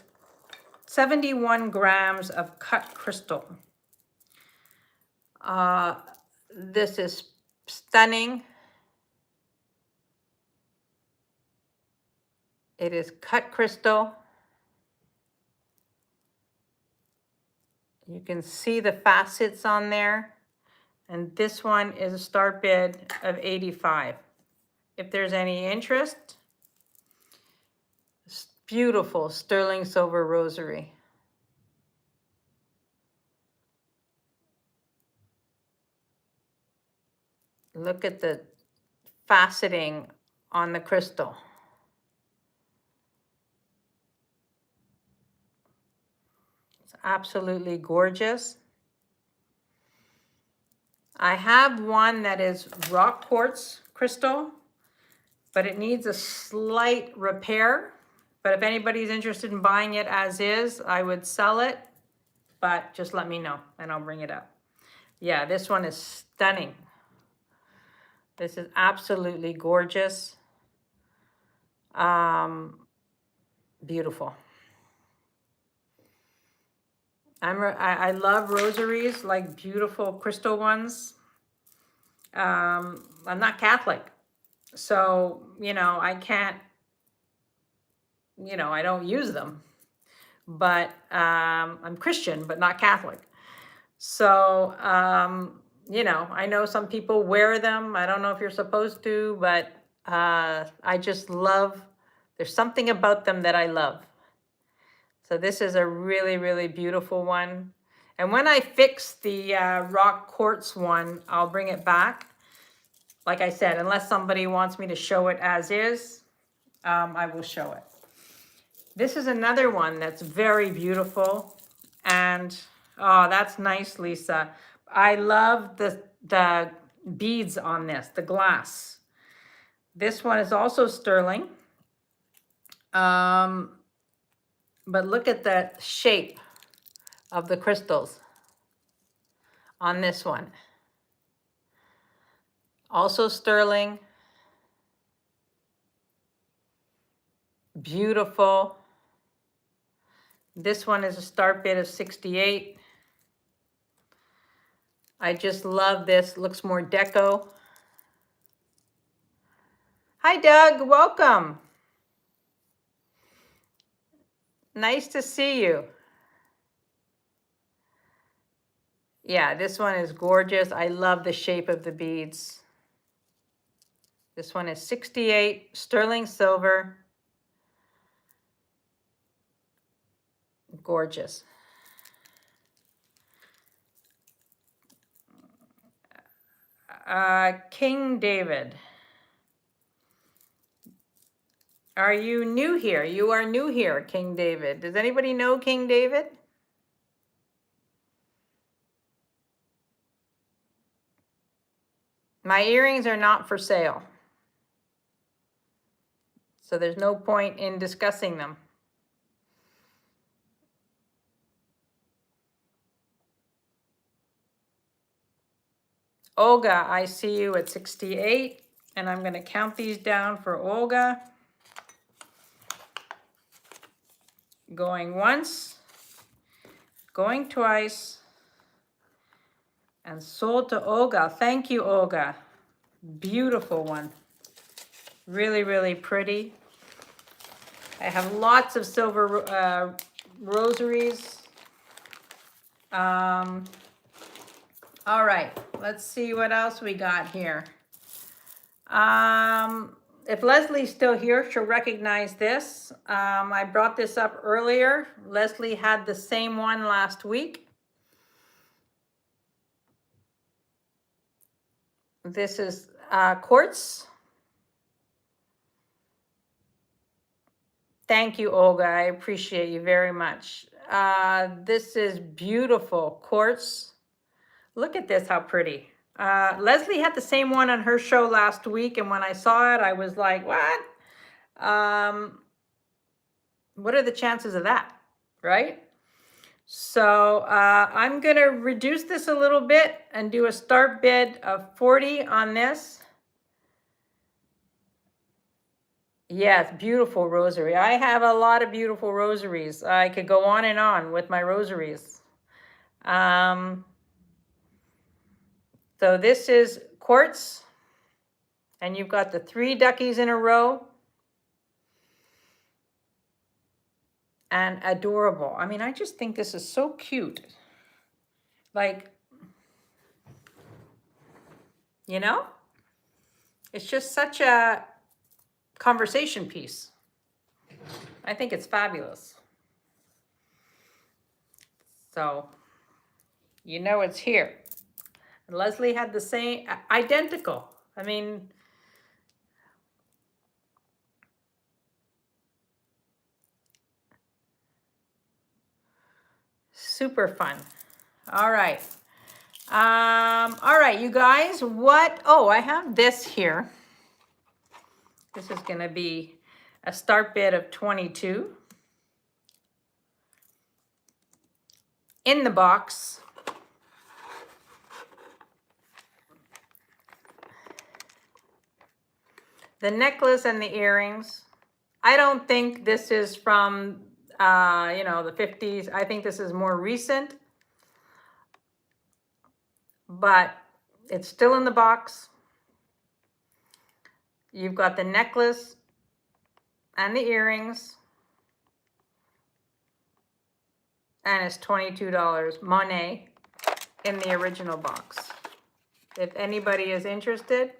71 grams of cut crystal. This is stunning. It is cut crystal. You can see the facets on there. And this one is a start bid of 85. If there's any interest, beautiful sterling silver rosary. Look at the faceting on the crystal. It's absolutely gorgeous. I have one that is rock quartz crystal, but it needs a slight repair. But if anybody's interested in buying it as is, I would sell it, but just let me know and I'll bring it up. Yeah, this one is stunning. This is absolutely gorgeous. Beautiful. I love rosaries, like beautiful crystal ones. I'm not Catholic, so, you know, I can't, you know, I don't use them, but I'm Christian, but not Catholic. So, you know, I know some people wear them. I don't know if you're supposed to, but I just love, there's something about them that I love. So this is a really, really beautiful one. And when I fix the rock quartz one, I'll bring it back. Like I said, unless somebody wants me to show it as is, I will show it. This is another one that's very beautiful. And, oh, that's nice, Lisa. I love the beads on this, the glass. This one is also sterling. But look at the shape of the crystals on this one. Also sterling. Beautiful. This one is a start bid of 68. I just love this. Looks more deco. Hi, Doug. Welcome. Nice to see you. Yeah, this one is gorgeous. I love the shape of the beads. This one is 68, sterling silver. Gorgeous. King David. Are you new here? You are new here, King David. Does anybody know King David? My earrings are not for sale, so there's no point in discussing them. Olga, I see you at 68, and I'm going to count these down for Olga. Going once, going twice, and sold to Olga. Thank you, Olga. Beautiful one. Really, really pretty. I have lots of silver rosaries. All right, let's see what else we got here. If Leslie's still here, she'll recognize this. I brought this up earlier. Leslie had the same one last week. This is quartz. Thank you, Olga. I appreciate you very much. This is beautiful quartz. Look at this, how pretty. Leslie had the same one on her show last week, and when I saw it, I was like, what? What are the chances of that, right? So I'm going to reduce this a little bit and do a start bid of 40 on this. Yes, beautiful rosary. I have a lot of beautiful rosaries. I could go on and on with my rosaries. So this is quartz, and you've got the 3 duckies in a row. And adorable. I mean, I just think this is so cute. Like, you know, it's just such a conversation piece. I think it's fabulous. So, you know it's here. And Leslie had the same, identical. I mean, super fun. All right. All right, you guys, I have this here. This is going to be a start bid of 22. In the box, the necklace and the earrings. I don't think this is from, the 50s. I think this is more recent. But it's still in the box. You've got the necklace and the earrings. And it's $22 Monet in the original box. If anybody is interested,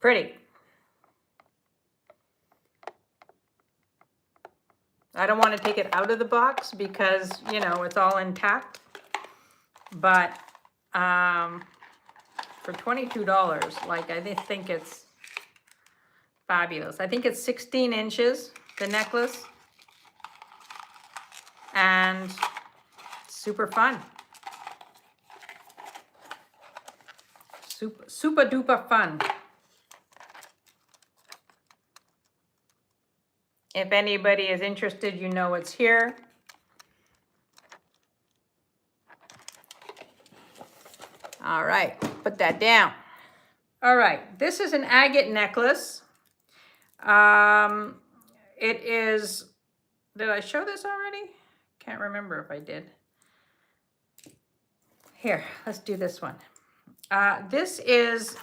pretty. I don't want to take it out of the box because, it's all intact. But for $22, like, I think it's fabulous. I think it's 16 inches, the necklace. And super fun. Super duper fun. If anybody is interested, you know it's here. All right, put that down. All right, this is an agate necklace. It is, did I show this already? Can't remember if I did. Here, let's do this one. This is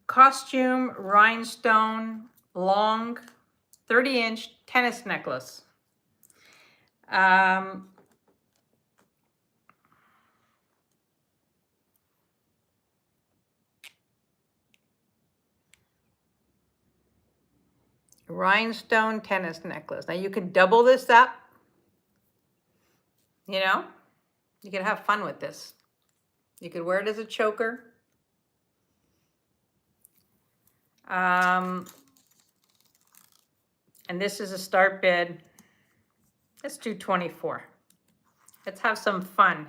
costume rhinestone long 30-inch tennis necklace. Rhinestone tennis necklace. Now you can double this up. You can have fun with this. You could wear it as a choker. And this is a start bid. Let's do 24. Let's have some fun.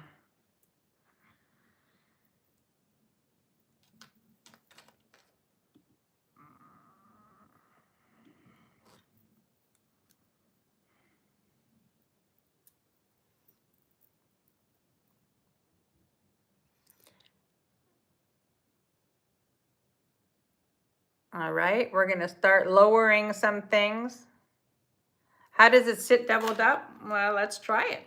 All right, we're gonna start lowering some things. How does it sit doubled up? Well, let's try it.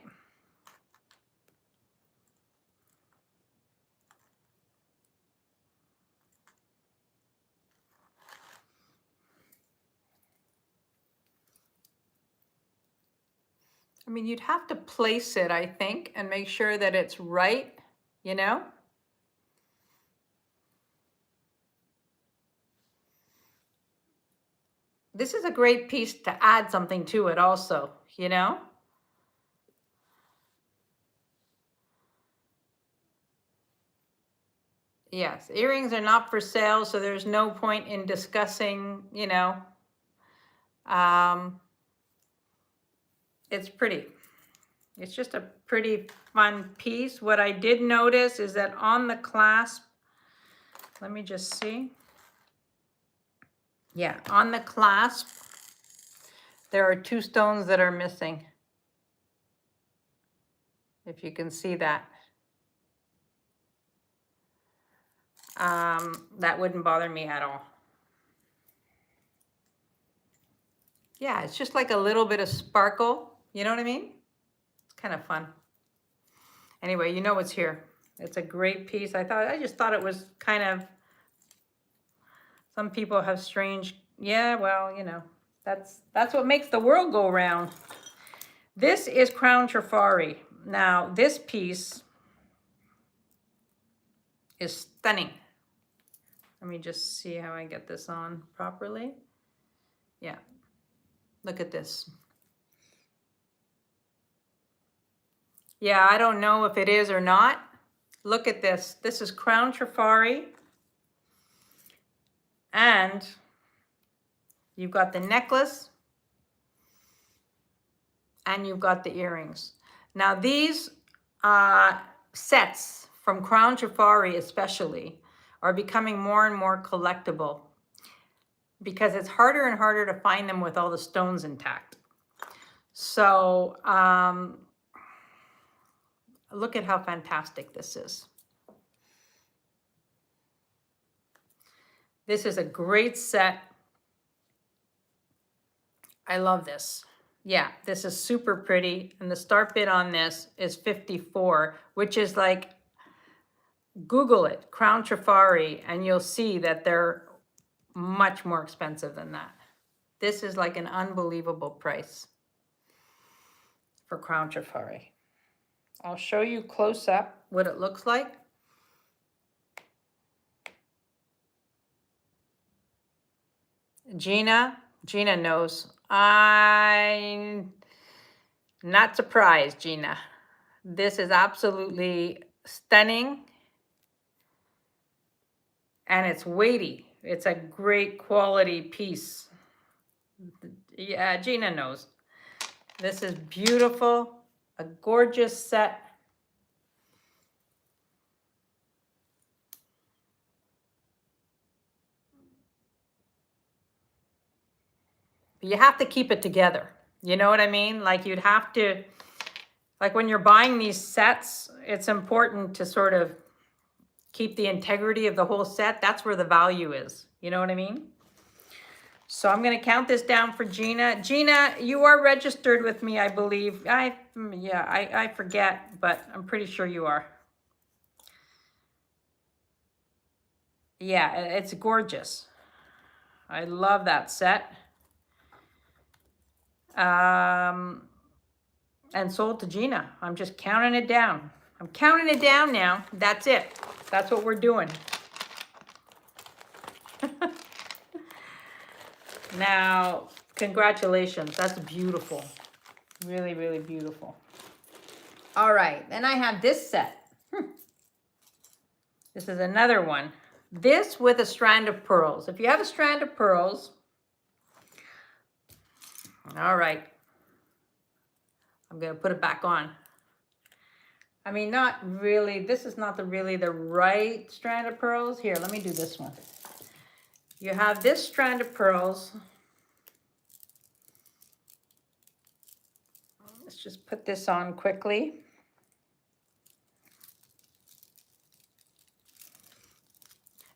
I mean, you'd have to place it, I think, and make sure that it's right, you know? This is a great piece to add something to it also, you know? Yes, earrings are not for sale, so there's no point in discussing, you know. It's pretty. It's just a pretty fun piece. What I did notice is that on the clasp, let me just see. Yeah, on the clasp, there are 2 stones that are missing. If you can see that. That wouldn't bother me at all. Yeah, it's just like a little bit of sparkle. You know what I mean? It's kind of fun. Anyway, you know what's here. It's a great piece. I just thought it was kind of, some people have strange, yeah, well, you know, that's what makes the world go round. This is Crown Trifari. Now, this piece is stunning. Let me just see how I get this on properly. Yeah, look at this. Yeah, I don't know if it is or not. Look at this. This is Crown Trifari. And you've got the necklace and you've got the earrings. Now these sets from Crown Trifari especially are becoming more and more collectible because it's harder and harder to find them with all the stones intact. So look at how fantastic this is. This is a great set. I love this. Yeah, this is super pretty. And the start bid on this is 54, which is like, Google it, Crown Trifari, and you'll see that they're much more expensive than that. This is like an unbelievable price for Crown Trifari. I'll show you close up what it looks like. Gina knows. I'm not surprised, Gina. This is absolutely stunning. And it's weighty. It's a great quality piece. Yeah, Gina knows. This is beautiful, a gorgeous set. You have to keep it together. You know what I mean? Like you'd have to, like when you're buying these sets, it's important to sort of keep the integrity of the whole set. That's where the value is. You know what I mean? So I'm going to count this down for Gina. Gina, you are registered with me, I believe. I forget, but I'm pretty sure you are. Yeah, it's gorgeous. I love that set. And sold to Gina. I'm just counting it down. I'm counting it down now. That's it. That's what we're doing. Now, congratulations. That's beautiful. Really, really beautiful. All right. Then I have this set. This is another one. This with a strand of pearls. If you have a strand of pearls, All right. I'm going to put it back on. I mean, not really. This is not really the right strand of pearls. Here, let me do this one. You have this strand of pearls. Let's just put this on quickly.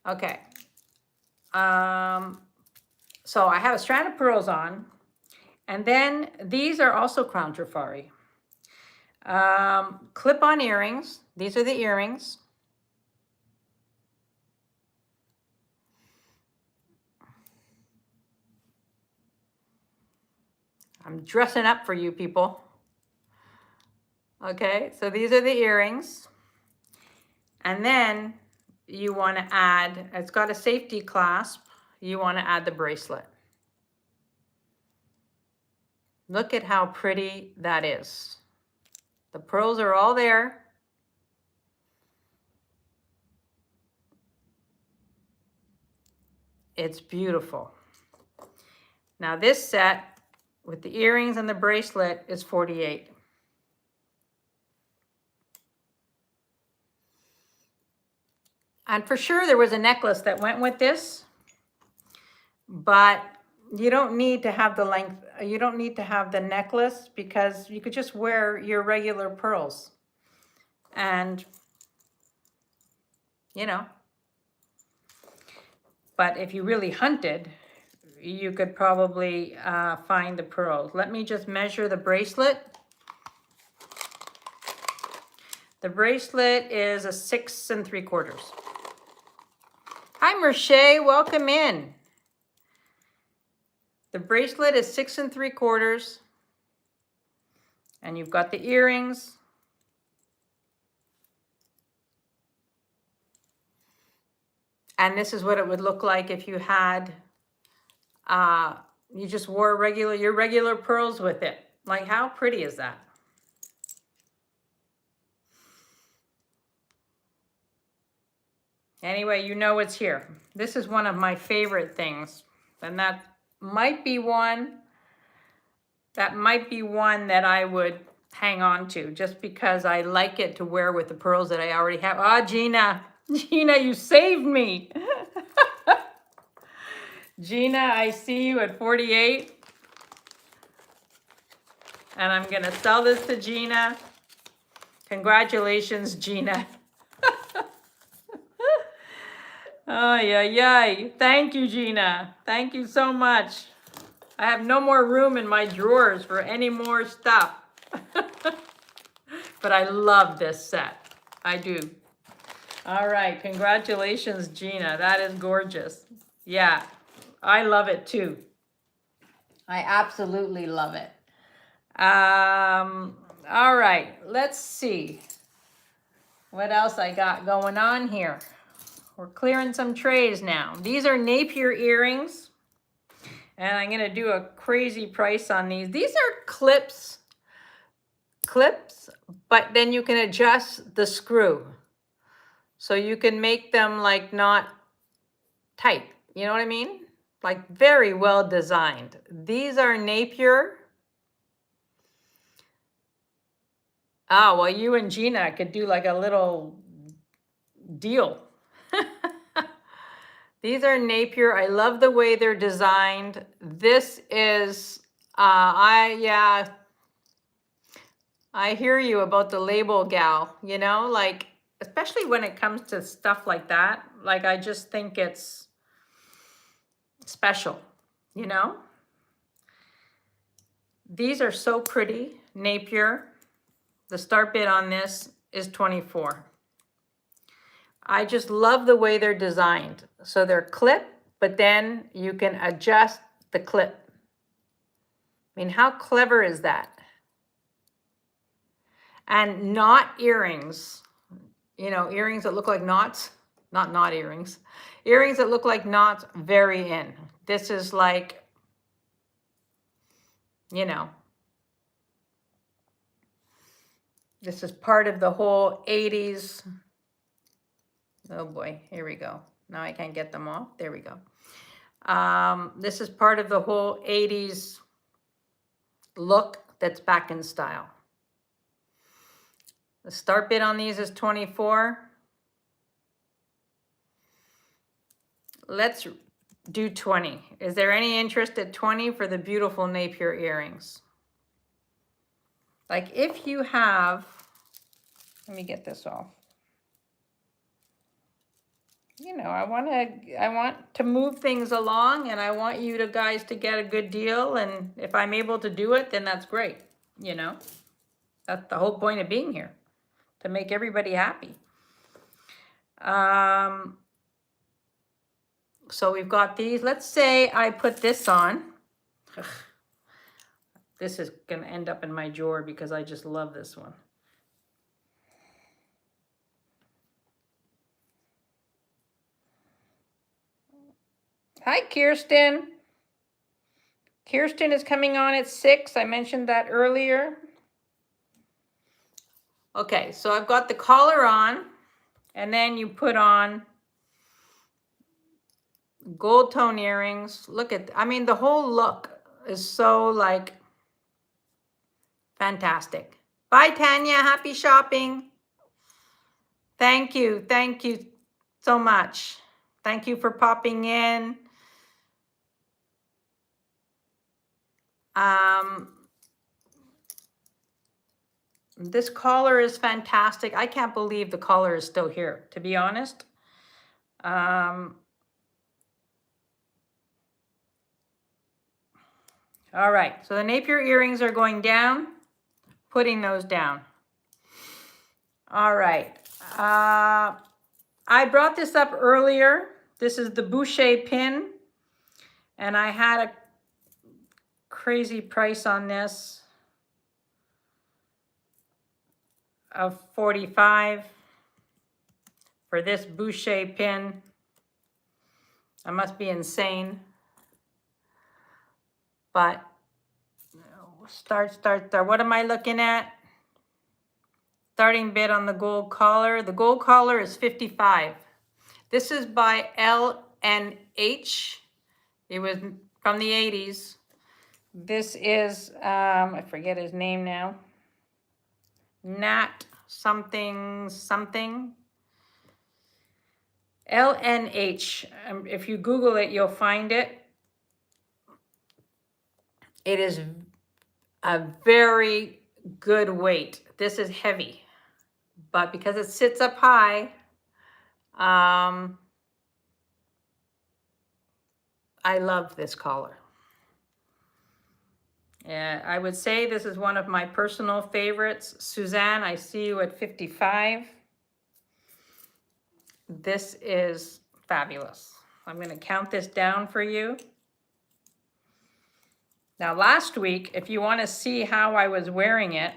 Okay. So I have a strand of pearls on, and then these are also Crown Trifari. Clip-on earrings. These are the earrings. I'm dressing up for you people. Okay, so these are the earrings. And then you want to add, it's got a safety clasp. You want to add the bracelet. Look at how pretty that is. The pearls are all there. It's beautiful. Now this set with the earrings and the bracelet is $48. And for sure there was a necklace that went with this, but you don't need to have the length, you don't need to have the necklace because you could just wear your regular pearls. And, you know, but if you really hunted, you could probably find the pearls. Let me just measure the bracelet. The bracelet is a 6 3/4. Hi, Merche, welcome in. The bracelet is 6 3/4. And you've got the earrings. And this is what it would look like if you had, you just wore your regular pearls with it. Like, how pretty is that? Anyway, you know it's here. This is one of my favorite things. And that might be one that I would hang on to just because I like it to wear with the pearls that I already have. Ah, Gina, you saved me. Gina, I see you at 48. And I'm gonna sell this to Gina. Congratulations, Gina. Oh, yeah. Thank you, Gina. Thank you so much. I have no more room in my drawers for any more stuff. But I love this set. I do. All right. Congratulations, Gina. That is gorgeous. Yeah, I love it too. I absolutely love it. All right. Let's see what else I got going on here. We're clearing some trays now. These are Napier earrings. And I'm gonna do a crazy price on these. These are clips, but then you can adjust the screw. So you can make them like not tight. You know what I mean? Like very well designed. These are Napier. Ah, well, you and Gina could do like a little deal. These are Napier. I love the way they're designed. This is, I hear you about the label gal, you know, like, especially when it comes to stuff like that. Like, I just think it's special, you know? These are so pretty, Napier. The start bid on this is 24. I just love the way they're designed. So they're clip, but then you can adjust the clip. I mean, how clever is that? And knot earrings, you know, earrings that look like knots, not knot earrings. Earrings that look like knots, very in. This is like, you know, this is part of the whole 80s. Oh boy, here we go. Now I can't get them off. There we go. This is part of the whole 80s look that's back in style. The start bid on these is 24. Let's do 20. Is there any interest at 20 for the beautiful Napier earrings? Like if you have, let me get this off. You know, I want to move things along, and I want you guys to get a good deal, and if I'm able to do it, then that's great. You know, that's the whole point of being here, to make everybody happy. So we've got these. Let's say I put this on. Ugh. This is going to end up in my drawer because I just love this one. Hi, Kirsten. Kirsten is coming on at 6. I mentioned that earlier. Okay, so I've got the collar on, and then you put on gold tone earrings. Look at, I mean, the whole look is so like fantastic. Bye, Tanya. Happy shopping. Thank you. Thank you so much. Thank you for popping in. This collar is fantastic. I can't believe the collar is still here, to be honest. All right, so the Napier earrings are going down, putting those down. All right, I brought this up earlier. This is the Boucher pin, and I had a crazy price on this of $45 for this Boucher pin. I must be insane. But start. What am I looking at? Starting bid on the gold collar. The gold collar is $55. This is by L&H. It was from the 80s. This is, I forget his name now. Nat something. L&H. If you Google it, you'll find it. It is a very good weight. This is heavy, but because it sits up high, I love this collar. Yeah, I would say this is one of my personal favorites. Suzanne, I see you at 55. This is fabulous. I'm going to count this down for you. Now, last week, if you want to see how I was wearing it,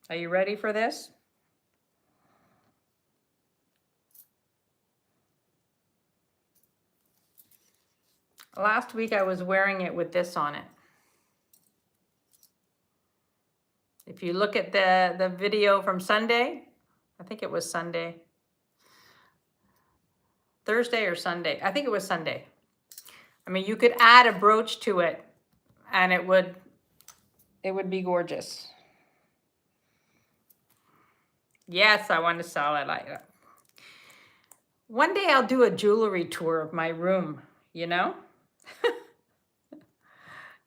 are you ready for this? Last week, I was wearing it with this on it. If you look at the video from Sunday, I think it was Sunday. Thursday or Sunday. I think it was Sunday. I mean, you could add a brooch to it and it would be gorgeous. Yes, I want to sell it like that. One day I'll do a jewelry tour of my room, you know?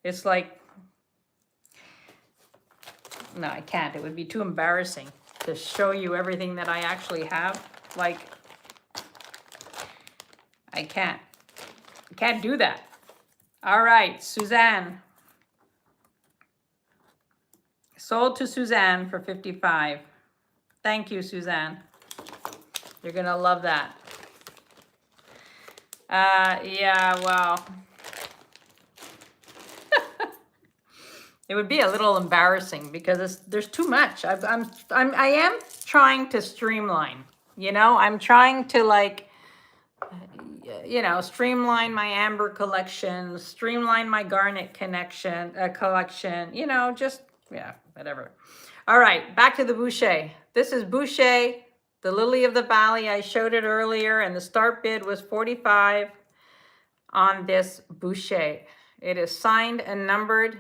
It's like, no, I can't. It would be too embarrassing to show you everything that I actually have. Like, I can't do that. All right, Suzanne. Sold to Suzanne for $55. Thank you, Suzanne. You're gonna love that. Yeah, well, it would be a little embarrassing because there's too much. I am trying to streamline. You know, I'm trying to like, you know, streamline my amber collection, streamline my garnet collection. You know, just yeah, whatever. All right, back to the Boucher. This is Boucher, the Lily of the Valley. I showed it earlier, and the start bid was $45 on this Boucher. It is signed and numbered.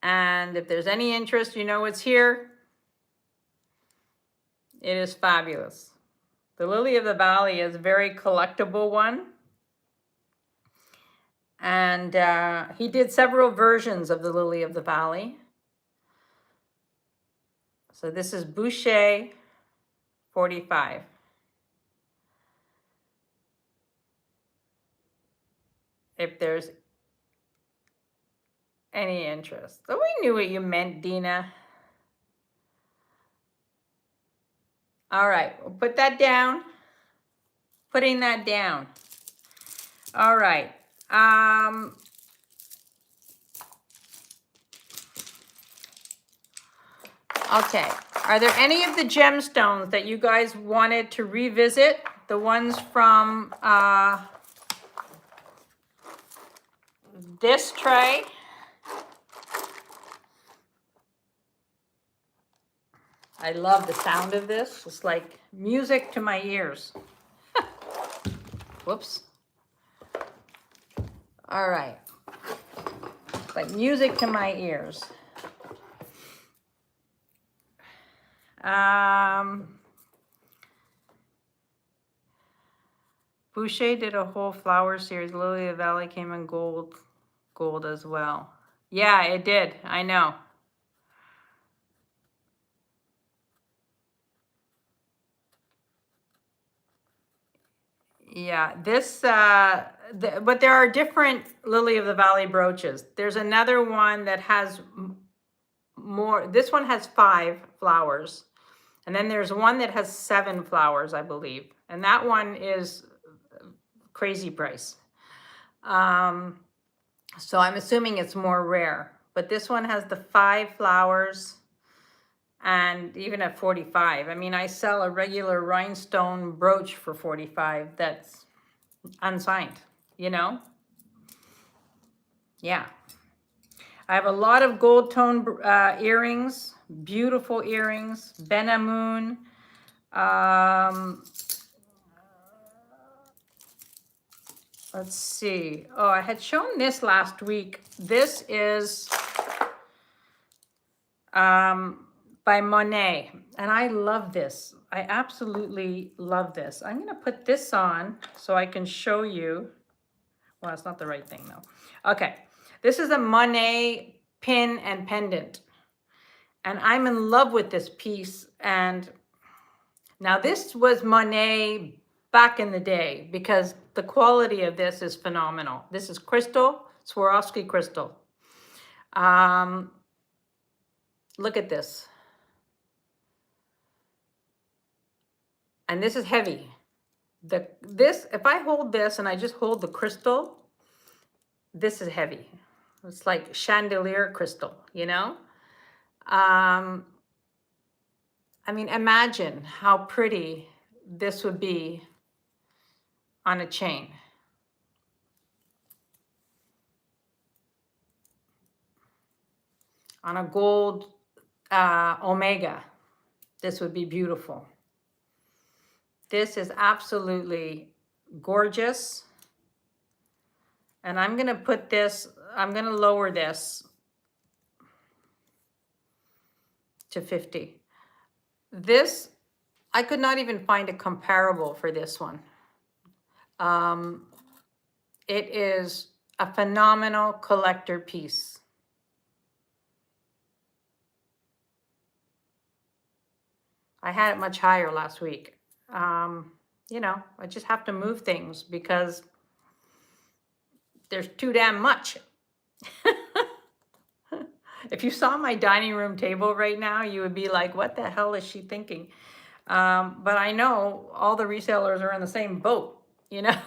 And if there's any interest, you know it's here. It is fabulous. The Lily of the Valley is a very collectible one. And he did several versions of the Lily of the Valley. So this is Boucher 45. If there's any interest. So we knew what you meant, Dina. All right, we'll put that down. Putting that down. All right. Okay. Are there any of the gemstones that you guys wanted to revisit? The ones from this tray? I love the sound of this. It's like music to my ears. Whoops. All right. It's like music to my ears. Boucher did a whole flower series. Lily of the Valley came in gold as well. Yeah, it did. I know. Yeah, this, but there are different Lily of the Valley brooches. There's another one that has more. This one has 5 flowers. And then there's one that has 7 flowers, I believe. And that one is crazy price. So I'm assuming it's more rare. But this one has the 5 flowers. And even at 45, I mean, I sell a regular rhinestone brooch for 45 that's unsigned, you know? Yeah. I have a lot of gold tone earrings, beautiful earrings, Benamoon. Let's see. Oh, I had shown this last week. This is by Monet, and I love this. I absolutely love this. I'm gonna put this on so I can show you. Well, it's not the right thing though. Okay, this is a Monet pin and pendant, and I'm in love with this piece. And now this was Monet back in the day because the quality of this is phenomenal. This is crystal, Swarovski crystal. Look at this. And this is heavy. If I hold this and I just hold the crystal, this is heavy. It's like chandelier crystal, you know? I mean, imagine how pretty this would be on a chain. On a gold omega, this would be beautiful. This is absolutely gorgeous. And I'm gonna put this, I'm gonna lower this to 50. This, I could not even find a comparable for this one. It is a phenomenal collector piece. I had it much higher last week. You know, I just have to move things because there's too damn much. If you saw my dining room table right now, you would be like, what the hell is she thinking? But I know all the resellers are in the same boat, you know?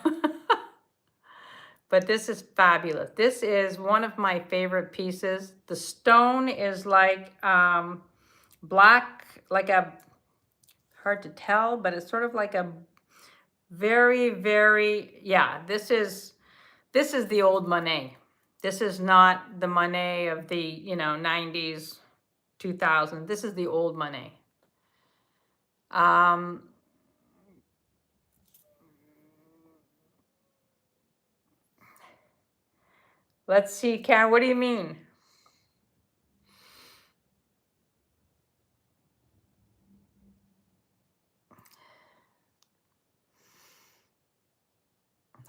But this is fabulous. This is one of my favorite pieces. The stone is like black, like a, hard to tell, but it's sort of like a very, very, yeah, this is the old Monet. This is not the Monet of the, you know, 90s, 2000s. This is the old Monet. Let's see, Karen, what do you mean?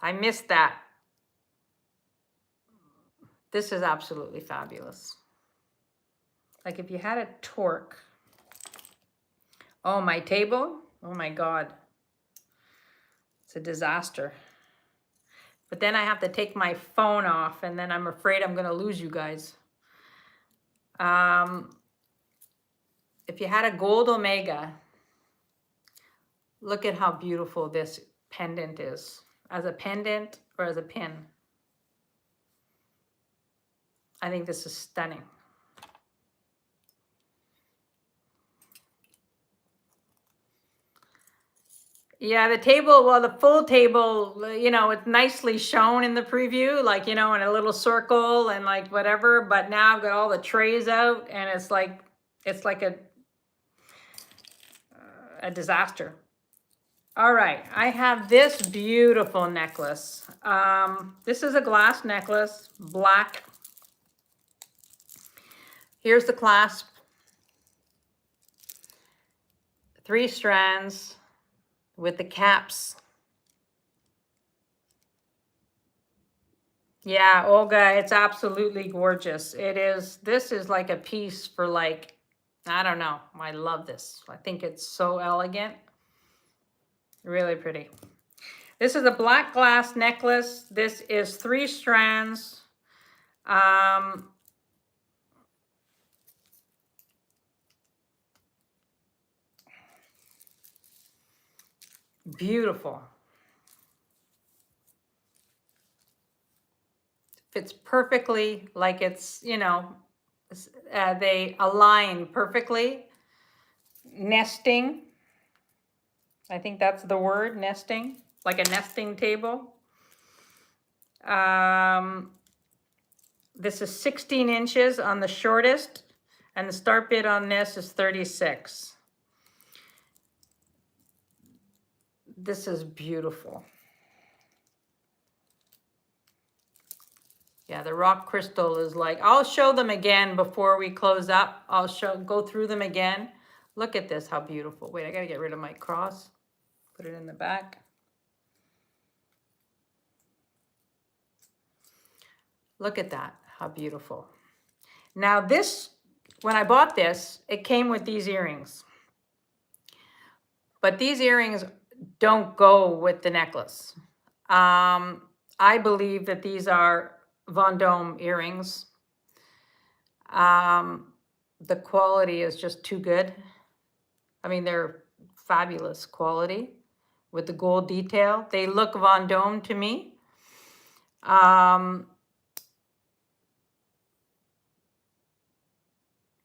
I missed that. This is absolutely fabulous. Like if you had a torque. Oh, my table. Oh my God. It's a disaster. But then I have to take my phone off and then I'm afraid I'm going to lose you guys. If you had a gold omega, look at how beautiful this pendant is. As a pendant or as a pin. I think this is stunning. Yeah, the table, well, the full table, you know, it's nicely shown in the preview, like, you know, in a little circle and like whatever, but now I've got all the trays out and it's like a disaster. All right, I have this beautiful necklace. This is a glass necklace, black. Here's the clasp. 3 strands with the caps. Yeah, Olga, it's absolutely gorgeous. It is, this is like a piece for like, I don't know. I love this. I think it's so elegant. Really pretty. This is a black glass necklace. This is 3 strands. Beautiful. Fits perfectly, like it's, you know, they align perfectly. Nesting. I think that's the word, nesting, like a nesting table. This is 16 inches on the shortest, and the start bid on this is 36. This is beautiful. Yeah, the rock crystal is like, I'll show them again before we close up. I'll go through them again. Look at this, how beautiful. Wait, I gotta get rid of my cross. Put it in the back. Look at that, how beautiful. Now this, when I bought this, it came with these earrings. But these earrings don't go with the necklace. I believe that these are Vendôme earrings. The quality is just too good. I mean, they're fabulous quality with the gold detail. They look Vendôme to me. And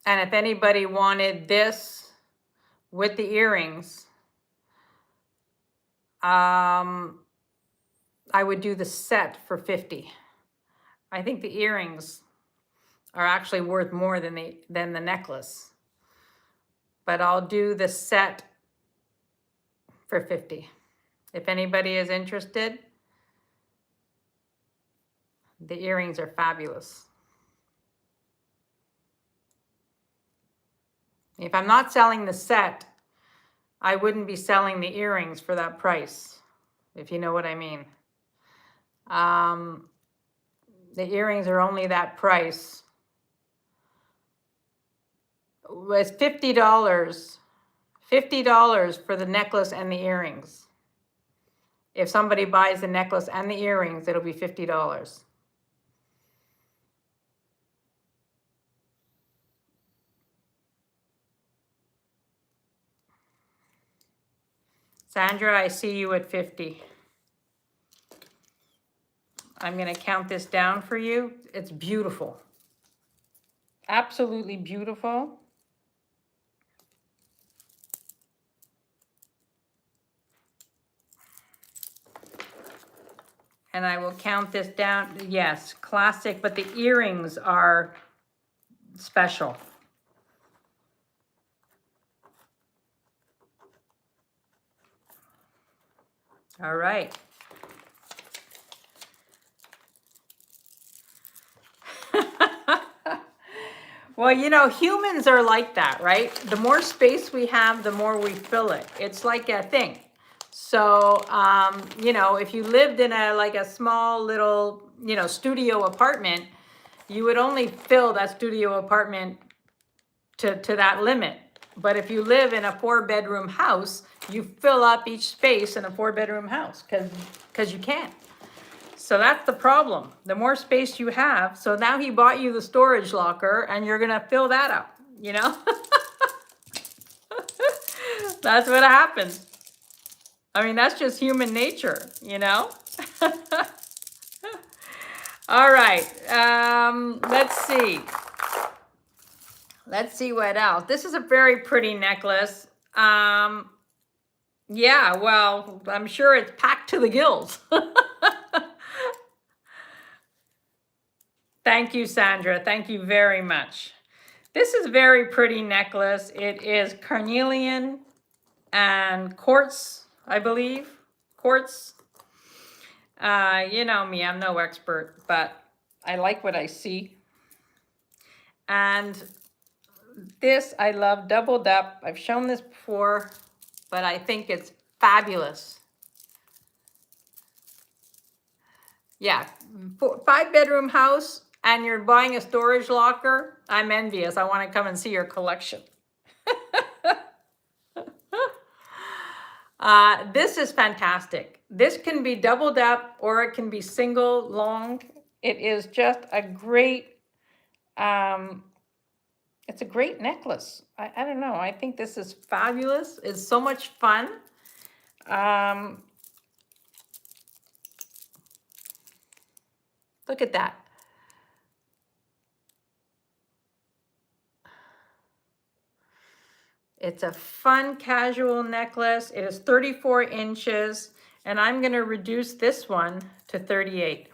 if anybody wanted this with the earrings, I would do the set for $50. I think the earrings are actually worth more than the necklace. But I'll do the set for $50. If anybody is interested, the earrings are fabulous. If I'm not selling the set, I wouldn't be selling the earrings for that price, if you know what I mean. The earrings are only that price. It's $50. $50 for the necklace and the earrings. If somebody buys the necklace and the earrings, it'll be $50. Sandra, I see you at 50. I'm going to count this down for you. It's beautiful. Absolutely beautiful. And I will count this down. Yes, classic, but the earrings are special. All right. Well, you know, humans are like that, right? The more space we have, the more we fill it. It's like a thing. So, you know, if you lived in a small little, you know, studio apartment, you would only fill that studio apartment to that limit. But if you live in a 4-bedroom house, you fill up each space in a 4-bedroom house because you can't. So that's the problem. The more space you have, so now he bought you the storage locker and you're gonna fill that up, you know? That's what happens. I mean, that's just human nature, you know? All right, let's see. Let's see what else. This is a very pretty necklace. Yeah, well, I'm sure it's packed to the gills. Thank you, Sandra. Thank you very much. This is a very pretty necklace. It is carnelian and quartz, I believe. Quartz. You know me, I'm no expert, but I like what I see. And this I love, doubled up. I've shown this before, but I think it's fabulous. Yeah, 5-bedroom house, and you're buying a storage locker. I'm envious. I want to come and see your collection. This is fantastic. This can be doubled up or it can be single long. It is just a great, it's a great necklace. I don't know. I think this is fabulous. It's so much fun. Look at that. It's a fun casual necklace. It is 34 inches, and I'm going to reduce this one to 38.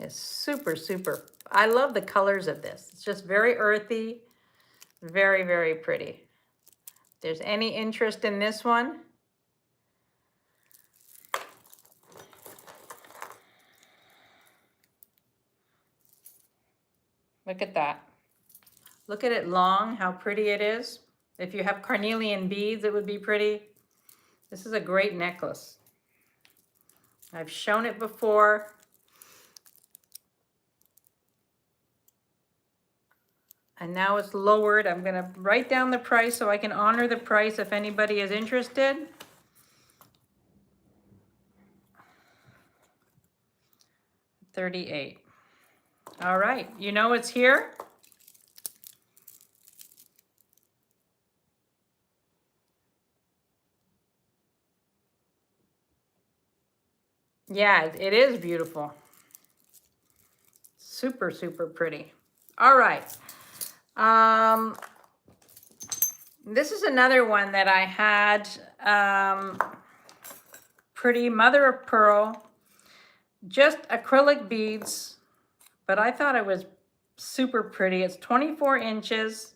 It's super, super. I love the colors of this. It's just very earthy, very, very pretty. If there's any interest in this one, look at that. Look at it long, how pretty it is. If you have carnelian beads, it would be pretty. This is a great necklace. I've shown it before. And now it's lowered. I'm going to write down the price so I can honor the price if anybody is interested. $38. All right. You know it's here. Yeah, it is beautiful. Super, super pretty. All right. This is another one that I had. Pretty mother of pearl, just acrylic beads, but I thought it was super pretty. It's 24 inches.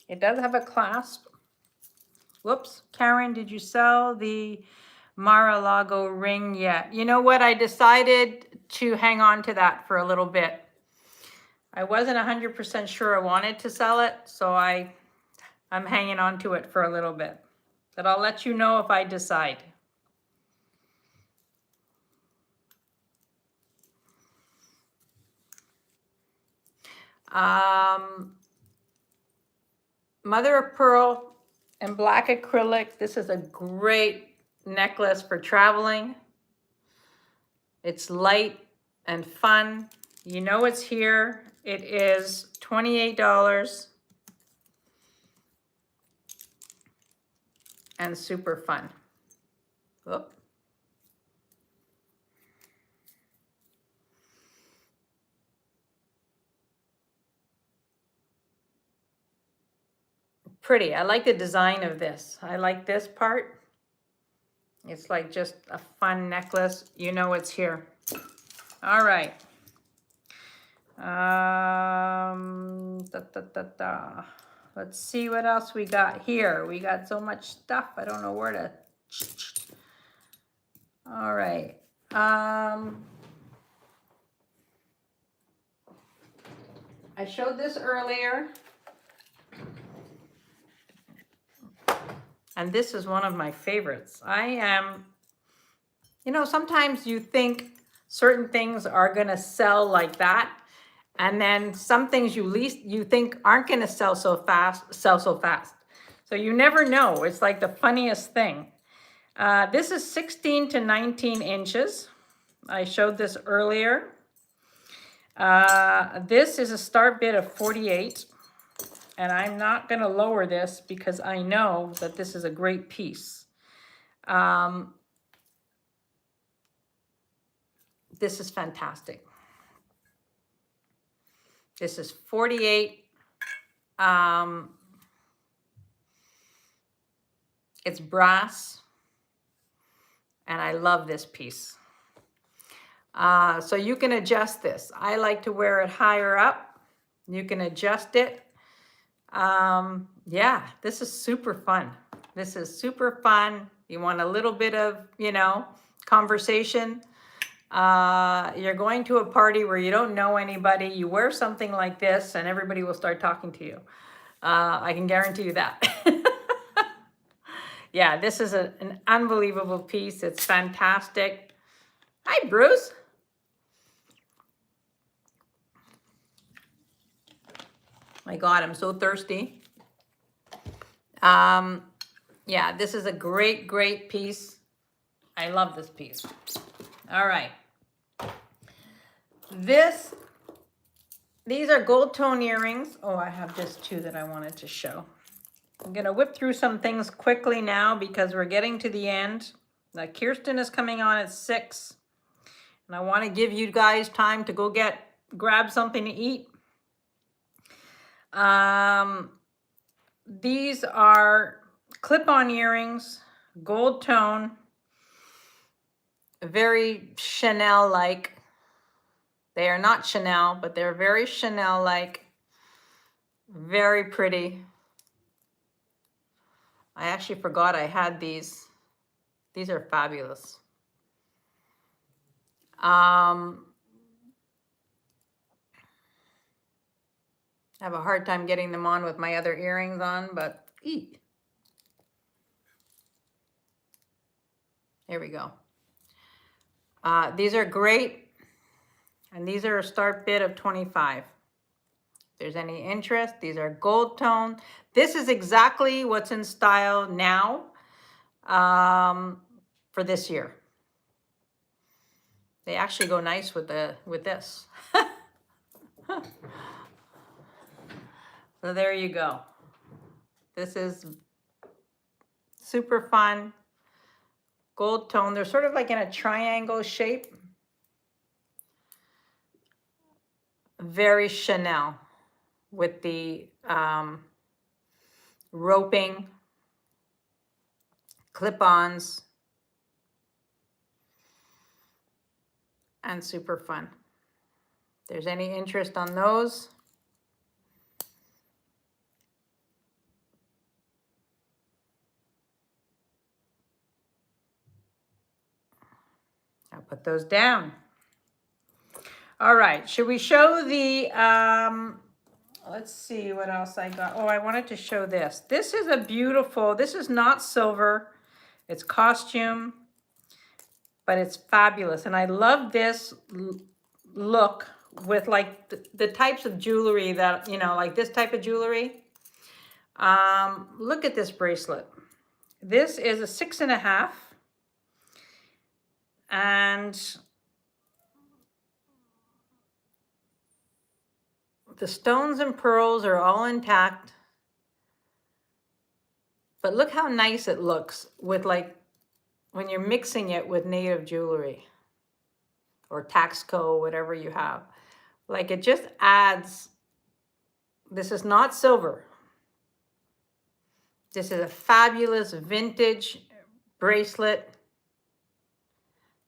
It does have a clasp. Whoops, Karen, did you sell the Mar-a-Lago ring yet? You know what? I decided to hang on to that for a little bit. I wasn't 100% sure I wanted to sell it, so I'm hanging on to it for a little bit. But I'll let you know if I decide. Mother of pearl and black acrylic. This is a great necklace for traveling. It's light and fun. You know it's here. It is $28 and super fun. Whoop. Pretty. I like the design of this. I like this part. It's like just a fun necklace. You know it's here. All right. Let's see what else we got here. We got so much stuff. I don't know where to. All right. I showed this earlier. And this is one of my favorites. Sometimes you think certain things are going to sell like that. And then some things you think aren't going to sell so fast. So you never know. It's like the funniest thing. This is 16 to 19 inches. I showed this earlier. This is a start bid of 48. And I'm not going to lower this because I know that this is a great piece. This is fantastic. This is 48. It's brass. And I love this piece. So you can adjust this. I like to wear it higher up. You can adjust it. Yeah, this is super fun. This is super fun. You want a little bit of, conversation. You're going to a party where you don't know anybody. You wear something like this and everybody will start talking to you. I can guarantee you that. Yeah, this is an unbelievable piece. It's fantastic. Hi, Bruce. My God, I'm so thirsty. Yeah, this is a great, great piece. I love this piece. All right. These are gold tone earrings. Oh, I have just two that I wanted to show. I'm going to whip through some things quickly now because we're getting to the end. Now, Kirsten is coming on at 6. And I want to give you guys time to go grab something to eat. These are clip-on earrings, gold tone, very Chanel-like. They are not Chanel, but they're very Chanel-like, very pretty. I actually forgot I had these. These are fabulous. I have a hard time getting them on with my other earrings on, but here we go. These are great, and these are a start bid of 25. If there's any interest, these are gold tone. This is exactly what's in style now for this year. They actually go nice with this. So there you go. This is super fun. Gold tone. They're sort of like in a triangle shape. Very Chanel with the roping, clip-ons, and super fun. If there's any interest on those, I'll put those down. All right, should we show the, let's see what else I got. Oh, I wanted to show this. This is a beautiful, this is not silver, it's costume, but it's fabulous. And I love this look with like the types of jewelry that, like this type of jewelry. Look at this bracelet. This is a 6.5. And the stones and pearls are all intact. But look how nice it looks with like, when you're mixing it with native jewelry or Taxco, whatever you have. Like it just adds, this is not silver. This is a fabulous vintage bracelet,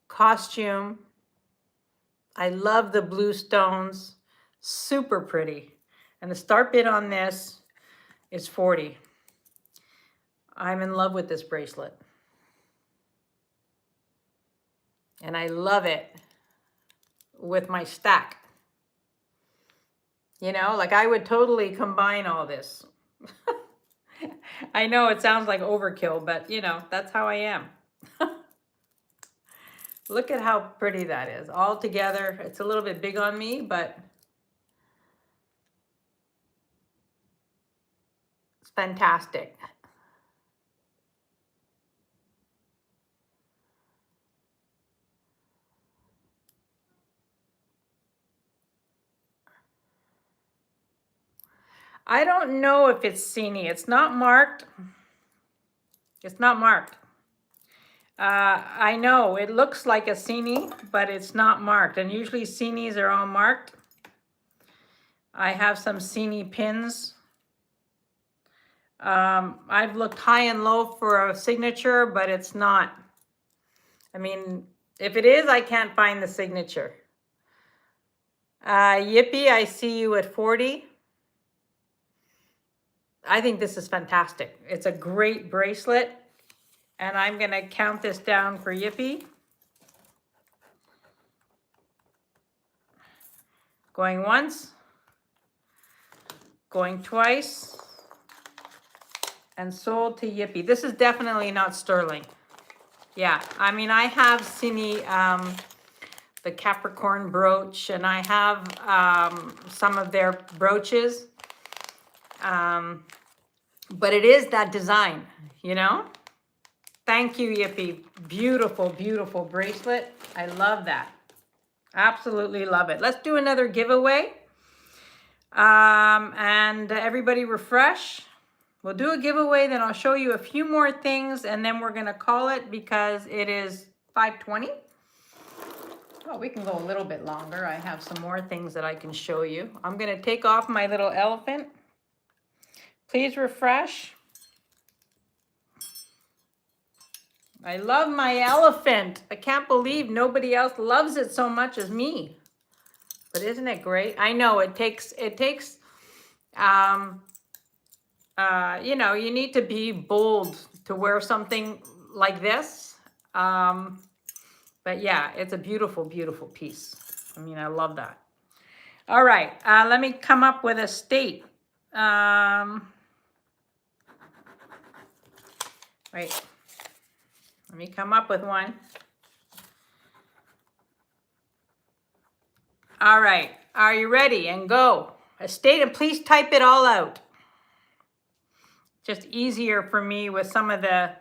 costume. I love the blue stones, super pretty. And the start bid on this is 40. I'm in love with this bracelet. And I love it with my stack. You know, like I would totally combine all this. I know it sounds like overkill, but you know, that's how I am. Look at how pretty that is. All together, it's a little bit big on me, but it's fantastic. I don't know if it's Cini. It's not marked. It's not marked. I know it looks like a Cini, but it's not marked. And usually Cinis are all marked. I have some Cini pins. I've looked high and low for a signature, but it's not. I mean, if it is, I can't find the signature. Yippee, I see you at 40. I think this is fantastic. It's a great bracelet. And I'm going to count this down for Yippee. Going once. Going twice. And sold to Yippee. This is definitely not sterling. Yeah, I mean, I have Cini, the Capricorn brooch, and I have some of their brooches. But it is that design, you know? Thank you, Yippee. Beautiful, beautiful bracelet. I love that. Absolutely love it. Let's do another giveaway. And everybody refresh. We'll do a giveaway, then I'll show you a few more things, and then we're gonna call it because it is 5:20. Oh, we can go a little bit longer. I have some more things that I can show you. I'm gonna take off my little elephant. Please refresh. I love my elephant. I can't believe nobody else loves it so much as me. But isn't it great? I know it takes, you know, you need to be bold to wear something like this. But yeah, it's a beautiful, beautiful piece. I mean, I love that. All right, let me come up with a state. Wait, let me come up with one. All right, are you ready? And go. A state, and please type it all out. Just easier for me with some of the...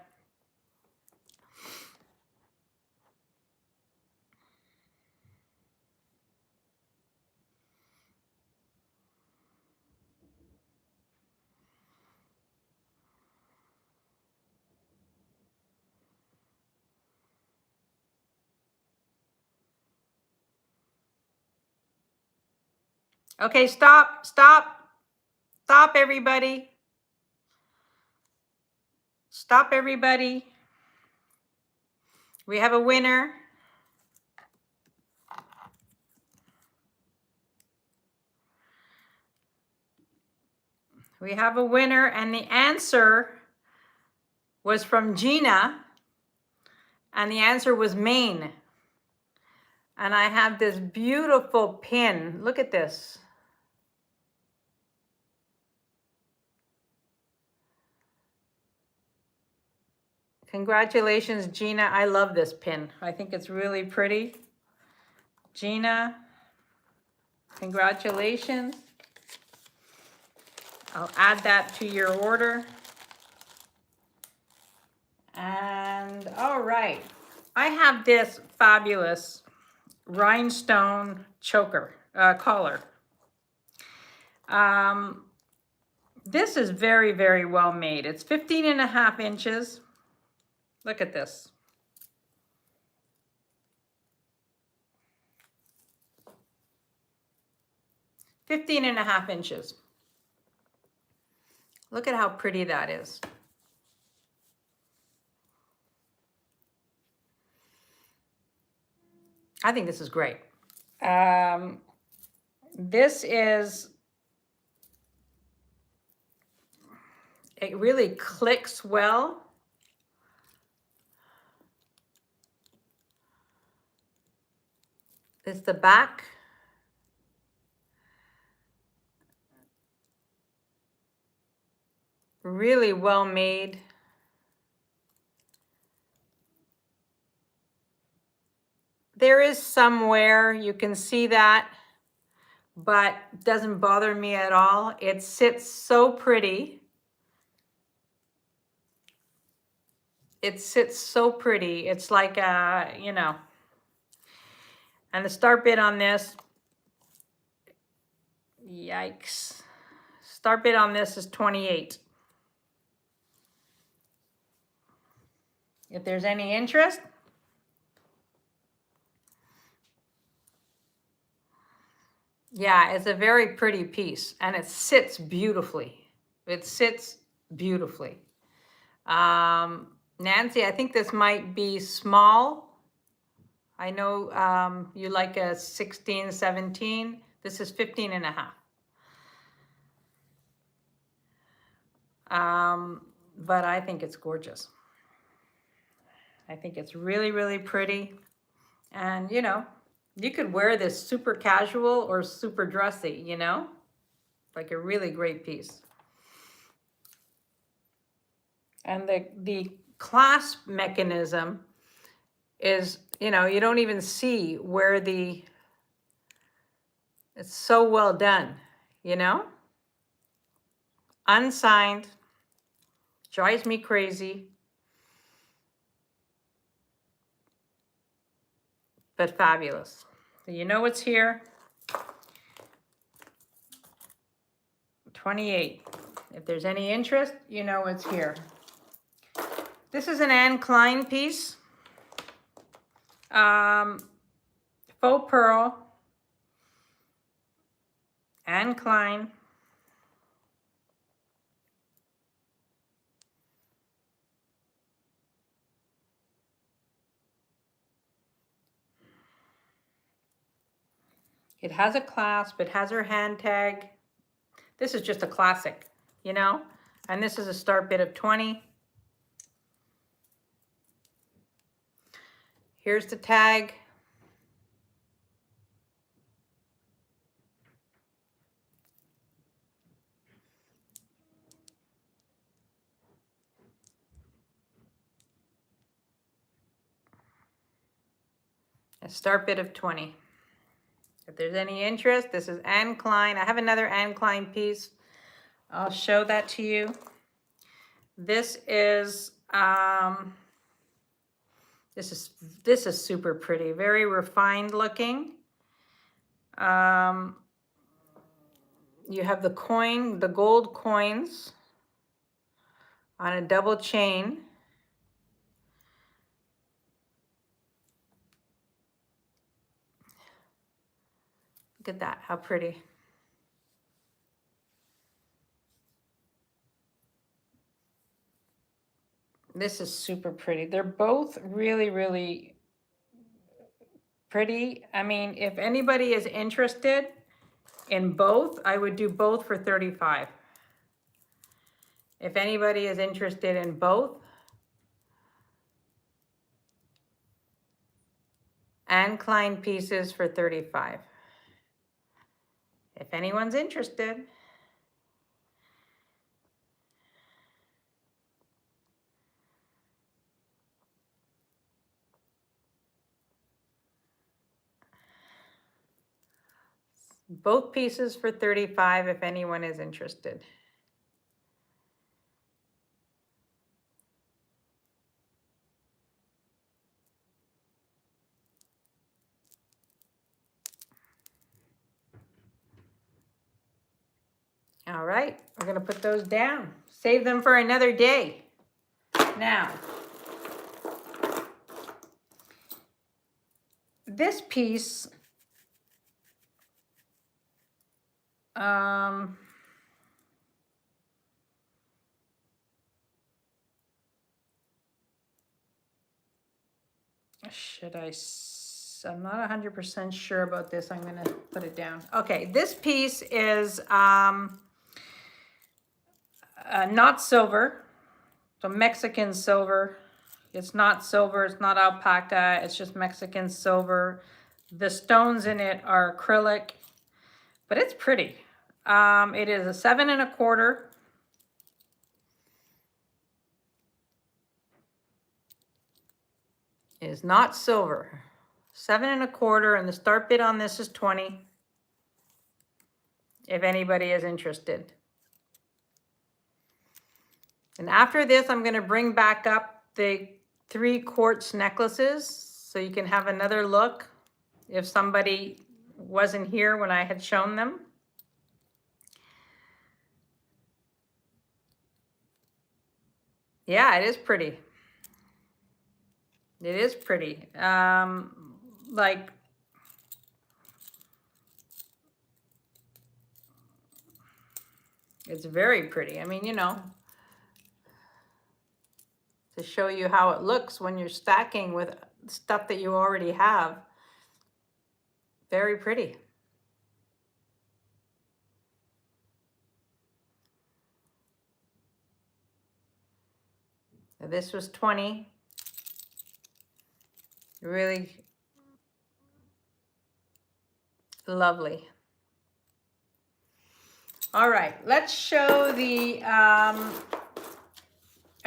Okay, stop, everybody. Stop, everybody. We have a winner. We have a winner, and the answer was from Gina, and the answer was Maine. And I have this beautiful pin. Look at this. Congratulations, Gina. I love this pin. I think it's really pretty. Gina, congratulations. I'll add that to your order. And all right, I have this fabulous rhinestone choker, collar. This is very, very well made. It's 15.5 inches. Look at this. $15.5 inches. Look at how pretty that is. I think this is great. This is, it really clicks well. It's the back. Really well made. There is some wear, you can see that, but doesn't bother me at all. It sits so pretty. It sits so pretty. It's like you know, and the start bid on this, yikes. Start bid on this is 28. If there's any interest, yeah, it's a very pretty piece and it sits beautifully. It sits beautifully. Nancy, I think this might be small. I know you like a 16, 17. This is 15 and a half. But I think it's gorgeous. I think it's really, really pretty. And, you know, you could wear this super casual or super dressy, you know, like a really great piece. And the clasp mechanism is, you know, you don't even see where it's so well done, you know? Unsigned, drives me crazy, but fabulous. So you know what's here? 28. If there's any interest, you know it's here. This is an Anne Klein piece. Faux pearl. Anne Klein. It has a clasp, it has her hand tag. This is just a classic, you know? And this is a start bid of 20. Here's the tag. A start bid of 20. If there's any interest, this is Anne Klein. I have another Anne Klein piece. I'll show that to you. This is this is super pretty, very refined looking. You have the coin, the gold coins on a double chain. Look at that, how pretty. This is super pretty. They're both really, really pretty. I mean, if anybody is interested in both, I would do both for 35. If anybody is interested in both, Anne Klein pieces for 35. If anyone's interested. Both pieces for 35 if anyone is interested. All right, we're gonna put those down. Save them for another day. Now, this piece, should I I'm not 100% sure about this. I'm gonna put it down. Okay, this piece is not silver, so Mexican silver. It's not silver, it's not alpaca, it's just Mexican silver. The stones in it are acrylic, but it's pretty. It is a 7 1/4. It is not silver. 7 1/4, and the start bid on this is 20. If anybody is interested. And after this, I'm gonna bring back up the 3 quartz necklaces so you can have another look if somebody wasn't here when I had shown them. Yeah, it is pretty. It is pretty. Like, it's very pretty. I mean, you know, to show you how it looks when you're stacking with stuff that you already have. Very pretty. This was 20. Really lovely. All right, let's show the, I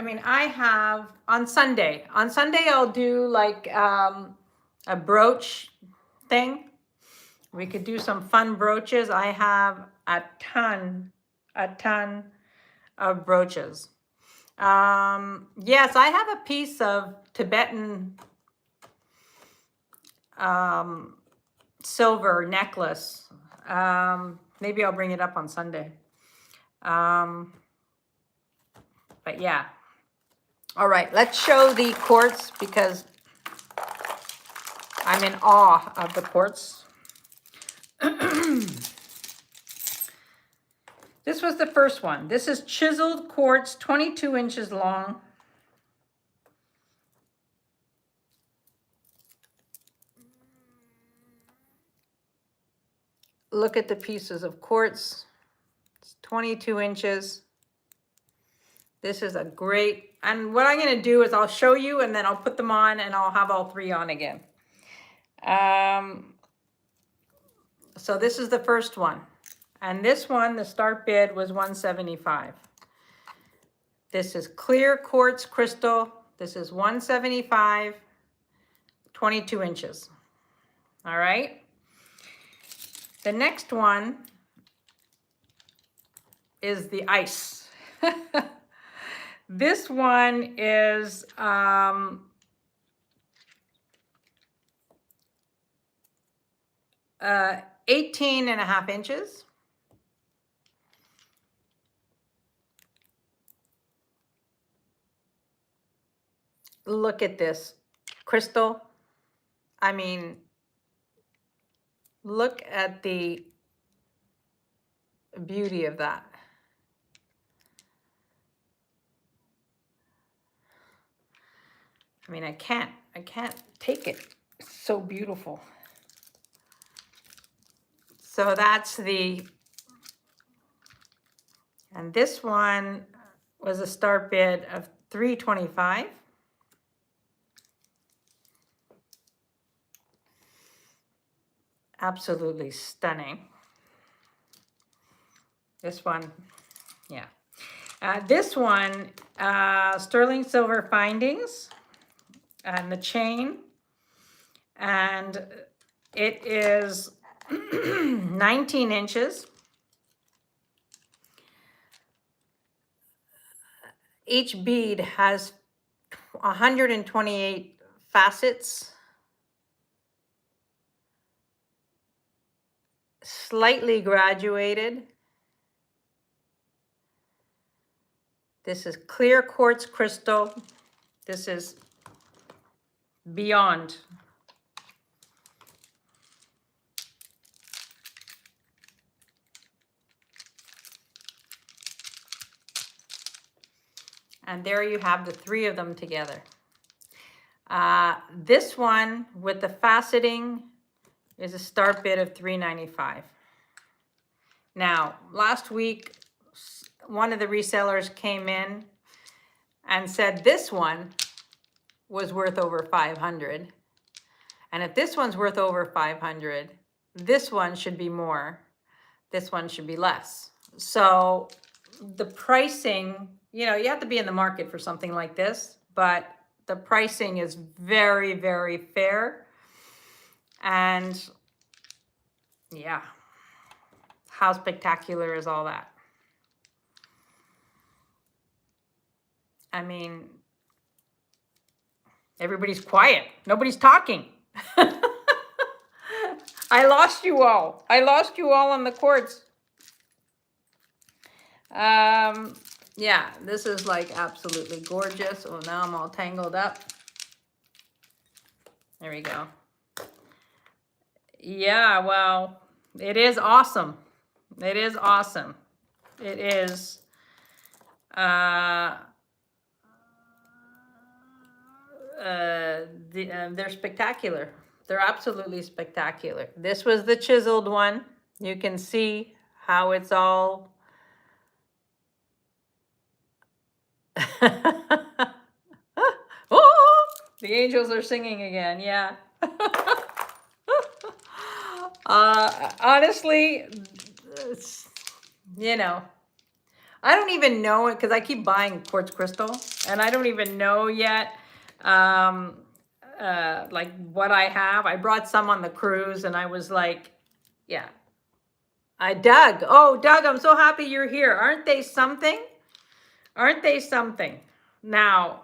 mean, I have on Sunday I'll do like a brooch thing. We could do some fun brooches. I have a ton of brooches. Yes, I have a piece of Tibetan silver necklace. Maybe I'll bring it up on Sunday. But yeah. All right, let's show the quartz because I'm in awe of the quartz. This was the first one. This is chiseled quartz, 22 inches long. Look at the pieces of quartz. It's 22 inches. This is a great, and what I'm going to do is I'll show you and then I'll put them on and I'll have all 3 on again. So this is the first one. And this one, the start bid was $175. This is clear quartz crystal. This is $175, 22 inches. All right. The next one is the ice. This one is 18.5 inches. Look at this crystal. I mean, look at the beauty of that. I mean, I can't take it. It's so beautiful. So that's the, and this one was a start bid of $325. Absolutely stunning. This one, yeah. This one, sterling silver findings and the chain, and it is 19 inches. Each bead has 128 facets, slightly graduated. This is clear quartz crystal. This is beyond. And there you have the 3 of them together. This one with the faceting is a start bid of $395. Now, last week, one of the resellers came in and said this one was worth over 500. And if this one's worth over 500, this one should be more. This one should be less. So the pricing, you know, you have to be in the market for something like this, but the pricing is very, very fair. And yeah, how spectacular is all that? I mean, everybody's quiet. Nobody's talking. I lost you all. I lost you all on the quartz. Yeah, this is like absolutely gorgeous. Oh, now I'm all tangled up. There we go. Yeah, well, it is awesome. It is awesome. It is. They're spectacular. They're absolutely spectacular. This was the chiseled one. You can see how it's all. Oh, the angels are singing again. Yeah. Honestly, you know, I don't even know it because I keep buying quartz crystal and I don't even know yet like what I have. I brought some on the cruise and I was like, yeah. Doug. Oh, Doug, I'm so happy you're here. Aren't they something? Aren't they something? Now,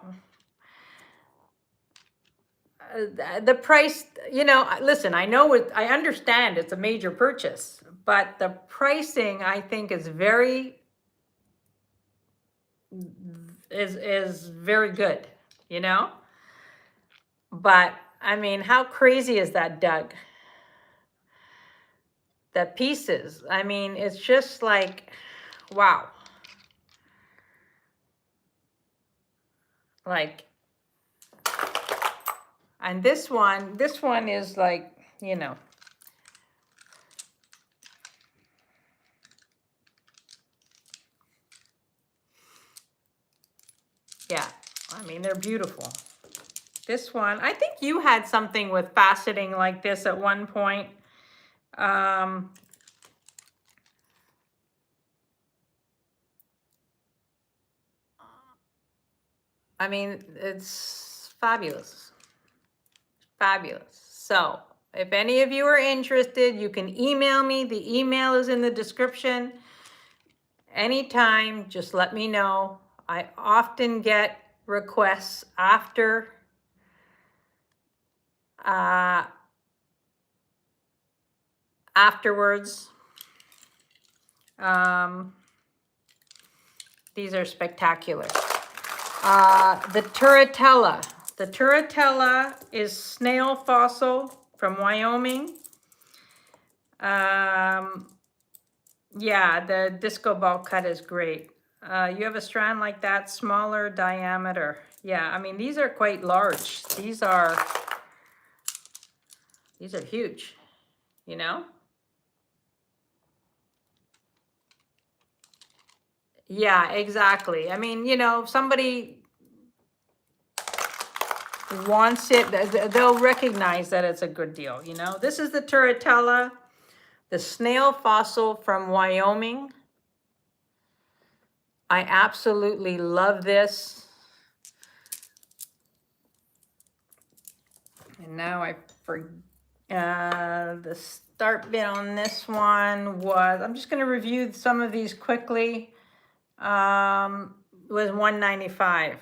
the price, you know, listen, I know it, I understand it's a major purchase, but the pricing I think is very very good, you know? But I mean, how crazy is that, Doug? The pieces, I mean, it's just like, wow. Like, and this one is like, you know, yeah, I mean, they're beautiful. This one, I think you had something with faceting like this at one point. I mean, it's fabulous. Fabulous. So if any of you are interested, you can email me. The email is in the description. Anytime, just let me know. I often get requests afterwards. These are spectacular. The Turritella. The Turritella is snail fossil from Wyoming. Yeah, the disco ball cut is great. You have a strand like that, smaller diameter. Yeah, I mean, these are quite large. These are huge, you know? Yeah, exactly. I mean, you know, if somebody wants it, they'll recognize that it's a good deal, you know? This is the Turritella, the snail fossil from Wyoming. I absolutely love this. And now I forget. The start bid on this one was, I'm just going to review some of these quickly, was $195.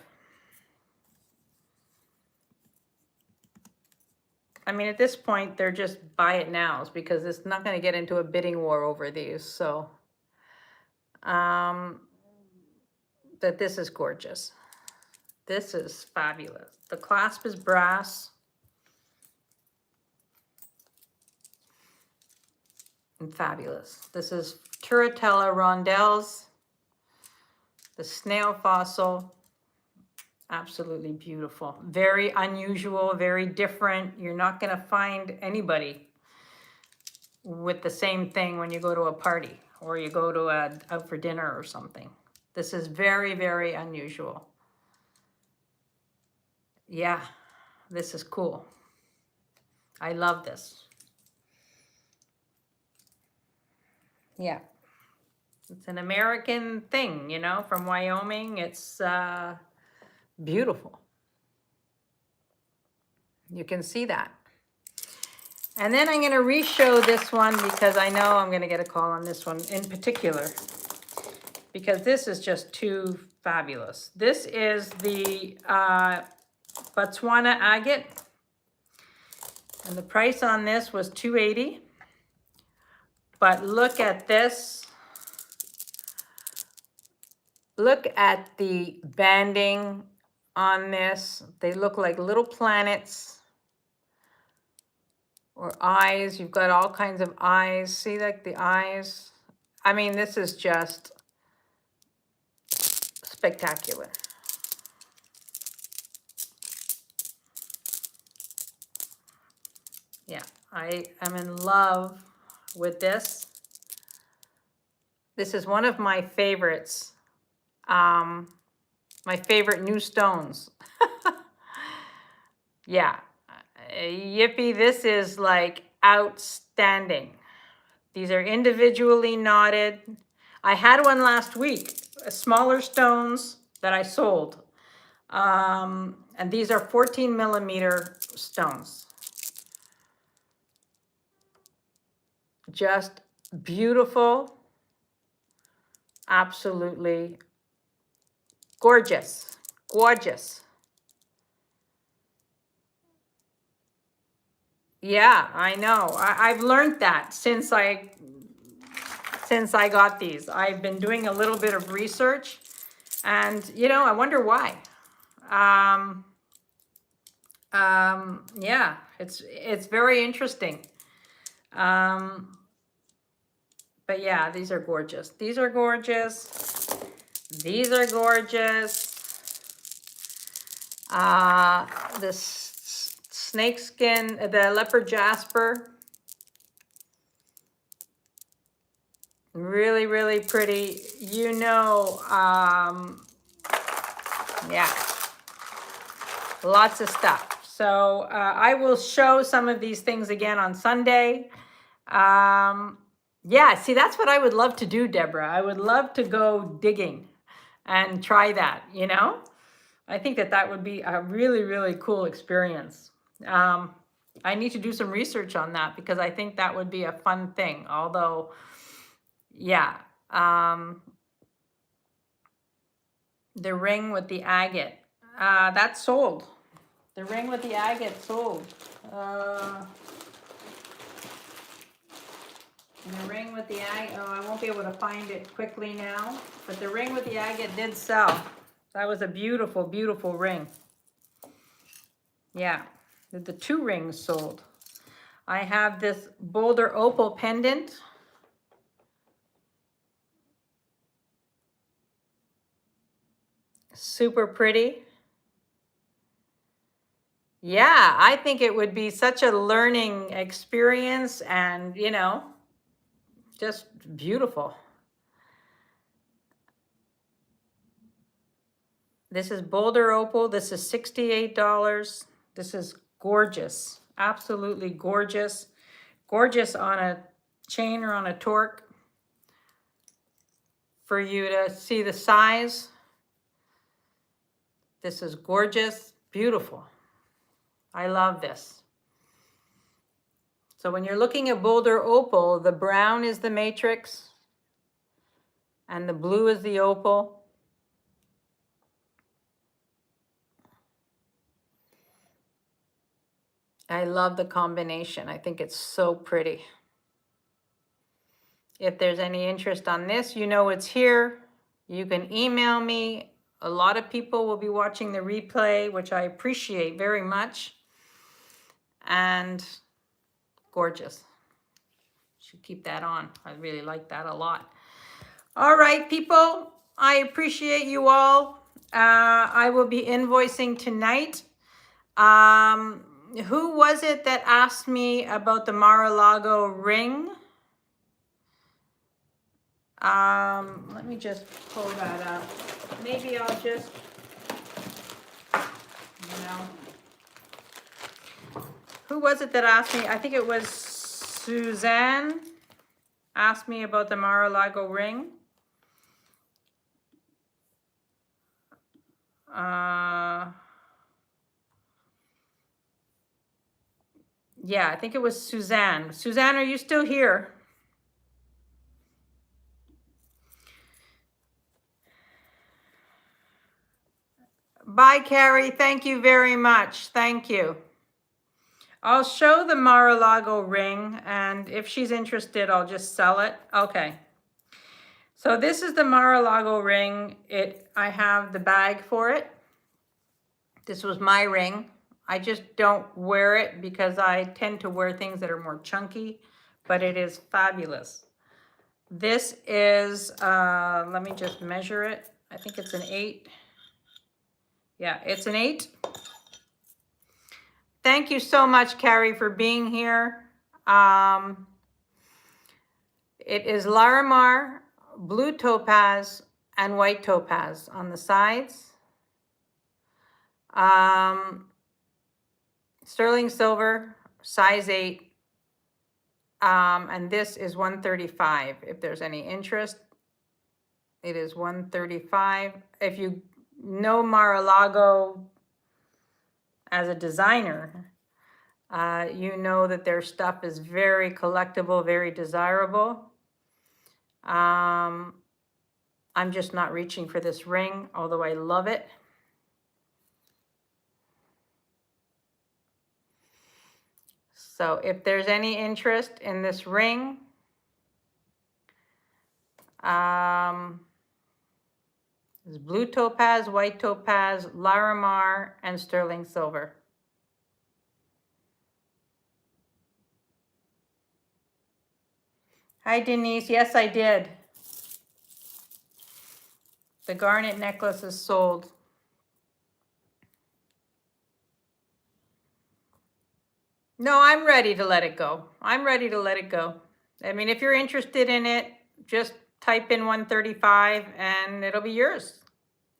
I mean, at this point, they're just buy it nows because it's not going to get into a bidding war over these. So, but this is gorgeous. This is fabulous. The clasp is brass. And fabulous. This is Turritella rondelles, the snail fossil. Absolutely beautiful. Very unusual, very different. You're not going to find anybody with the same thing when you go to a party or you go to out for dinner or something. This is very, very unusual. Yeah, this is cool. I love this. Yeah. It's an American thing, you know, from Wyoming. It's beautiful. You can see that. And then I'm going to re-show this one because I know I'm going to get a call on this one in particular, because this is just too fabulous. This is the Botswana agate, and the price on this was $2.80. But look at this. Look at the banding on this. They look like little planets or eyes. You've got all kinds of eyes. See, like the eyes? I mean, this is just spectacular. Yeah, I am in love with this. This is one of my favorites. My favorite new stones. Yeah, yippee, this is like outstanding. These are individually knotted. I had one last week, smaller stones that I sold. And these are 14 millimeter stones. Just beautiful. Absolutely gorgeous. Gorgeous. Yeah, I know. I've learned that since I got these. I've been doing a little bit of research, and you know, I wonder why. Yeah, it's very interesting. But yeah, these are gorgeous. These are gorgeous. These are gorgeous. The snake skin, the leopard jasper. Really, really pretty. You know, yeah, lots of stuff. So I will show some of these things again on Sunday. Yeah, see, that's what I would love to do, Deborah. I would love to go digging and try that, you know? I think that that would be a really, really cool experience. I need to do some research on that because I think that would be a fun thing. Although, yeah, the ring with the agate, that's sold. The ring with the agate sold. The ring with the agate, oh, I won't be able to find it quickly now, but the ring with the agate did sell. That was a beautiful, beautiful ring. Yeah, the two rings sold. I have this Boulder Opal pendant. Super pretty. Yeah, I think it would be such a learning experience and, you know, just beautiful. This is Boulder Opal. This is $68. This is gorgeous. Absolutely gorgeous. Gorgeous on a chain or on a torque for you to see the size. This is gorgeous. Beautiful. I love this. So when you're looking at Boulder Opal, the brown is the matrix and the blue is the opal. I love the combination. I think it's so pretty. If there's any interest on this, you know it's here. You can email me. A lot of people will be watching the replay, which I appreciate very much. And gorgeous. Should keep that on. I really like that a lot. All right, people. I appreciate you all. I will be invoicing tonight. Who was it that asked me about the Mar-a-Lago ring? Let me just pull that up. Maybe I'll just, who was it that asked me? I think it was Suzanne asked me about the Mar-a-Lago ring. Yeah, I think it was Suzanne. Suzanne, are you still here? Bye, Carrie. Thank you very much. Thank you. I'll show the Mar-a-Lago ring, and if she's interested, I'll just sell it. Okay. So this is the Mar-a-Lago ring. I have the bag for it. This was my ring. I just don't wear it because I tend to wear things that are more chunky, but it is fabulous. This is, let me just measure it. I think it's an 8. Yeah, it's an 8. Thank you so much, Carrie, for being here. It is Larimar, blue topaz, and white topaz on the sides. Sterling silver, size 8. And this is 135. If there's any interest, it is 135. If you know Mar-a-Lago as a designer, you know that their stuff is very collectible, very desirable. I'm just not reaching for this ring, although I love it. So if there's any interest in this ring, it's blue topaz, white topaz, Larimar, and sterling silver. Hi, Denise. Yes, I did. The garnet necklace is sold. No, I'm ready to let it go. I'm ready to let it go. I mean, if you're interested in it, just type in 135 and it'll be yours.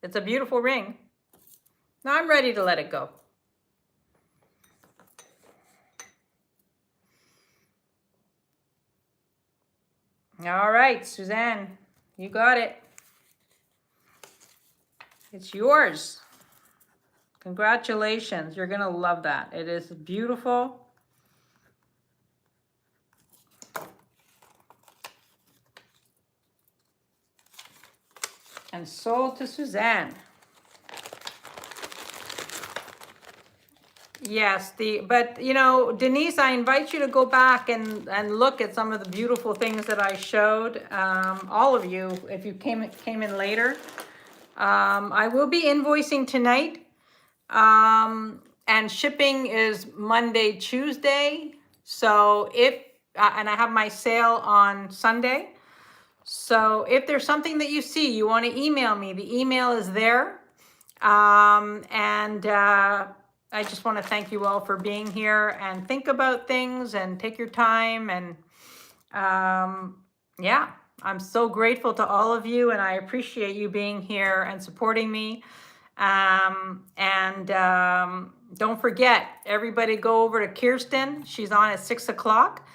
It's a beautiful ring. No, I'm ready to let it go. All right, Suzanne, you got it. It's yours. Congratulations. You're going to love that. It is beautiful. And sold to Suzanne. Yes, but you know, Denise, I invite you to go back and look at some of the beautiful things that I showed. All of you, if you came in later. I will be invoicing tonight. And shipping is Monday, Tuesday. So and I have my sale on Sunday. So if there's something that you see, you want to email me, the email is there. I just want to thank you all for being here and think about things and take your time. And yeah, I'm so grateful to all of you, and I appreciate you being here and supporting me. Don't forget, everybody go over to Kirsten. She's on at 6 o'clock.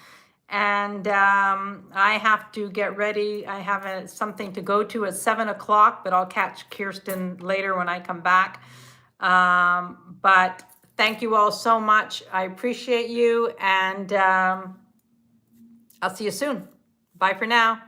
And I have to get ready. I have something to go to at 7 o'clock, but I'll catch Kirsten later when I come back. But thank you all so much. I appreciate you, and I'll see you soon. Bye for now.